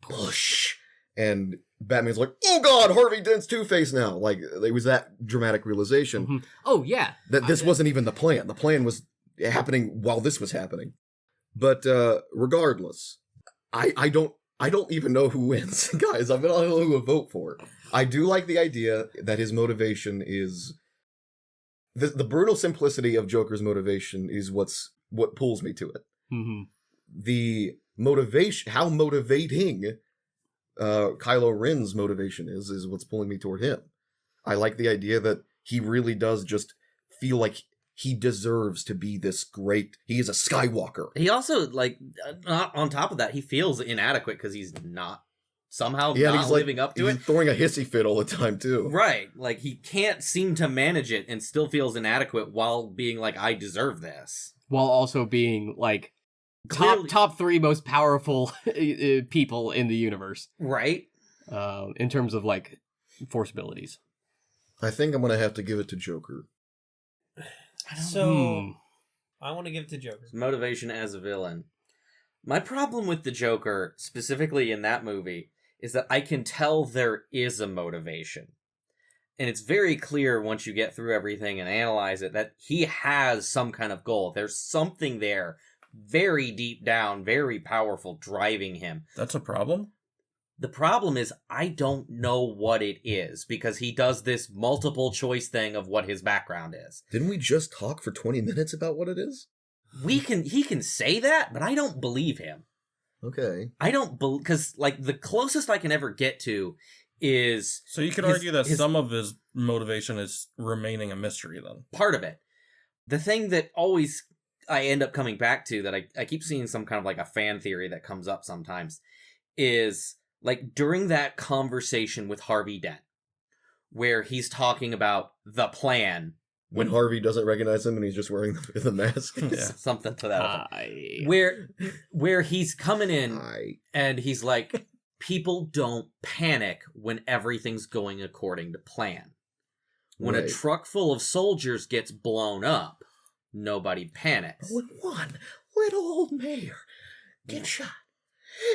push. And Batman's like, oh god, Harvey Dent's Two-Face now. Like, it was that dramatic realization. Oh, yeah. That this wasn't even the plan. The plan was happening while this was happening. But regardless, I don't even know who wins, guys. I don't know who to vote for. I do like the idea that his motivation is the brutal simplicity of Joker's motivation is what pulls me to it. The motivation, how motivating Kylo Ren's motivation is what's pulling me toward him. I like the idea that he really does just feel like he deserves to be this great. He is a Skywalker. He also, on top of that, he feels inadequate because he's not somehow not living up to it. He's throwing a hissy fit all the time, too. Right. Like, he can't seem to manage it and still feels inadequate while being like, I deserve this. While also being, like, top three most powerful people in the universe. Right. In terms of, like, force abilities. I think I'm going to have to give it to Joker. I want to give it to Joker. His motivation as a villain. My problem with the Joker, specifically in that movie, is that I can tell there is a motivation. And it's very clear once you get through everything and analyze it that he has some kind of goal. There's something there, very deep down, very powerful, driving him. That's a problem? The problem is I don't know what it is because he does this multiple choice thing of what his background is. Didn't we just talk for 20 minutes about what it is? He can say that, but I don't believe him. Okay. I don't believe, because the closest I can ever get to is... So you could argue that some of his motivation is remaining a mystery then. Part of it. The thing that always I end up coming back to that I keep seeing some kind of like a fan theory that comes up sometimes is... during that conversation with Harvey Dent, where he's talking about the plan. When Harvey doesn't recognize him and he's just wearing the mask. Yeah. Something to that effect. Where he's coming in and he's like, people don't panic when everything's going according to plan. When a truck full of soldiers gets blown up, nobody panics. When one little old mayor gets shot,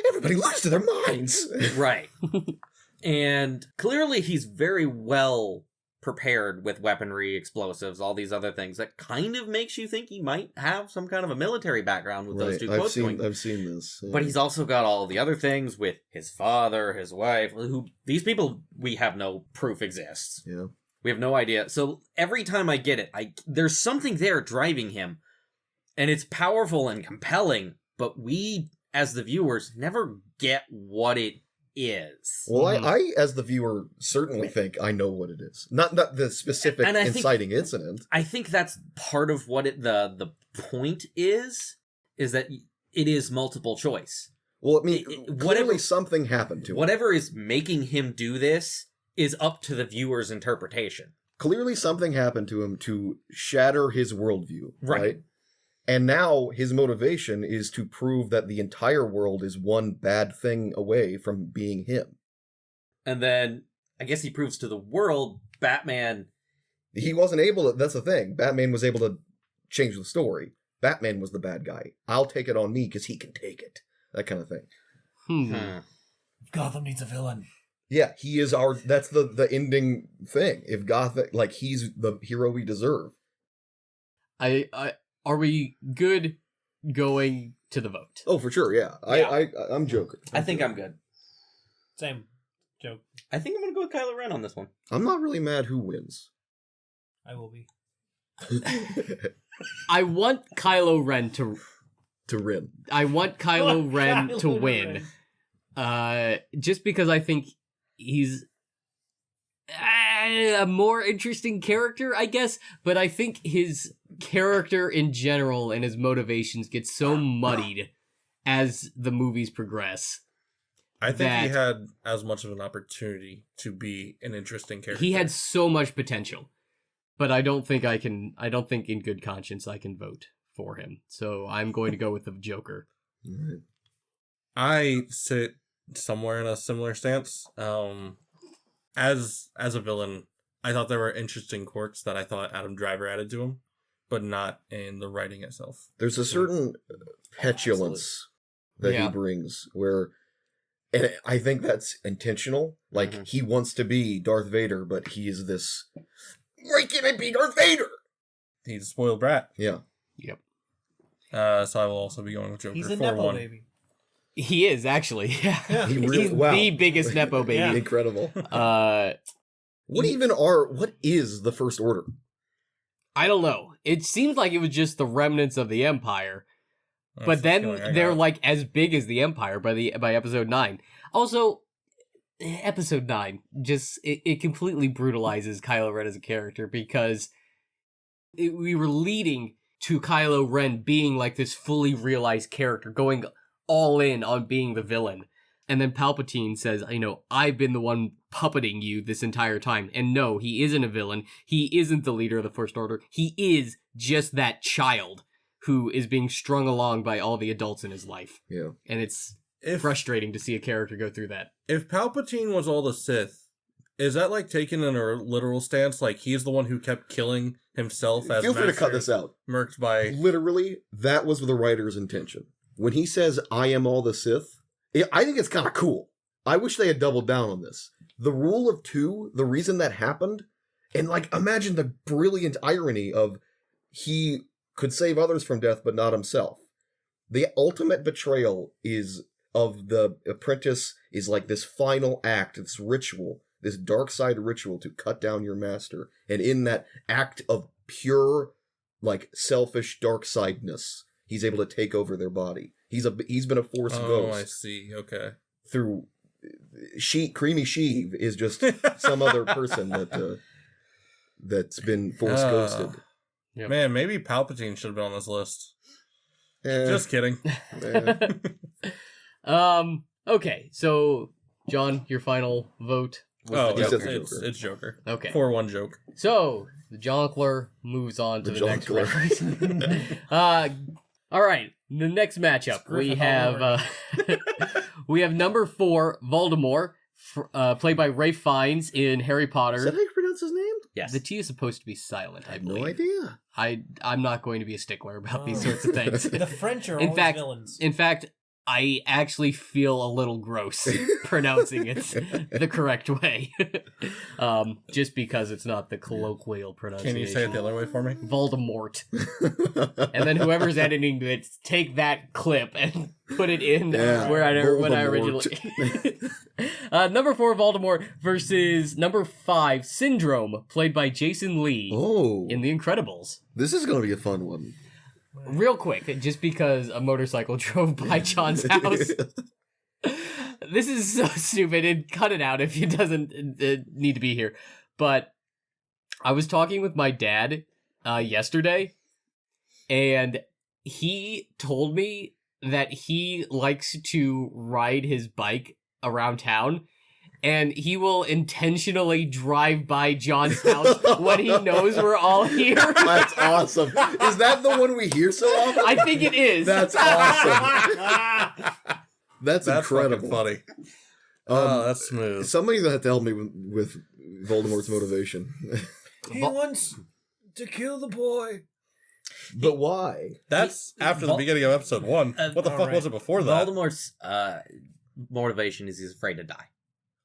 everybody loses their minds. Right. And clearly he's very well prepared with weaponry, explosives, all these other things that kind of makes you think he might have some kind of a military background with those two quotes going. I've seen this. Yeah. But he's also got all the other things with his father, his wife, who these people we have no proof exists. Yeah. We have no idea. So every time I get it, there's something there driving him. And it's powerful and compelling, but we, as the viewers, never get what it is. Well, I as the viewer, certainly think I know what it is. Not the specific inciting incident. I think that's part of what the point is that it is multiple choice. Well, I mean, clearly something happened to him. Whatever is making him do this is up to the viewer's interpretation. Clearly something happened to him to shatter his worldview, right? And now his motivation is to prove that the entire world is one bad thing away from being him. And then, I guess he proves to the world, Batman... He wasn't able to... That's the thing. Batman was able to change the story. Batman was the bad guy. I'll take it on me because he can take it. That kind of thing. Gotham needs a villain. Yeah, he is our... That's the ending thing. If Gotham... Like, he's the hero we deserve. Are we good going to the vote? Oh, for sure, yeah. I'm Joker. I think I'm good. Same. Joke. I think I'm going to go with Kylo Ren on this one. I'm not really mad who wins. I will be. I want Kylo Ren to win. I want Kylo Ren to win. Just because I think he's a more interesting character, I guess, but I think his character in general and his motivations get so muddied as the movies progress. I think he had as much of an opportunity to be an interesting character. He had so much potential, but I don't think in good conscience I can vote for him. So I'm going to go with the Joker. I sit somewhere in a similar stance. As a villain, I thought there were interesting quirks that I thought Adam Driver added to him, but not in the writing itself. There's a certain petulance that he brings where, and I think that's intentional. Like, he wants to be Darth Vader, but he is this, why can't I be Darth Vader? He's a spoiled brat. Yeah. Yep. So I will also be going with Joker. He's a Nepo baby. He is, actually. Yeah. He really, He's the biggest Nepo baby. Yeah. Incredible. What is the First Order? I don't know. It seems like it was just the remnants of the Empire. But then they're like as big as the Empire by episode 9. Also, episode 9 just it completely brutalizes Kylo Ren as a character because we were leading to Kylo Ren being like this fully realized character, going all in on being the villain. And then Palpatine says, I've been the one puppeting you this entire time. And no, he isn't a villain. He isn't the leader of the First Order. He is just that child who is being strung along by all the adults in his life. Yeah. And it's frustrating to see a character go through that. If Palpatine was all the Sith, is that like taking a literal stance? Like he's the one who kept killing himself as Feel free to cut this out. Murked by... Literally, that was the writer's intention. When he says, I am all the Sith, I think it's kind of cool. I wish they had doubled down on this. The rule of 2, the reason that happened, and like imagine the brilliant irony of he could save others from death but not himself. The ultimate betrayal is of the apprentice is like this final act, this ritual, this dark side ritual to cut down your master. And in that act of pure, like selfish dark sideness, he's able to take over their body. He's been a Force ghost. Oh, I see. Okay. Through Creamy Sheev is just some other person that's been Force ghosted. Yep. Man, maybe Palpatine should have been on this list. Just kidding. Okay, so John, your final vote. It's Joker. Okay. 4-1 joke. So the Jonkler moves on to the next round. All right, the next matchup we have number 4 Voldemort, played by Ralph Fiennes in Harry Potter. Is that how you pronounce his name? Yes. The T is supposed to be silent, I I had believe. no idea. I'm not going to be a stickler about these sorts of things. The French are In always fact- villains. In fact, I actually feel a little gross pronouncing it the correct way. Just because it's not the colloquial pronunciation. Can you say it the other way for me? Voldemort. And then whoever's editing it, take that clip and put it in Yeah, when I Voldemort. originally. Number 4, Voldemort versus number 5, Syndrome, played by Jason Lee Oh, in The Incredibles. this is going to be a fun one. Real quick, just because a motorcycle drove by John's house. This is so stupid, and cut it out if it doesn't need to be here. But I was talking with my dad yesterday, and he told me that he likes to ride his bike around town, and he will intentionally drive by John's house when he knows we're all here. That's awesome. Is that the one we hear so often? I think it is. That's awesome. That's incredible. Funny. That's smooth. Somebody's gonna have to help me with Voldemort's motivation. He wants to kill the boy. But why? That's after the beginning of episode 1. What the fuck alright. was it before that? Voldemort's motivation is he's afraid to die.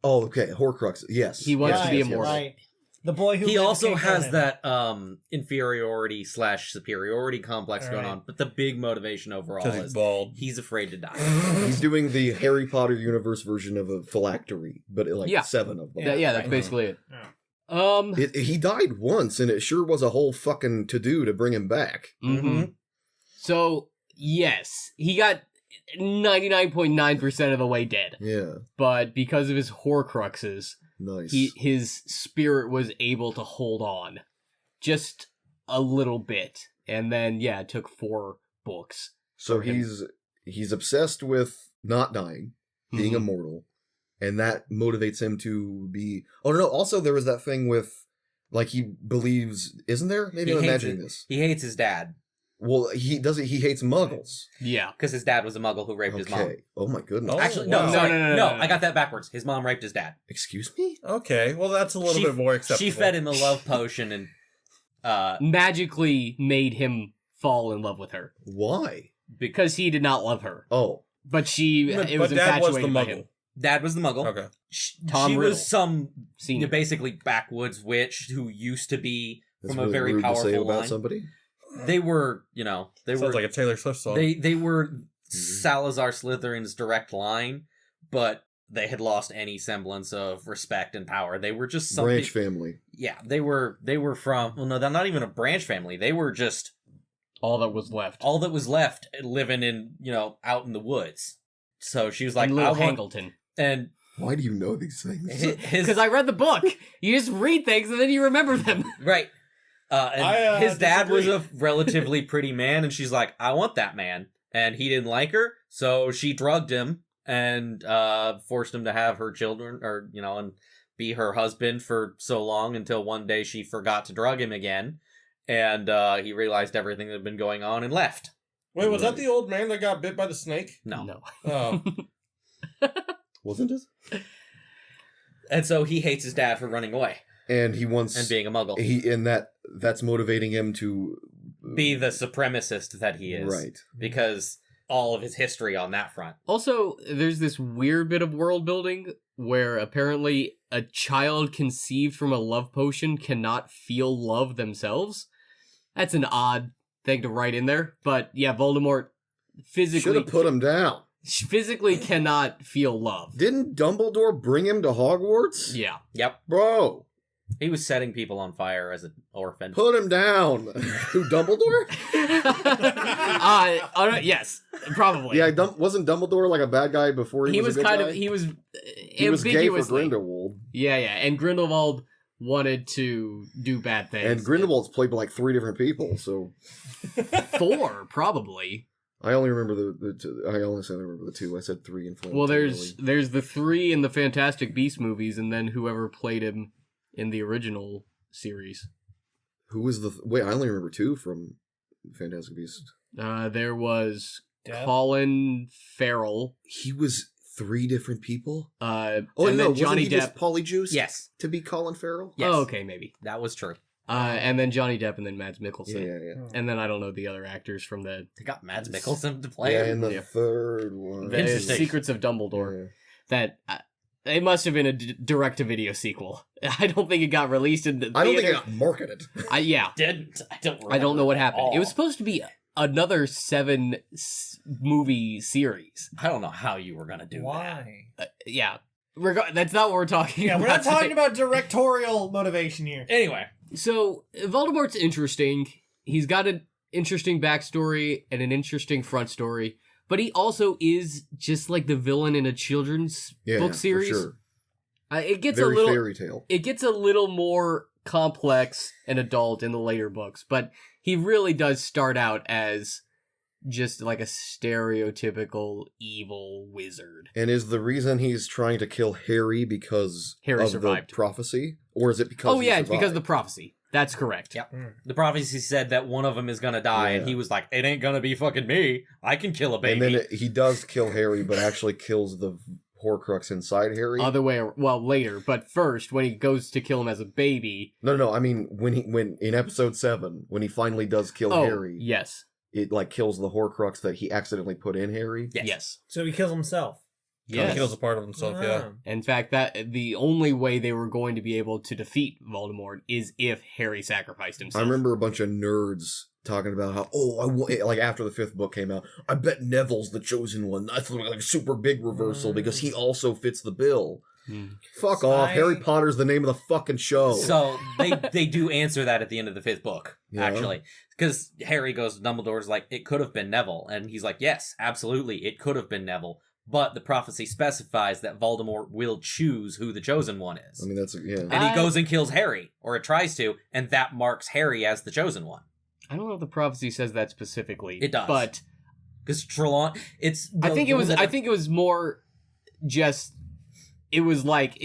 Oh, okay. Horcrux. Yes. He wants to be immortal. Right. The boy who He lived also can't has kill him. that inferiority / superiority complex going Alright. on, but the big motivation overall Because he's is bald. he's afraid to die. He's doing the Harry Potter universe version of a phylactery, but like Yeah. 7 of them. Yeah, that's basically it. He died once, and it sure was a whole fucking to-do to bring him back. Mm-hmm. So, yes, he got 99.9% of the way dead. Yeah. But because of his Horcruxes, Nice. his spirit was able to hold on just a little bit. And then, yeah, it took 4 books. so for him. he's obsessed with not dying, being Mhm. immortal, and that motivates him to be... Oh, no, also there was that thing with, like, he believes... Isn't there? Maybe I'm imagining this. He hates his dad Well, he hates muggles. Yeah. because his dad was a muggle who raped his mom. Okay. Oh my goodness. Oh, Actually, wow. no, sorry. No, No, no. I got that backwards. His mom raped his dad. Excuse me? Okay, well that's a little She- bit more acceptable. She fed him a love potion and Magically made him fall in love with her. Why? Because he did not love her. Oh. But she But was Dad was the infatuated by muggle. him. dad was the muggle. Okay. Tom She Riddle. was some Senior. basically backwoods witch who used to be That's from a really very rude to say powerful about line. somebody. They were, they Sounds were like a Taylor Swift song. they were Salazar Slytherin's direct line, but they had lost any semblance of respect and power. They were just something. Branch family. Yeah, they were from. Well, no, they're not even a branch family. They were just All that was left. all that was left living in out in the woods. So she was like, and little I want, Hangleton. and Why do you know these things? his Because I read the book. You just read things and then you remember them. right. And I, his dad was disagree. a relatively pretty man, and she's like, I want that man. And he didn't like her, so she drugged him and forced him to have her children, or, and be her husband for so long until one day she forgot to drug him again. And he realized everything that had been going on and left. Wait, was that the old man that got bit by the snake? No. Oh. Wasn't it? And so he hates his dad for running away And he wants and being a muggle. that's motivating him to Be the supremacist that he is. Right. Because all of his history on that front. Also, there's this weird bit of world building where apparently a child conceived from a love potion cannot feel love themselves. That's an odd thing to write in there. But yeah, Voldemort Should physically have put him down. cannot feel love. Didn't Dumbledore bring him to Hogwarts? Yeah. Yep. Bro, He was setting people on fire as an orphan. put him down. Who, Dumbledore? Yes, probably. Yeah, wasn't Dumbledore like a bad guy before he was a good guy? he was He was gay for ambiguously. Grindelwald. Yeah, and Grindelwald wanted to do bad things. And Grindelwald's played by like 3 different people, so Thor, probably. I only remember the two. I only said I remember the 2. I said 3 in Flame. Well, there's the 3 in the Fantastic Beasts movies, and then whoever played him in the original series. Who was the... Wait, I only remember 2 from Fantastic Beasts. There was Death? Colin Farrell. He was 3 different people? And and then no, Johnny wasn't he Depp. just polyjuiced Yes. to be Colin Farrell? Yes. Oh, okay, maybe. That was true. And then Johnny Depp, and then Mads Mikkelsen. Yeah. And then I don't know the other actors from the They got Mads Mikkelsen to play Yeah, him. and the Yeah. third one. The Interesting. Secrets of Dumbledore. That it must have been a direct-to-video sequel. I don't think it got released in the I don't think theater. it got marketed. Yeah, I don't know what happened. It was supposed to be another 7 movie series. I don't know how you were gonna do that. Why? Yeah, that's not what we're talking Yeah, about. we're not talking today. about directorial motivation here. Anyway, So Voldemort's interesting. He's got an interesting backstory and an interesting front story, but he also is just like the villain in a children's book series. For sure. It gets Very a little fairy tale. It gets a little more complex and adult in the later books, but he really does start out as just like a stereotypical evil wizard. And is the reason he's trying to kill Harry because Harry of survived. the prophecy? Or is it because Oh he yeah, it's because of the survived? prophecy. That's correct. Yep. The prophecy said that one of them is gonna die, and Yeah. he was like, "It ain't gonna be fucking me. I can kill a baby." And then he does kill Harry, but actually kills the Horcrux inside Harry. Other way, well, later, but first, when he goes to kill him as a baby. No. I mean, when in episode 7, when he finally does kill Oh, Harry, yes. it like kills the Horcrux that he accidentally put in Harry. Yes. So he kills himself. Yes. Kills a part of himself, yeah. In fact, that the only way they were going to be able to defeat Voldemort is if Harry sacrificed himself. I remember a bunch of nerds talking about how, like after the 5th book came out, I bet Neville's the chosen one. That's like a super big reversal because he also fits the bill. Fuck off. Harry Potter's the name of the fucking show. So they do answer that at the end of the 5th book, Yeah. actually. Because Harry goes to Dumbledore's like, it could have been Neville. And he's like, yes, absolutely, it could have been Neville. But the prophecy specifies that Voldemort will choose who the chosen one is. I mean, that's, yeah. And he goes and kills Harry, or it tries to, and that marks Harry as the chosen one. I don't know if the prophecy says that specifically. It does. But Because Trelawney, it's... I think it was more just... It was like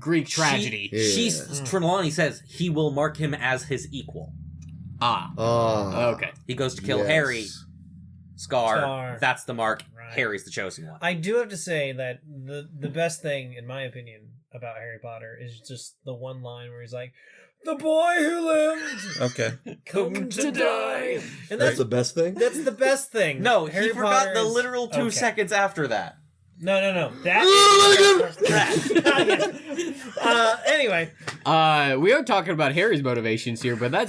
Greek tragedy. Trelawney says he will mark him as his equal. Okay. He goes to kill Harry. Scar. That's the mark. Right. Harry's the chosen one. I do have to say that the best thing, in my opinion, about Harry Potter is just the one line where he's like, "The boy who lived, Okay, come to die," and That's the best thing? That's the best thing. No, Harry he forgot Potter the is- literal 2 seconds after that. No. That. Anyway, we are talking about Harry's motivations here, but that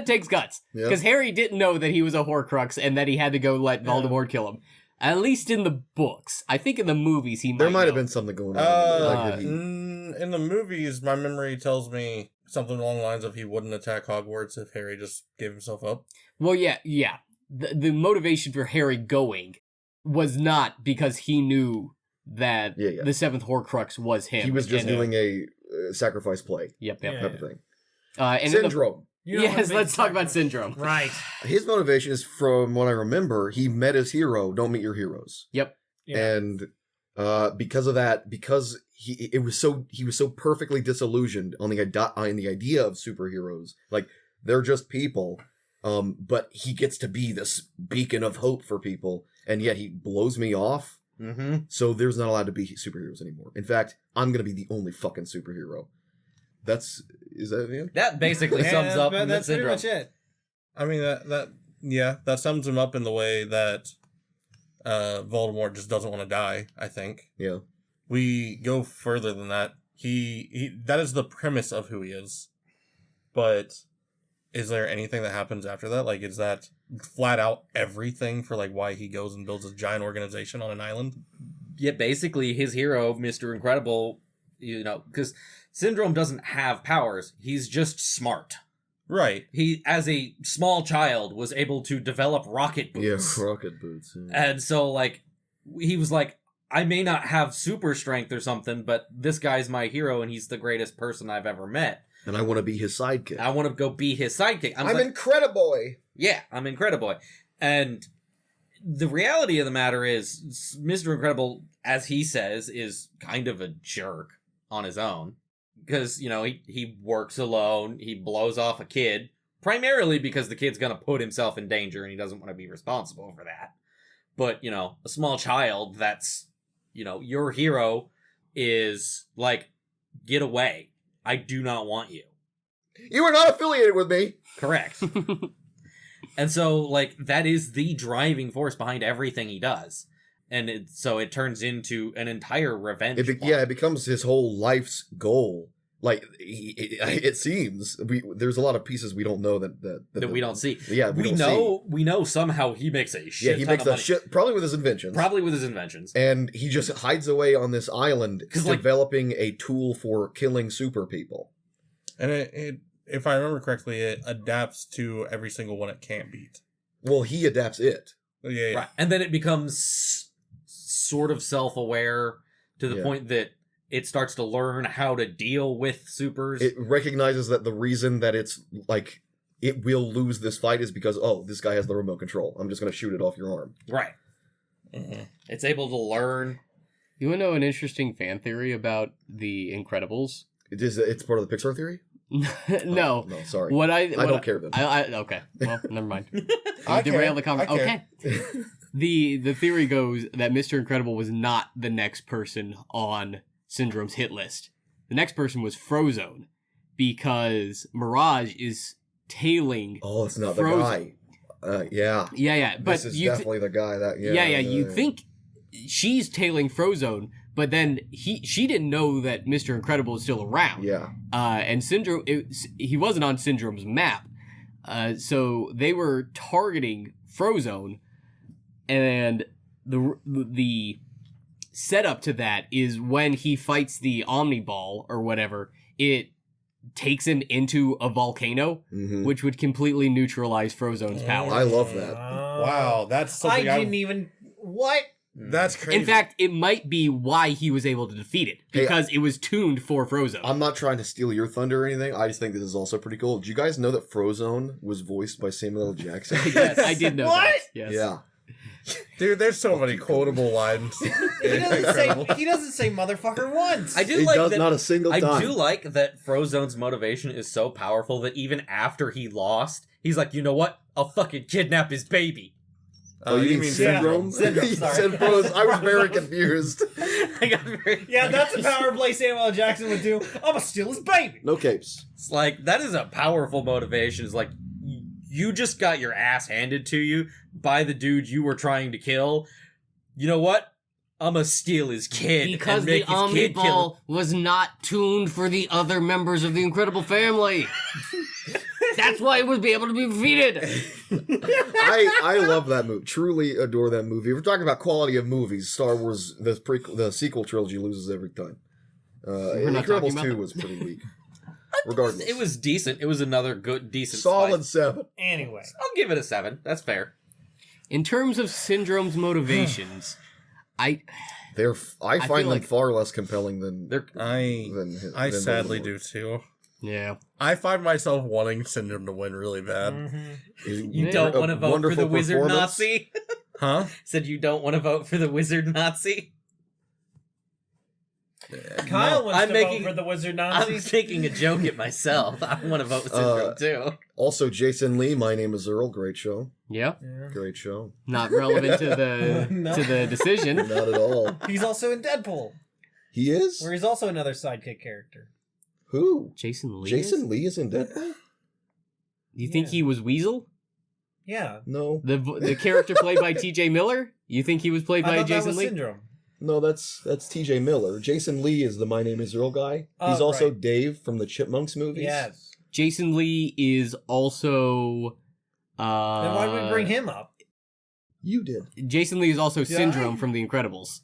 takes guts Yep. because Harry didn't know that he was a Horcrux and that he had to go let Voldemort kill him. At least in the books, I think in the movies There might have been something going on. In the movies, my memory tells me something along the lines of he wouldn't attack Hogwarts if Harry just gave himself up. Well, yeah. The motivation for Harry going was not because he knew that the 7th Horcrux was him. He was just doing a sacrifice play. Yep. Type of thing. And Syndrome. Yes, let's talk about Syndrome. Right. His motivation is, from what I remember, he met his hero. Don't meet your heroes. Yep. Yeah. And because of that, because he was so perfectly disillusioned on the idea of superheroes, like they're just people, but he gets to be this beacon of hope for people, and yet he blows me off. Mm-hmm. So there's not allowed to be superheroes anymore. In fact, I'm gonna be the only fucking superhero. Is that the end? That basically sums up the that's pretty syndrome. much it. I mean, that sums him up in the way that Voldemort just doesn't want to die, I think. Yeah. We go further than that. He that is the premise of who he is. But is there anything that happens after that? Like, is that flat out everything for like why he goes and builds a giant organization on an island? Yeah, basically his hero, Mr. Incredible, because Syndrome doesn't have powers. He's just smart. Right. He, as a small child, was able to develop rocket boots. Yeah, rocket boots. Yeah. And so, like, he was like, I may not have super strength or something, but this guy's my hero and he's the greatest person I've ever met. And I want to be his sidekick. I want to go be his sidekick. I'm Incrediboy. Yeah, I'm Incrediboy. And the reality of the matter is, Mr. Incredible, as he says, is kind of a jerk on his own. Because, he works alone, he blows off a kid, primarily because the kid's going to put himself in danger and he doesn't want to be responsible for that. But, a small child that's your hero is like, get away. I do not want you. You are not affiliated with me. Correct. And so, like, that is the driving force behind everything he does. And so it turns into an entire revenge plot. It becomes his whole life's goal. Like, it seems there's a lot of pieces we don't know that we don't see. Yeah, we know somehow he makes a shit. Yeah, he makes a shit, probably with his inventions. And he just hides away on this island, developing a tool for killing super people. And it if I remember correctly, it adapts to every single one it can't beat. Well, he adapts it. Yeah. Right. And then it becomes sort of self-aware to the point that it starts to learn how to deal with supers. It recognizes that the reason that it's like it will lose this fight is because, this guy has the remote control. I'm just going to shoot it off your arm. Right. Mm-hmm. It's able to learn. You want to know an interesting fan theory about the Incredibles? It's part of the Pixar theory? No. No, sorry. I don't care then. Okay. Well, never mind. Derail the conversation. Okay. The theory goes that Mr. Incredible was not the next person on Syndrome's hit list. The next person was Frozone, because Mirage is tailing. Oh, it's not Frozone. the guy. Yeah. Yeah. But this is definitely the guy that. You think she's tailing Frozone, but then she didn't know that Mr. Incredible is still around. Yeah. And Syndrome, he wasn't on Syndrome's map. So they were targeting Frozone, and the setup to that is when he fights the Omniball or whatever, it takes him into a volcano, which would completely neutralize Frozone's power. I love that. Wow, that's something I didn't even... What? That's crazy. In fact, it might be why he was able to defeat it, because it was tuned for Frozone. I'm not trying to steal your thunder or anything. I just think this is also pretty cool. Do you guys know that Frozone was voiced by Samuel L. Jackson? Yes, I did know What? that. Yes. Yeah. Dude, there's so many quotable lines. He doesn't say motherfucker once. I do He like does that. not a single time. I do like that Frozone's motivation is so powerful that even after he lost, he's like, you know what? I'll fucking kidnap his baby. Oh, you mean Syndrome? Syndrome, You sorry. said Frozen. I was very confused. I got very Yeah, that's a power play Samuel L. Jackson would do. I'm gonna steal his baby. No capes. It's like, that is a powerful motivation. It's like, you just got your ass handed to you by the dude you were trying to kill. You know what? I'm gonna steal his kid. Because and the make his kid kill Omniball was not tuned for the other members of the Incredible Family. That's why it would be able to be defeated. I love that movie. Truly adore that movie. If we're talking about quality of movies, Star Wars, the sequel trilogy loses every time. Incredibles 2 was pretty weak. Regardless. It was decent. It was another decent solid fight. 7. Anyway. I'll give it a 7. That's fair. In terms of Syndrome's motivations, I find them like far less compelling than I sadly Voldemort. do too. Yeah. I find myself wanting Syndrome to win really bad. You don't want to vote for the wizard Nazi? Huh? Said you don't want to vote for the wizard Nazi? Kyle wants to vote for the wizard Nazi. I'm taking a joke at myself. I want to vote with Syndrome too. Also, Jason Lee, My Name is Earl. Great show. Yeah. Great show. Not relevant to the to the decision. Not at all. He's also in Deadpool. He is? Where he's also another sidekick character. Who? Jason Lee. Jason Lee is in Deadpool? You think he was Weasel? Yeah. No. The character played by T.J. Miller? You think he was played by Jason Lee? Syndrome. No, that's T.J. Miller. Jason Lee is the My Name is Earl guy. He's also right. Dave from the Chipmunks movies. Yes. Jason Lee is also Then why did we bring him up? You did. Jason Lee is also Did Syndrome I? from The Incredibles.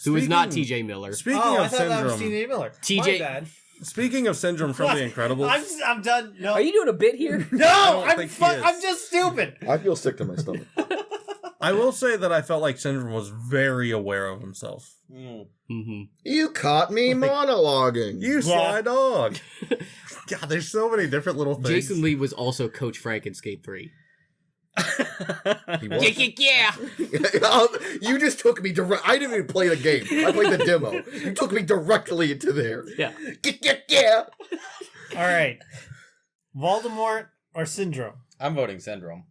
Who is not T.J. Miller. Speaking I of thought that was Syndrome, T.J. Miller. TJ My bad. speaking of Syndrome from The Incredibles, I'm done. No. Are you doing a bit here? No, don't think he is. I'm just stupid. I feel sick to my stomach. I will say that I felt like Syndrome was very aware of himself. Mm-hmm. You caught me monologuing. You sly dog. God, there's so many different little things. Jason Lee was also Coach Frank in Skate 3. He was. Yeah. You just took me direct. I didn't even play the game. I played the demo. You took me directly into there. Yeah. Yeah. All right. Voldemort or Syndrome? I'm voting Syndrome.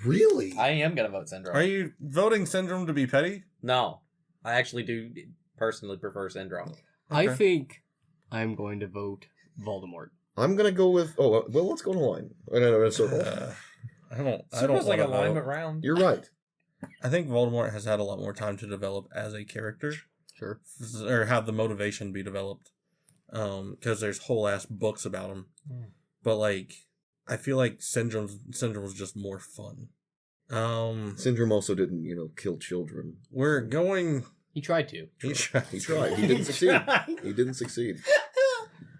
Really? I am going to vote Syndrome. Are you voting Syndrome to be petty? No. I actually do personally prefer Syndrome. I think I'm going to vote Voldemort. I'm gonna go with. Oh well, let's go in a line. In a circle. I don't. Circle's like a wanna line, vote. but round. You're right. I think Voldemort has had a lot more time to develop as a character, Sure. or have the motivation be developed. Because there's whole ass books about him. But like, I feel like Syndrome was just more fun. Syndrome also didn't, kill children. We're going. He tried to. He tried. He tried. He didn't succeed. He didn't succeed.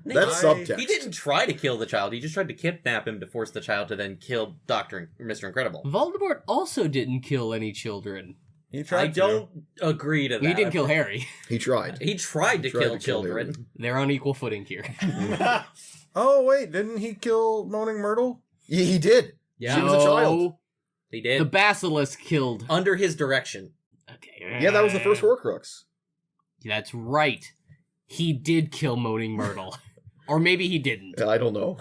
No, That's subtext. He didn't try to kill the child. He just tried to kidnap him to force the child to then kill Mr. Incredible. Voldemort also didn't kill any children. He tried. I don't agree to that. He didn't kill Harry. He tried. He tried to kill children. Harry. They're on equal footing here. Oh wait, didn't he kill Moaning Myrtle? Yeah, he did. Yeah. She was a child. He did. The basilisk killed. Under his direction. Okay. Yeah, that was the first Horcrux. That's right. He did kill Moaning Myrtle. Or maybe he didn't. I don't know.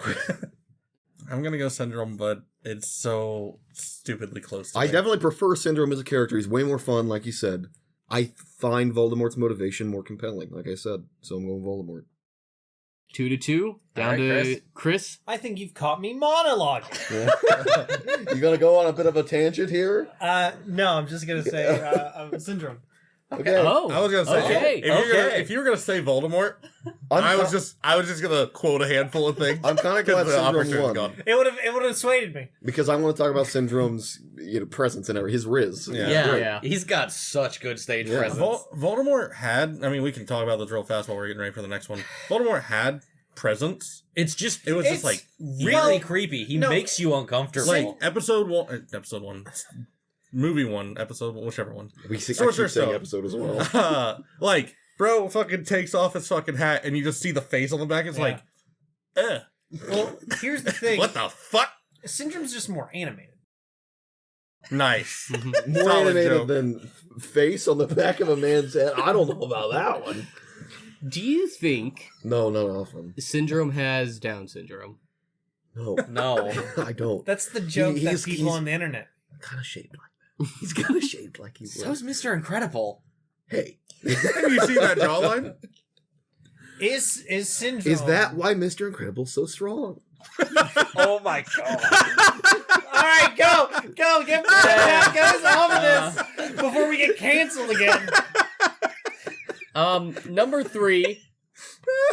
I'm gonna go Syndrome, but it's so stupidly close to I me. definitely prefer Syndrome as a character. He's way more fun, like you said. I find Voldemort's motivation more compelling, like I said. So I'm going Voldemort. 2-2. Down All right, to Chris. I think you've caught me monologuing. You gonna go on a bit of a tangent here? No, I'm just gonna say Syndrome. Okay. Oh. I was gonna say Okay. if you were gonna say Voldemort, I was just gonna quote a handful of things. I'm kind of glad the Syndrome opportunity won gone. It would have swayed me. because I want to talk about Syndrome's presence and his riz. Yeah. Yeah. He's got such good stage Yeah. presence. Voldemort had. I mean, we can talk about this real fast while we're getting ready for the next one. Voldemort had presence. It's just It was just like really creepy. He makes you uncomfortable. like episode one, movie one, episode one, whichever one. We see, I Sorcerer's keep saying Stone. episode as well. Like, bro fucking takes off his fucking hat and you just see the face on the back. It's like, Well, here's the thing. what the fuck? Syndrome's just more animated. Nice. More Solid animated joke. than face on the back of a man's head. I don't know about that one. Do you think No. Syndrome has Down syndrome? No, no. I don't. That's the joke that he's- people he's- on the internet. Kind of shaped like that. He's kind of shaped like he was. So's Mr. Incredible. Hey, Have you seen that jawline? Is Syndrome? is that why Mr. Incredible's so strong? Oh my god. All right, go, get us off of this before we get canceled again. Number 3.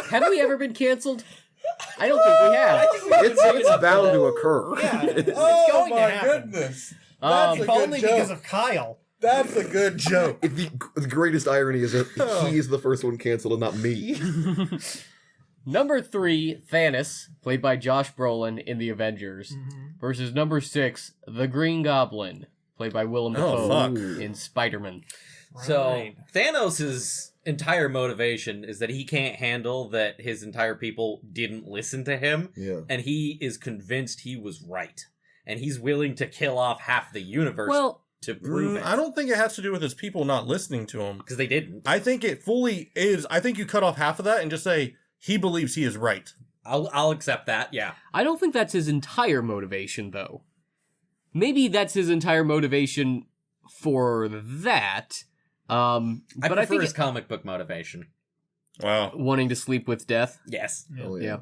Have we ever been canceled? I don't think we have. It's bound to occur. Yeah, it's Oh going my to happen. goodness. Um, That's a Only good because joke. of Kyle. That's a good joke. The greatest irony is that he's the first one canceled and not me. Number 3, Thanos, played by Josh Brolin in The Avengers, versus number 6, the Green Goblin, played by Willem Oh, Dafoe fuck. in Spiderman. So Right. Thanos' entire motivation is that he can't handle that his entire people didn't listen to him, Yeah. and he is convinced he was right. And he's willing to kill off half the universe Well, to prove it. I don't think it has to do with his people not listening to him. Because they didn't. I think it fully is. I think you cut off half of that and just say he believes he is right. I'll accept that, yeah. I don't think that's his entire motivation, though. Maybe that's his entire motivation for that. I But prefer I think his comic book motivation. Wow. wanting to sleep with death. Yes. Oh, Yeah.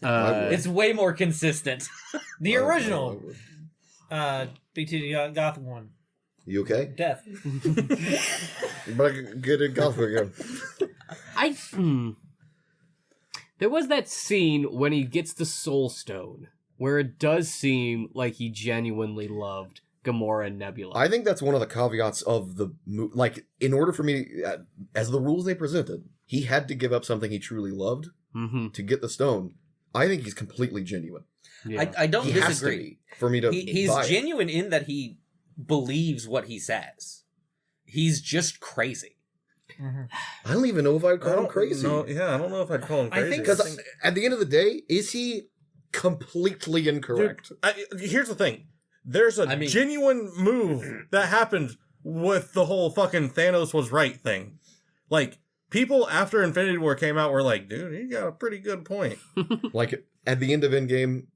It's way more consistent. The I original would. BT Gotham one. You okay? Death. But I get it Gotham again. There was that scene when he gets the Soul Stone, where it does seem like he genuinely loved Gamora and Nebula. I think that's one of the caveats of the like. In order for me, as the rules they presented, he had to give up something he truly loved to get the stone. I think he's completely genuine. Yeah. I don't He has to disagree. be for me to. He's buy it. genuine in that he believes what he says. He's just crazy. I don't even know if I'd call him crazy. No, yeah, I don't know if I'd call him I crazy. think Because at the end of the day, is he completely incorrect? Here's the thing. There's a genuine move that happened with the whole fucking Thanos was right thing. Like, people after Infinity War came out were like, dude, he got a pretty good point. Like, at the end of Endgame,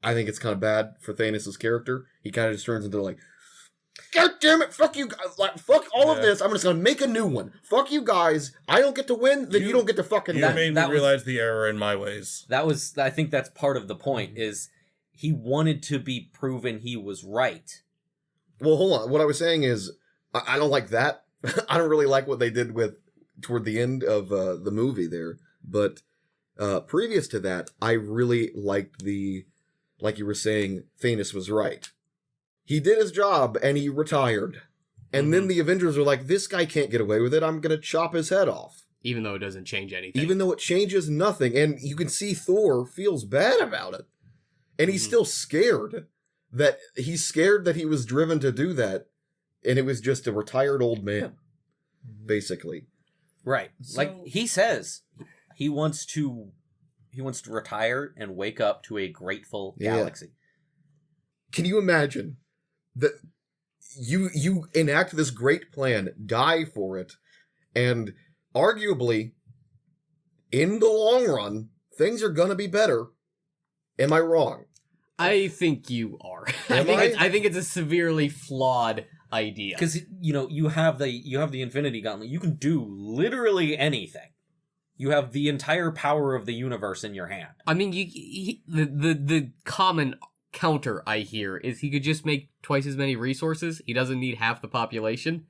I think it's kind of bad for Thanos' character. He kind of just turns into like, God damn it, fuck you guys. Like, fuck all of this. I'm just going to make a new one. Fuck you guys. I don't get to win, then you don't get to fucking You win. made me realize the error in my ways. I think that's part of the point, is he wanted to be proven he was right. Well, hold on. What I was saying is, I don't like that. I don't really like what they did toward the end of the movie there. But previous to that, I really liked like you were saying, Thanos was right. He did his job and he retired. And then the Avengers are like, this guy can't get away with it. I'm going to chop his head off. Even though it doesn't change anything. Even though it changes nothing. And you can see Thor feels bad about it. And he's still scared. He's scared that he was driven to do that. And it was just a retired old man. Basically. Right. Like he says, he wants to retire and wake up to a grateful galaxy. Can you imagine that you enact this great plan, die for it, and arguably, in the long run, things are gonna be better. Am I wrong? I think you are. I think it's a severely flawed idea. Because you have the Infinity Gauntlet. You can do literally anything. You have the entire power of the universe in your hand. I mean, the common counter I hear is he could just make twice as many resources. He doesn't need half the population.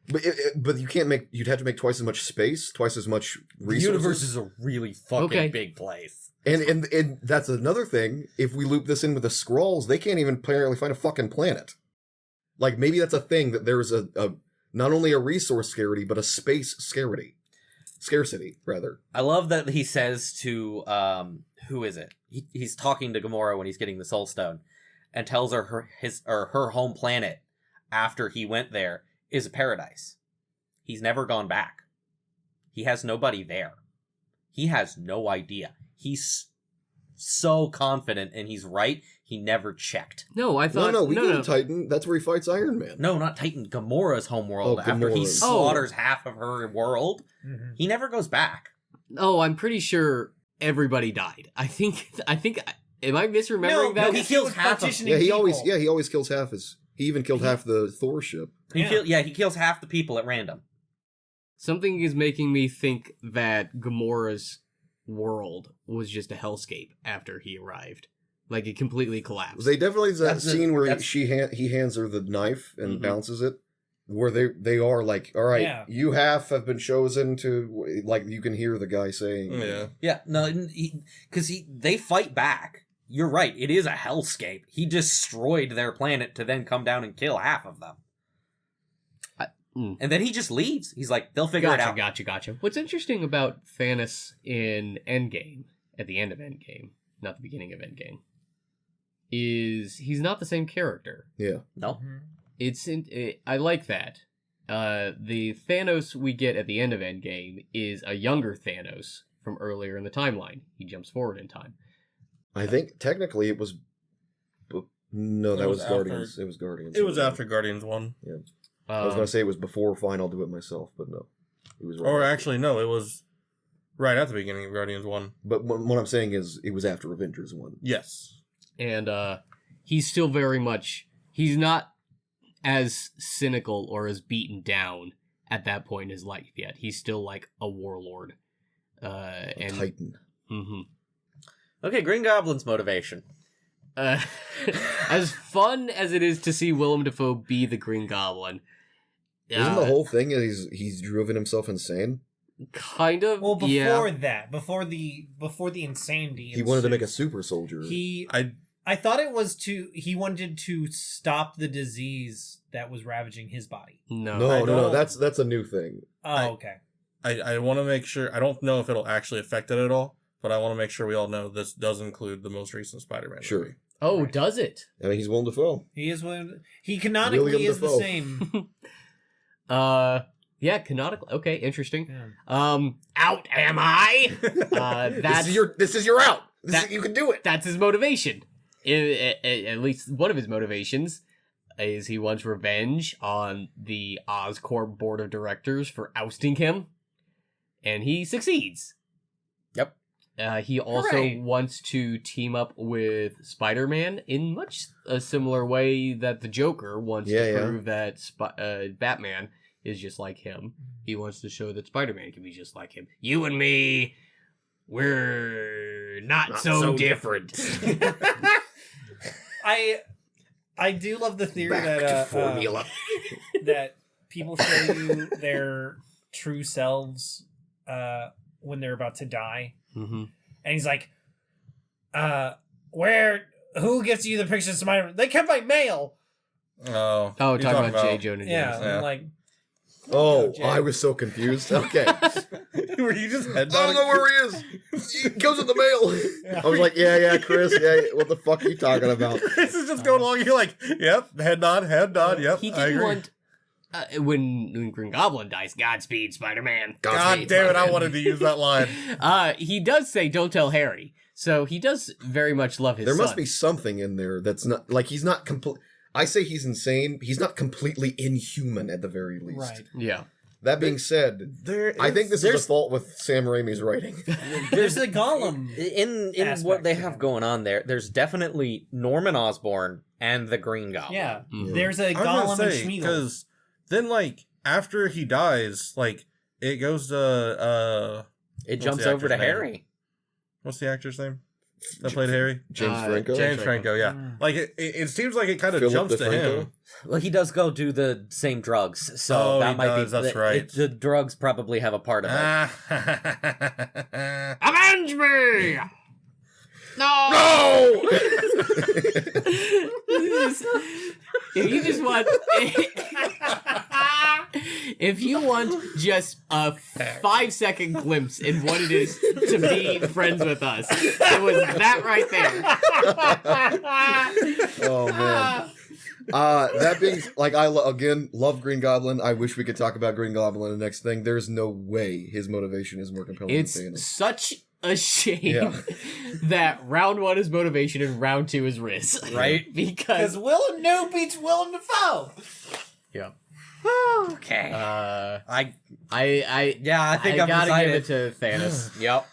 But you can't make. You'd have to make twice as much space, twice as much resources. The universe is a really fucking big place. And that's another thing. If we loop this in with the Skrulls, they can't even apparently find a fucking planet. Like, maybe that's a thing, that there's a not only a resource scarcity, but a space scarcity. Scarcity, rather. I love that he says to, who is it? He's talking to Gamora when he's getting the Soul Stone, and tells her her home planet, after he went there, is a paradise. He's never gone back. He has nobody there. He has no idea. He's so confident, and he's right. He never checked. No, I thought... No, we go to Titan. That's where he fights Iron Man. No, not Titan. Gamora's homeworld. After he slaughters half of her world, he never goes back. Oh, I'm pretty sure everybody died. I think. Am I misremembering that? No, he kills half of... Yeah, he always kills half his... He even killed half the Thor ship. He kills half the people at random. Something is making me think that Gamora's world was just a hellscape after he arrived. Like, it completely collapsed. They definitely that scene where he hands her the knife and bounces it, where they are like, all right, you have been chosen to, like, you can hear the guy saying, because they fight back. You're right, it is a hellscape. He destroyed their planet to then come down and kill half of them. And then he just leaves. He's like, they'll figure it out. Gotcha. What's interesting about Thanos in Endgame, at the end of Endgame, not the beginning of Endgame, is he's not the same character. Yeah. No. I like that. The Thanos we get at the end of Endgame is a younger Thanos from earlier in the timeline. He jumps forward in time. I think technically it was... No, that was Guardians. It was Guardians. It was after Guardians 1. Yeah. I was going to say it was before Fine, I'll do it myself, but no. It was right. Or actually, no, it was right at the beginning of Guardians 1. But what I'm saying is it was after Avengers 1. Yes. And he's still very much... He's not as cynical or as beaten down at that point in his life yet. He's still like a warlord. A Titan. Mm-hmm. Okay, Green Goblin's motivation. As fun as it is to see Willem Dafoe be the Green Goblin... Isn't the whole thing he's driven himself insane? Kind of. Well, before that, before the insanity, he wanted to make a super soldier. I thought it was he wanted to stop the disease that was ravaging his body. No. That's a new thing. Oh, okay. I want to make sure. I don't know if it'll actually affect it at all, but I want to make sure we all know this does include the most recent Spider-Man movie. Oh, does it? I mean, he's Willem Dafoe. He is He canonically is the same. Yeah, canonically. Okay, interesting. Yeah. Out am I? This is your out. You can do it. That's his motivation. At least one of his motivations is he wants revenge on the Oscorp board of directors for ousting him, and he succeeds. Yep. He also wants to team up with Spider-Man in much a similar way that the Joker wants to prove that Batman is just like him. He wants to show that Spider-Man can be just like him. You and me, we're not so different. I do love the theory that formula. that people show you their true selves when they're about to die. Mm-hmm. And he's like, who gives you the picture of Spider-Man? They kept my mail. Oh, talking about J. Jonah Jameson. Yeah, I'm like, I was so confused. Okay. Were you just head I don't know where he is. He goes in the mail. I was like, yeah, Chris. Yeah, what the fuck are you talking about? Chris is just going along. You're like, yep, head nod, yep. He didn't want... when Green Goblin dies, Godspeed, Spider-Man. God damn it, I wanted to use that line. He does say, don't tell Harry. So he does very much love his son. There must be something in there that's not... Like, he's not complete... I say he's insane. He's not completely inhuman at the very least. right. Yeah. That being said, I think this is a fault with Sam Raimi's writing. There's the Gollum. In what they have going on there, there's definitely Norman Osborn and the Green Goblin. Yeah. Mhm. There's a I was Gollum gonna and say, Schmeagol. because then, like, after he dies, like, it goes to, It What's jumps the over to actor's name? Harry. what's the actor's name that played Harry? James Franco? James Franco, yeah. Mm. Like, it seems like it kind of Philip jumps to DeFranco? him. Well, he does go do the same drugs, so Oh, that he might does, be that's right. The drugs probably have a part of it. Avenge me! No! No! If you just want... If you want just a 5-second glimpse in what it is to be friends with us, it was that right there. Oh, man. That being... Like, I, again, love Green Goblin. I wish we could talk about Green Goblin in the next thing. There's no way his motivation is more compelling It's than Thanos. such a shame Yeah. that round 1 is motivation and round 2 is Riz. Right? Because... Willem Dafoe beats Willem Dafoe. Yeah. Okay. I think I'm gotta decided. give it to Thanos. Yep.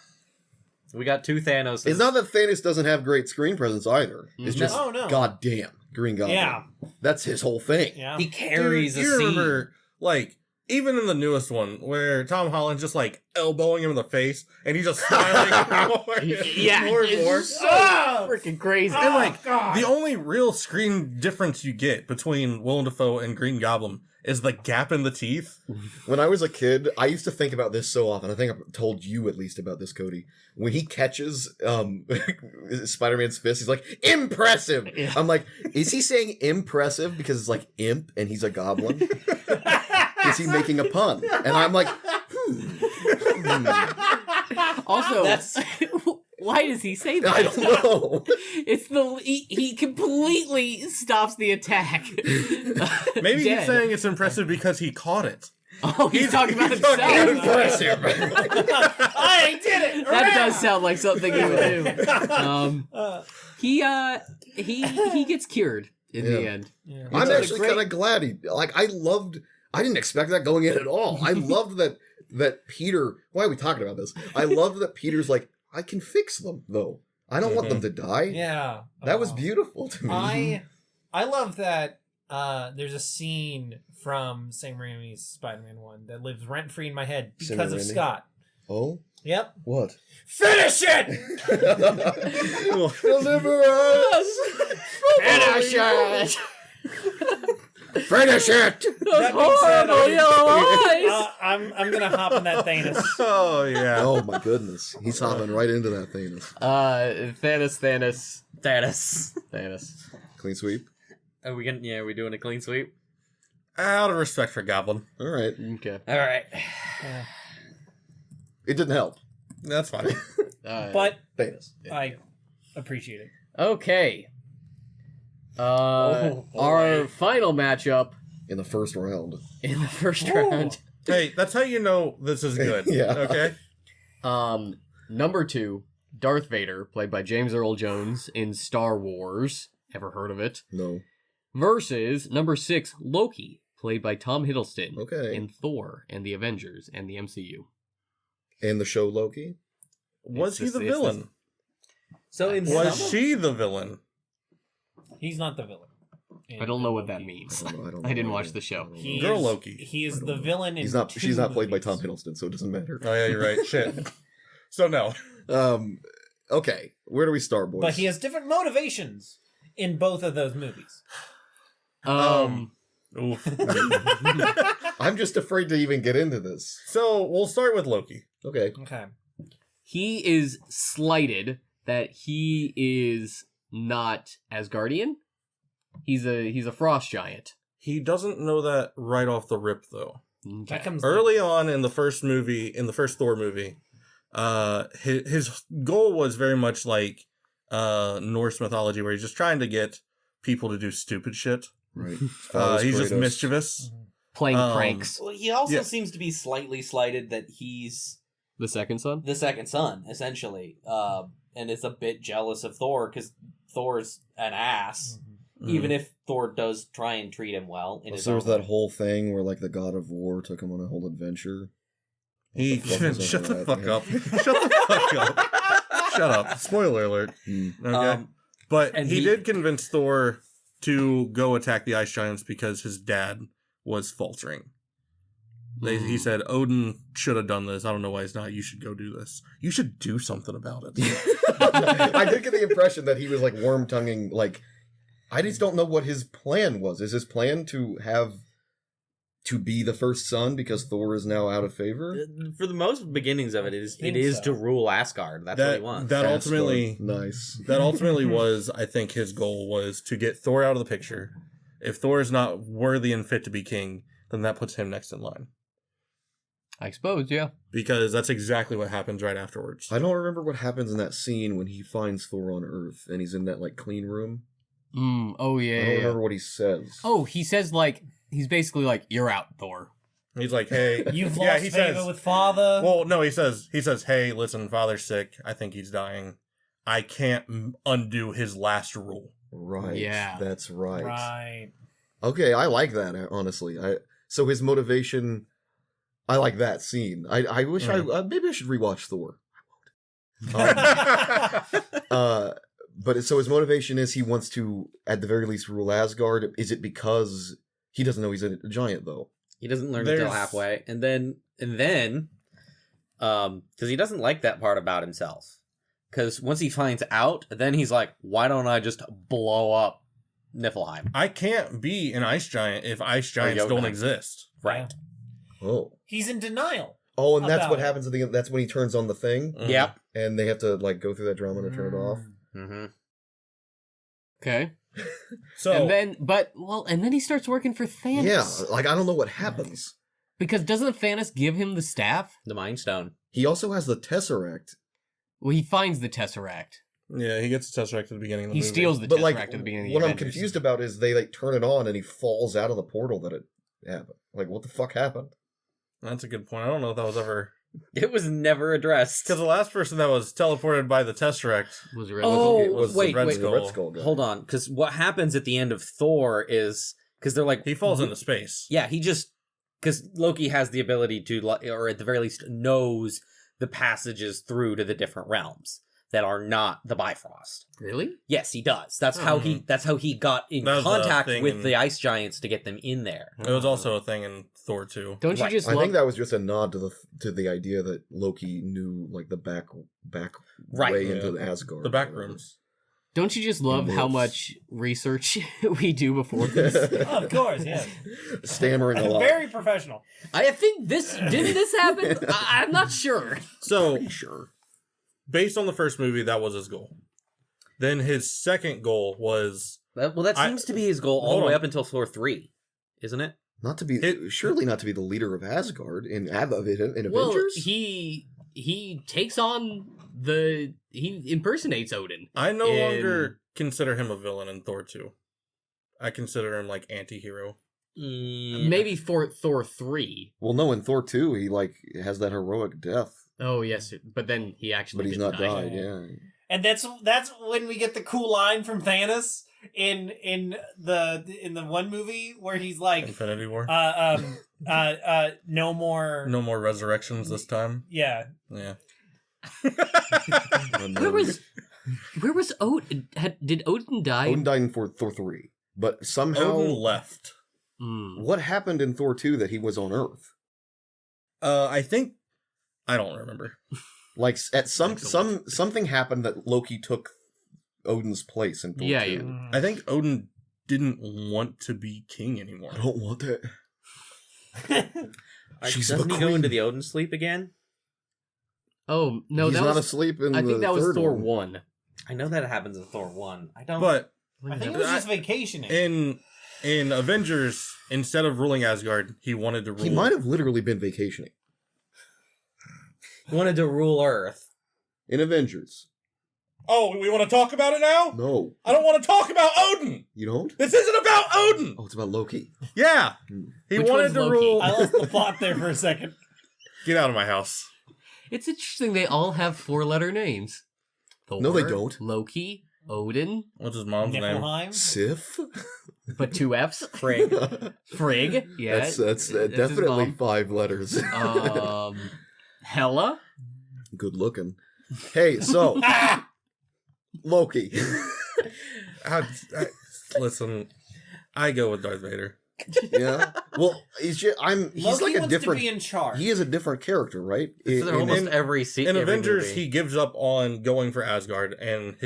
We got 2 Thanos. It's not that Thanos doesn't have great screen presence either. It's just, Oh, no. goddamn, Green Goblin. Yeah. That's his whole thing. Yeah. He carries Dude, a you scene. remember, like, even in the newest one, where Tom Holland's just, like, elbowing him in the face, and he's just smiling Yeah, more and more. it's so freaking crazy. And, like, God. the only real screen difference you get between Willem Dafoe and Green Goblin is the gap in the teeth. When I was a kid, I used to think about this so often. I think I've told you at least about this, Cody. When he catches Spider-Man's fist, he's like, impressive! Yeah. I'm like, is he saying impressive because it's like imp and he's a goblin? Is he making a pun? And I'm like, Also, That's- why does he say that? I don't know. It's he completely stops the attack. Maybe Dead. he's saying it's impressive because he caught it. Oh, he's talking about he's talking about himself. Impressive. I did it. That does sound like something he would do. He gets cured in the Yeah. end. Yeah. I'm It's a actually great- kind of glad I didn't expect that going in at all. I loved that Peter, why are we talking about this? I loved that Peter's like, I can fix them though. I don't want them to die. Yeah. That was beautiful to me. I love that there's a scene from Sam Raimi's Spider-Man 1 that lives rent-free in my head Sam because of Raimi? Scott. Oh? Yep. What? Finish it! Deliver us! Finish it! Finish it! That being said, Horrible yellow eyes! I'm gonna hop on that Thanos. Oh, yeah. Oh my goodness. He's hopping right into that Thanos. Thanos. Clean sweep. Are we doing a clean sweep? Out of respect for Goblin. Alright. Okay. All right. It didn't help. That's fine. But Thanos. I appreciate it. Okay. Oh, boy. Our final matchup In the first round. in the first round. Hey, that's how you know this is good. Yeah. Okay? Number 2, Darth Vader, played by James Earl Jones in Star Wars. Ever heard of it? No. Versus number 6, Loki, played by Tom Hiddleston Okay. in Thor and the Avengers and the MCU. And the show Loki? Was he the villain? So in Was some she the villain? He's not the villain. I don't know what that means. I didn't watch the show. Girl Loki. He is the villain in She's not played by Tom movies. Hiddleston, so it doesn't matter. Oh yeah, you're right. Shit. So no. Okay, where do we start, boys? But he has different motivations in both of those movies. Oof. I'm just afraid to even get into this. So we'll start with Loki. Okay. Okay. He is slighted that he is not Asgardian. He's a frost giant. He doesn't know that right off the rip, though. That comes Early on in the first movie, in the first Thor movie, his goal was very much like Norse mythology, where he's just trying to get people to do stupid shit. Right. He's just mischievous. Playing pranks. Well, he also seems to be slightly slighted that he's The second son? the second son, essentially, and is a bit jealous of Thor because Thor's an ass. Even if Thor does try and treat him well. In his So there was own that way. whole thing where like the God of War took him on a whole adventure. He What the shut fuck the was fuck over up. that? Shut the fuck up. Shut up. Spoiler alert. Okay. But and he he- did convince Thor to go attack the ice giants because his dad was faltering. He said, Odin should have done this. I don't know why he's not. You should go do this. You should do something about it. I did get the impression that he was like worm-tonguing, like, I just don't know what his plan was. Is his plan to be the first son because Thor is now out of favor? For the most beginnings of it is Think to so. rule Asgard. That's what he wants. That Fast ultimately, start. Nice. that ultimately was, I think, his goal was to get Thor out of the picture. If Thor is not worthy and fit to be king, then that puts him next in line. I suppose, yeah. Because that's exactly what happens right afterwards. I don't remember what happens in that scene when he finds Thor on Earth and he's in that like clean room. Oh, yeah, I don't remember what he says. Oh, he says, like, he's basically like, you're out, Thor. He's like, hey, You've yeah, lost he favor says, with father. well, no, he says, hey, listen, father's sick. I think he's dying. I can't undo his last rule. Right. Yeah. That's right. Right. Okay, I like that, honestly. So his motivation, I like that scene. I wish maybe I should rewatch Thor. I won't. But so his motivation is he wants to, at the very least, rule Asgard. Is it because he doesn't know he's a giant, though? He doesn't learn until halfway, and then, because he doesn't like that part about himself. Because once he finds out, then he's like, "Why don't I just blow up Niflheim?" I can't be an ice giant if ice giants don't Jotunheim. exist. Right. Oh. He's in denial. Oh, and that's About what it. happens at the end. That's when he turns on the thing, Yep. and they have to like go through that drama to turn it off. Mm-hmm. Okay. So, And then he starts working for Thanos. Yeah, like I don't know what happens. Because doesn't Thanos give him the staff? The Mind Stone. He also has the Tesseract. Well, he finds the Tesseract. yeah, he gets the Tesseract at the beginning of the He movie. steals the But Tesseract like, at the beginning of what the I'm Avengers. confused about is they like turn it on and he falls out of the portal that it happened. Like, what the fuck happened? That's a good point. I don't know if that was ever... It was never addressed. Because the last person that was teleported by the Tesseract Was it Oh, was wait, the Red wait. Skull. The Red Skull guy. Hold on, because what happens at the end of Thor is because they're like He falls into space. Yeah, he just because Loki has the ability to, or at the very least, knows the passages through to the different realms that are not the Bifrost. Really? Yes, he does. That's how he. That's how he got in That was the contact thing with in- the ice giants to get them in there. It was also a thing in Thor 2. Don't you Right. just I love... think that was just a nod to the idea that Loki knew like the back Right. way Yeah. into Asgard. The back rooms. Don't you just love how Wolves. much research we do before this? Oh, of course, yes. Stammering a lot. Very professional. I think didn't this happen? I'm not sure. So, Sure. based on the first movie, that was his goal. Then his second goal was... That seems to be his goal all hold the way on. up until Thor 3, isn't it? Not to be surely not to be the leader of Asgard in Avengers. Well, he takes on he impersonates Odin. I no in- longer consider him a villain in Thor 2. I consider him like anti-hero. Maybe for Thor 3. Well, no, in Thor 2, he like has that heroic death, Oh yes, but then he actually but he's didn't not die. died. Yeah. And that's when we get the cool line from Thanos in the one movie where he's like, Infinity War. no more. No more resurrections this time. Yeah. Yeah. Where was Odin? Did Odin die? Odin died in Thor 3, but somehow Odin left. What happened in Thor 2 that he was on Earth? I don't remember. Like at something happened that Loki took Odin's place in Thor 2. Yeah. I think Odin didn't want to be king anymore. I don't want that. Doesn't he go into the Odin sleep again? Oh no, he's not asleep in. I think that was third Thor one. 1. I know that happens in Thor 1. I don't. But I think it was just vacationing. in Avengers, instead of ruling Asgard, he wanted to rule. He might have literally been vacationing he wanted to rule Earth. in Avengers. Oh, we want to talk about it now? No, I don't want to talk about Odin. you don't. This isn't about Odin. Oh, it's about Loki. Yeah, he Which wanted one's to Loki? rule. I lost the plot there for a second. Get out of my house. It's interesting they all have 4-letter names. Thor, No, they don't. Loki, Odin, What's his mom's name? Niflheim? Sif. but 2 F's. Frigg. Frigg, yeah. That's his definitely mom. 5 letters. Hela. Good looking. Hey, so Loki. Listen, I go with Darth Vader. Yeah. Well, he's Loki like a wants different. to be in charge. He is a different character, right? For almost every scene. In Avengers, he gives up on going for Asgard, and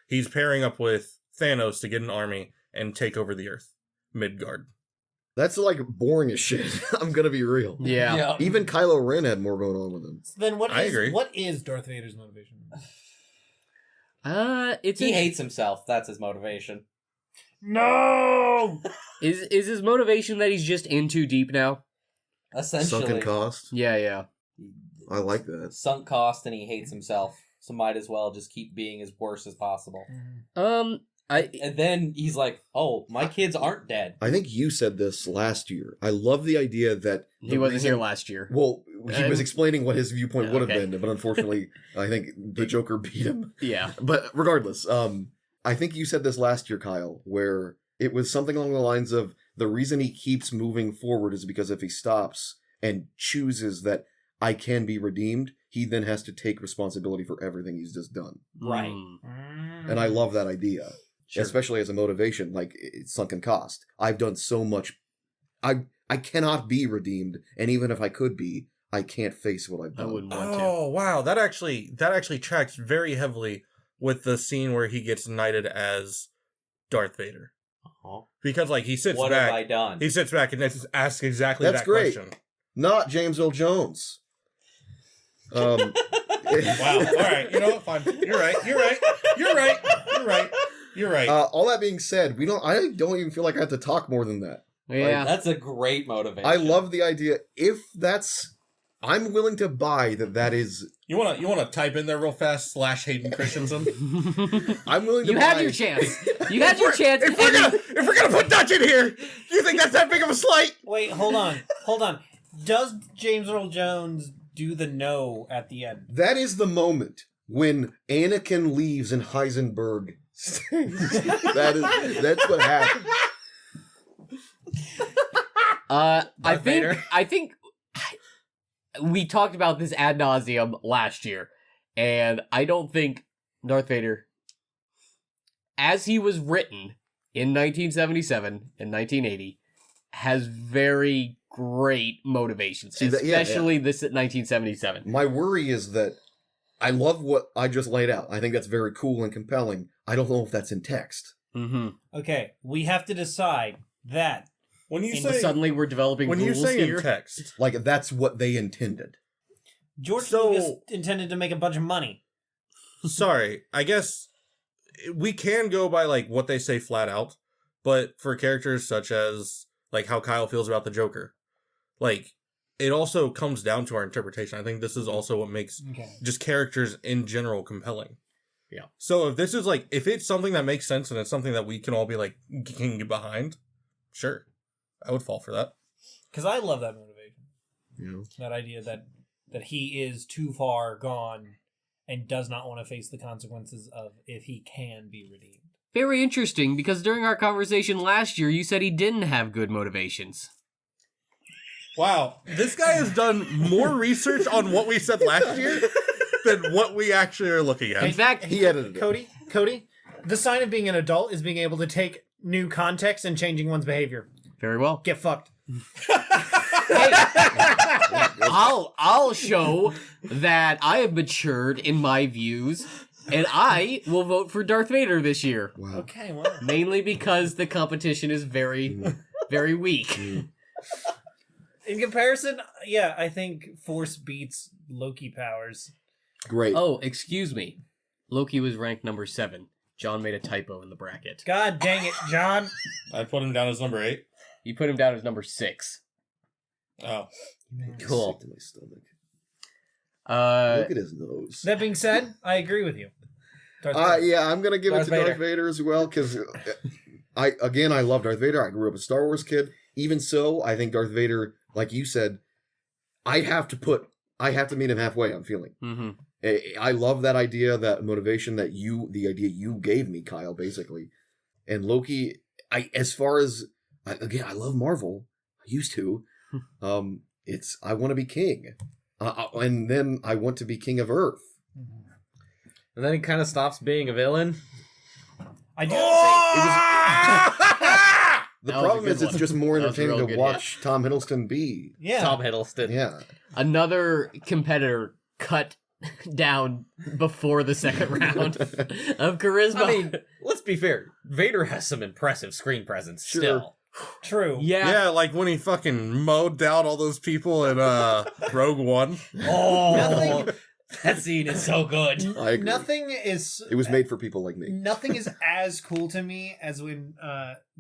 he's pairing up with Thanos to get an army and take over the Earth, Midgard. That's like boring as shit. I'm gonna be real. Yeah. Even Kylo Ren had more going on with him. So then I agree. what is Darth Vader's motivation? He hates himself. That's his motivation. No! Is his motivation that he's just in too deep now? Essentially. Sunken cost. Yeah. I like that. Sunk cost, and he hates himself. So might as well just keep being as worse as possible. And then he's like, "Oh, my kids aren't dead." I think you said this last year. I love the idea that he wasn't here last year. Well, he was explaining what his viewpoint would have Okay. been, but unfortunately, I think the Joker beat him. Yeah. But regardless, I think you said this last year, Kyle, where it was something along the lines of the reason he keeps moving forward is because if he stops and chooses that I can be redeemed, he then has to take responsibility for everything he's just done. Right. And I love that idea. Sure. Especially as a motivation, like it's sunken cost. I've done so much. I cannot be redeemed, and even if I could be, I can't face what I've done. I wouldn't want to. Oh wow, that actually tracks very heavily with the scene where he gets knighted as Darth Vader. Because like he sits What back. have I done? He sits back and just asks exactly That's that great. question. Not James Earl Jones. Wow. All right. You know what? Fine. You're right. All that being said, I don't even feel like I have to talk more than that. Yeah. That's a great motivation. I love the idea. I'm willing to buy that is. You wanna type in there real fast / Hayden Christensen? I'm willing to. You had your chance. You had your chance. If we're gonna put Dutch in here, do you think that's that big of a slight? Wait, hold on. Does James Earl Jones do the no at the end? That is the moment when Anakin leaves and Heisenberg stays. That's what happened. I think we talked about this ad nauseum last year, and I don't think Darth Vader, as he was written in 1977 and 1980, has very great motivations, especially this at 1977. My worry is that I love what I just laid out. I think that's very cool and compelling. I don't know if that's in text. Mm-hmm. Okay, we have to decide that. When you Suddenly we're developing when you rules say here. in text, Like, that's what they intended. George Lucas intended to make a bunch of money. sorry, I guess we can go by like what they say flat out, but for characters such as like how Kyle feels about the Joker, like it also comes down to our interpretation. I think this is also what makes just characters in general compelling. Yeah. So if this is like, if it's something that makes sense and it's something that we can all be like, can get behind, sure, I would fall for that. Because I love that motivation. Yeah. That idea that he is too far gone and does not want to face the consequences of if he can be redeemed. Very interesting, because during our conversation last year, you said he didn't have good motivations. Wow, this guy has done more research on what we said last year than what we actually are looking at. In fact, He edited it. Cody, the sign of being an adult is being able to take new context and changing one's behavior. very well. Get fucked. I'll show that I have matured in my views, and I will vote for Darth Vader this year. Wow. Okay, well. Mainly because the competition is very, very weak. In comparison, yeah, I think Force beats Loki powers. Great. Oh, excuse me. Loki was ranked number 7. John made a typo in the bracket. God dang it, John. I put him down as number 8. You put him down as number 6. Oh. Cool. Sick to my stomach. Look at his nose. That being said, I agree with you. Darth Vader. Yeah, I'm gonna give Darth it to Darth Vader. Vader as well because I love Darth Vader. I grew up a Star Wars kid. Even so, I think Darth Vader, like you said, I have to meet him halfway. I'm feeling. Mm-hmm. I love that idea, that motivation the idea you gave me, Kyle, basically. And Loki, I love Marvel. I used to. I want to be king. And then I want to be king of Earth. And then he kind of stops being a villain. I do The That was a problem good is it's one. just more That was a entertaining real to good watch Tom Hiddleston be. yeah. Tom Hiddleston. Yeah. Another competitor cut down before the second round of charisma. I mean, let's be fair. Vader has some impressive screen presence Sure. still. True. Yeah, like when he fucking mowed down all those people in Rogue One. Oh, Nothing- that scene is so good. I agree. Nothing is. It was made for people like me. Nothing is as cool to me as when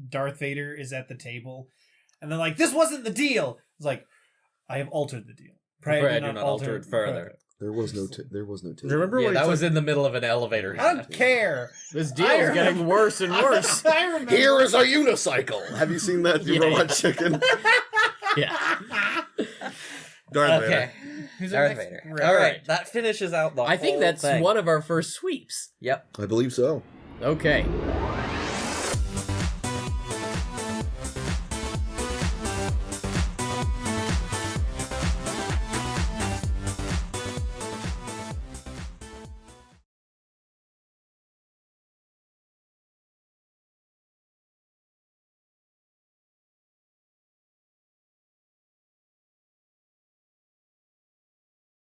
Darth Vader is at the table, and they're like, "This wasn't the deal." It's like, I have altered the deal. Pray do not alter it further. There was no tip. Remember Yeah, when that he was took- in the middle of an elevator. I don't care. this deal I is getting remember- worse and worse. I remember. Here is our unicycle. Have you seen that? You Yeah. Robot Chicken. Yeah. Darth Vader. Okay. Who's Darth our next? Vader. Right. All right, that finishes out the I think whole that's thing. one of our first sweeps. Yep. I believe so. Okay.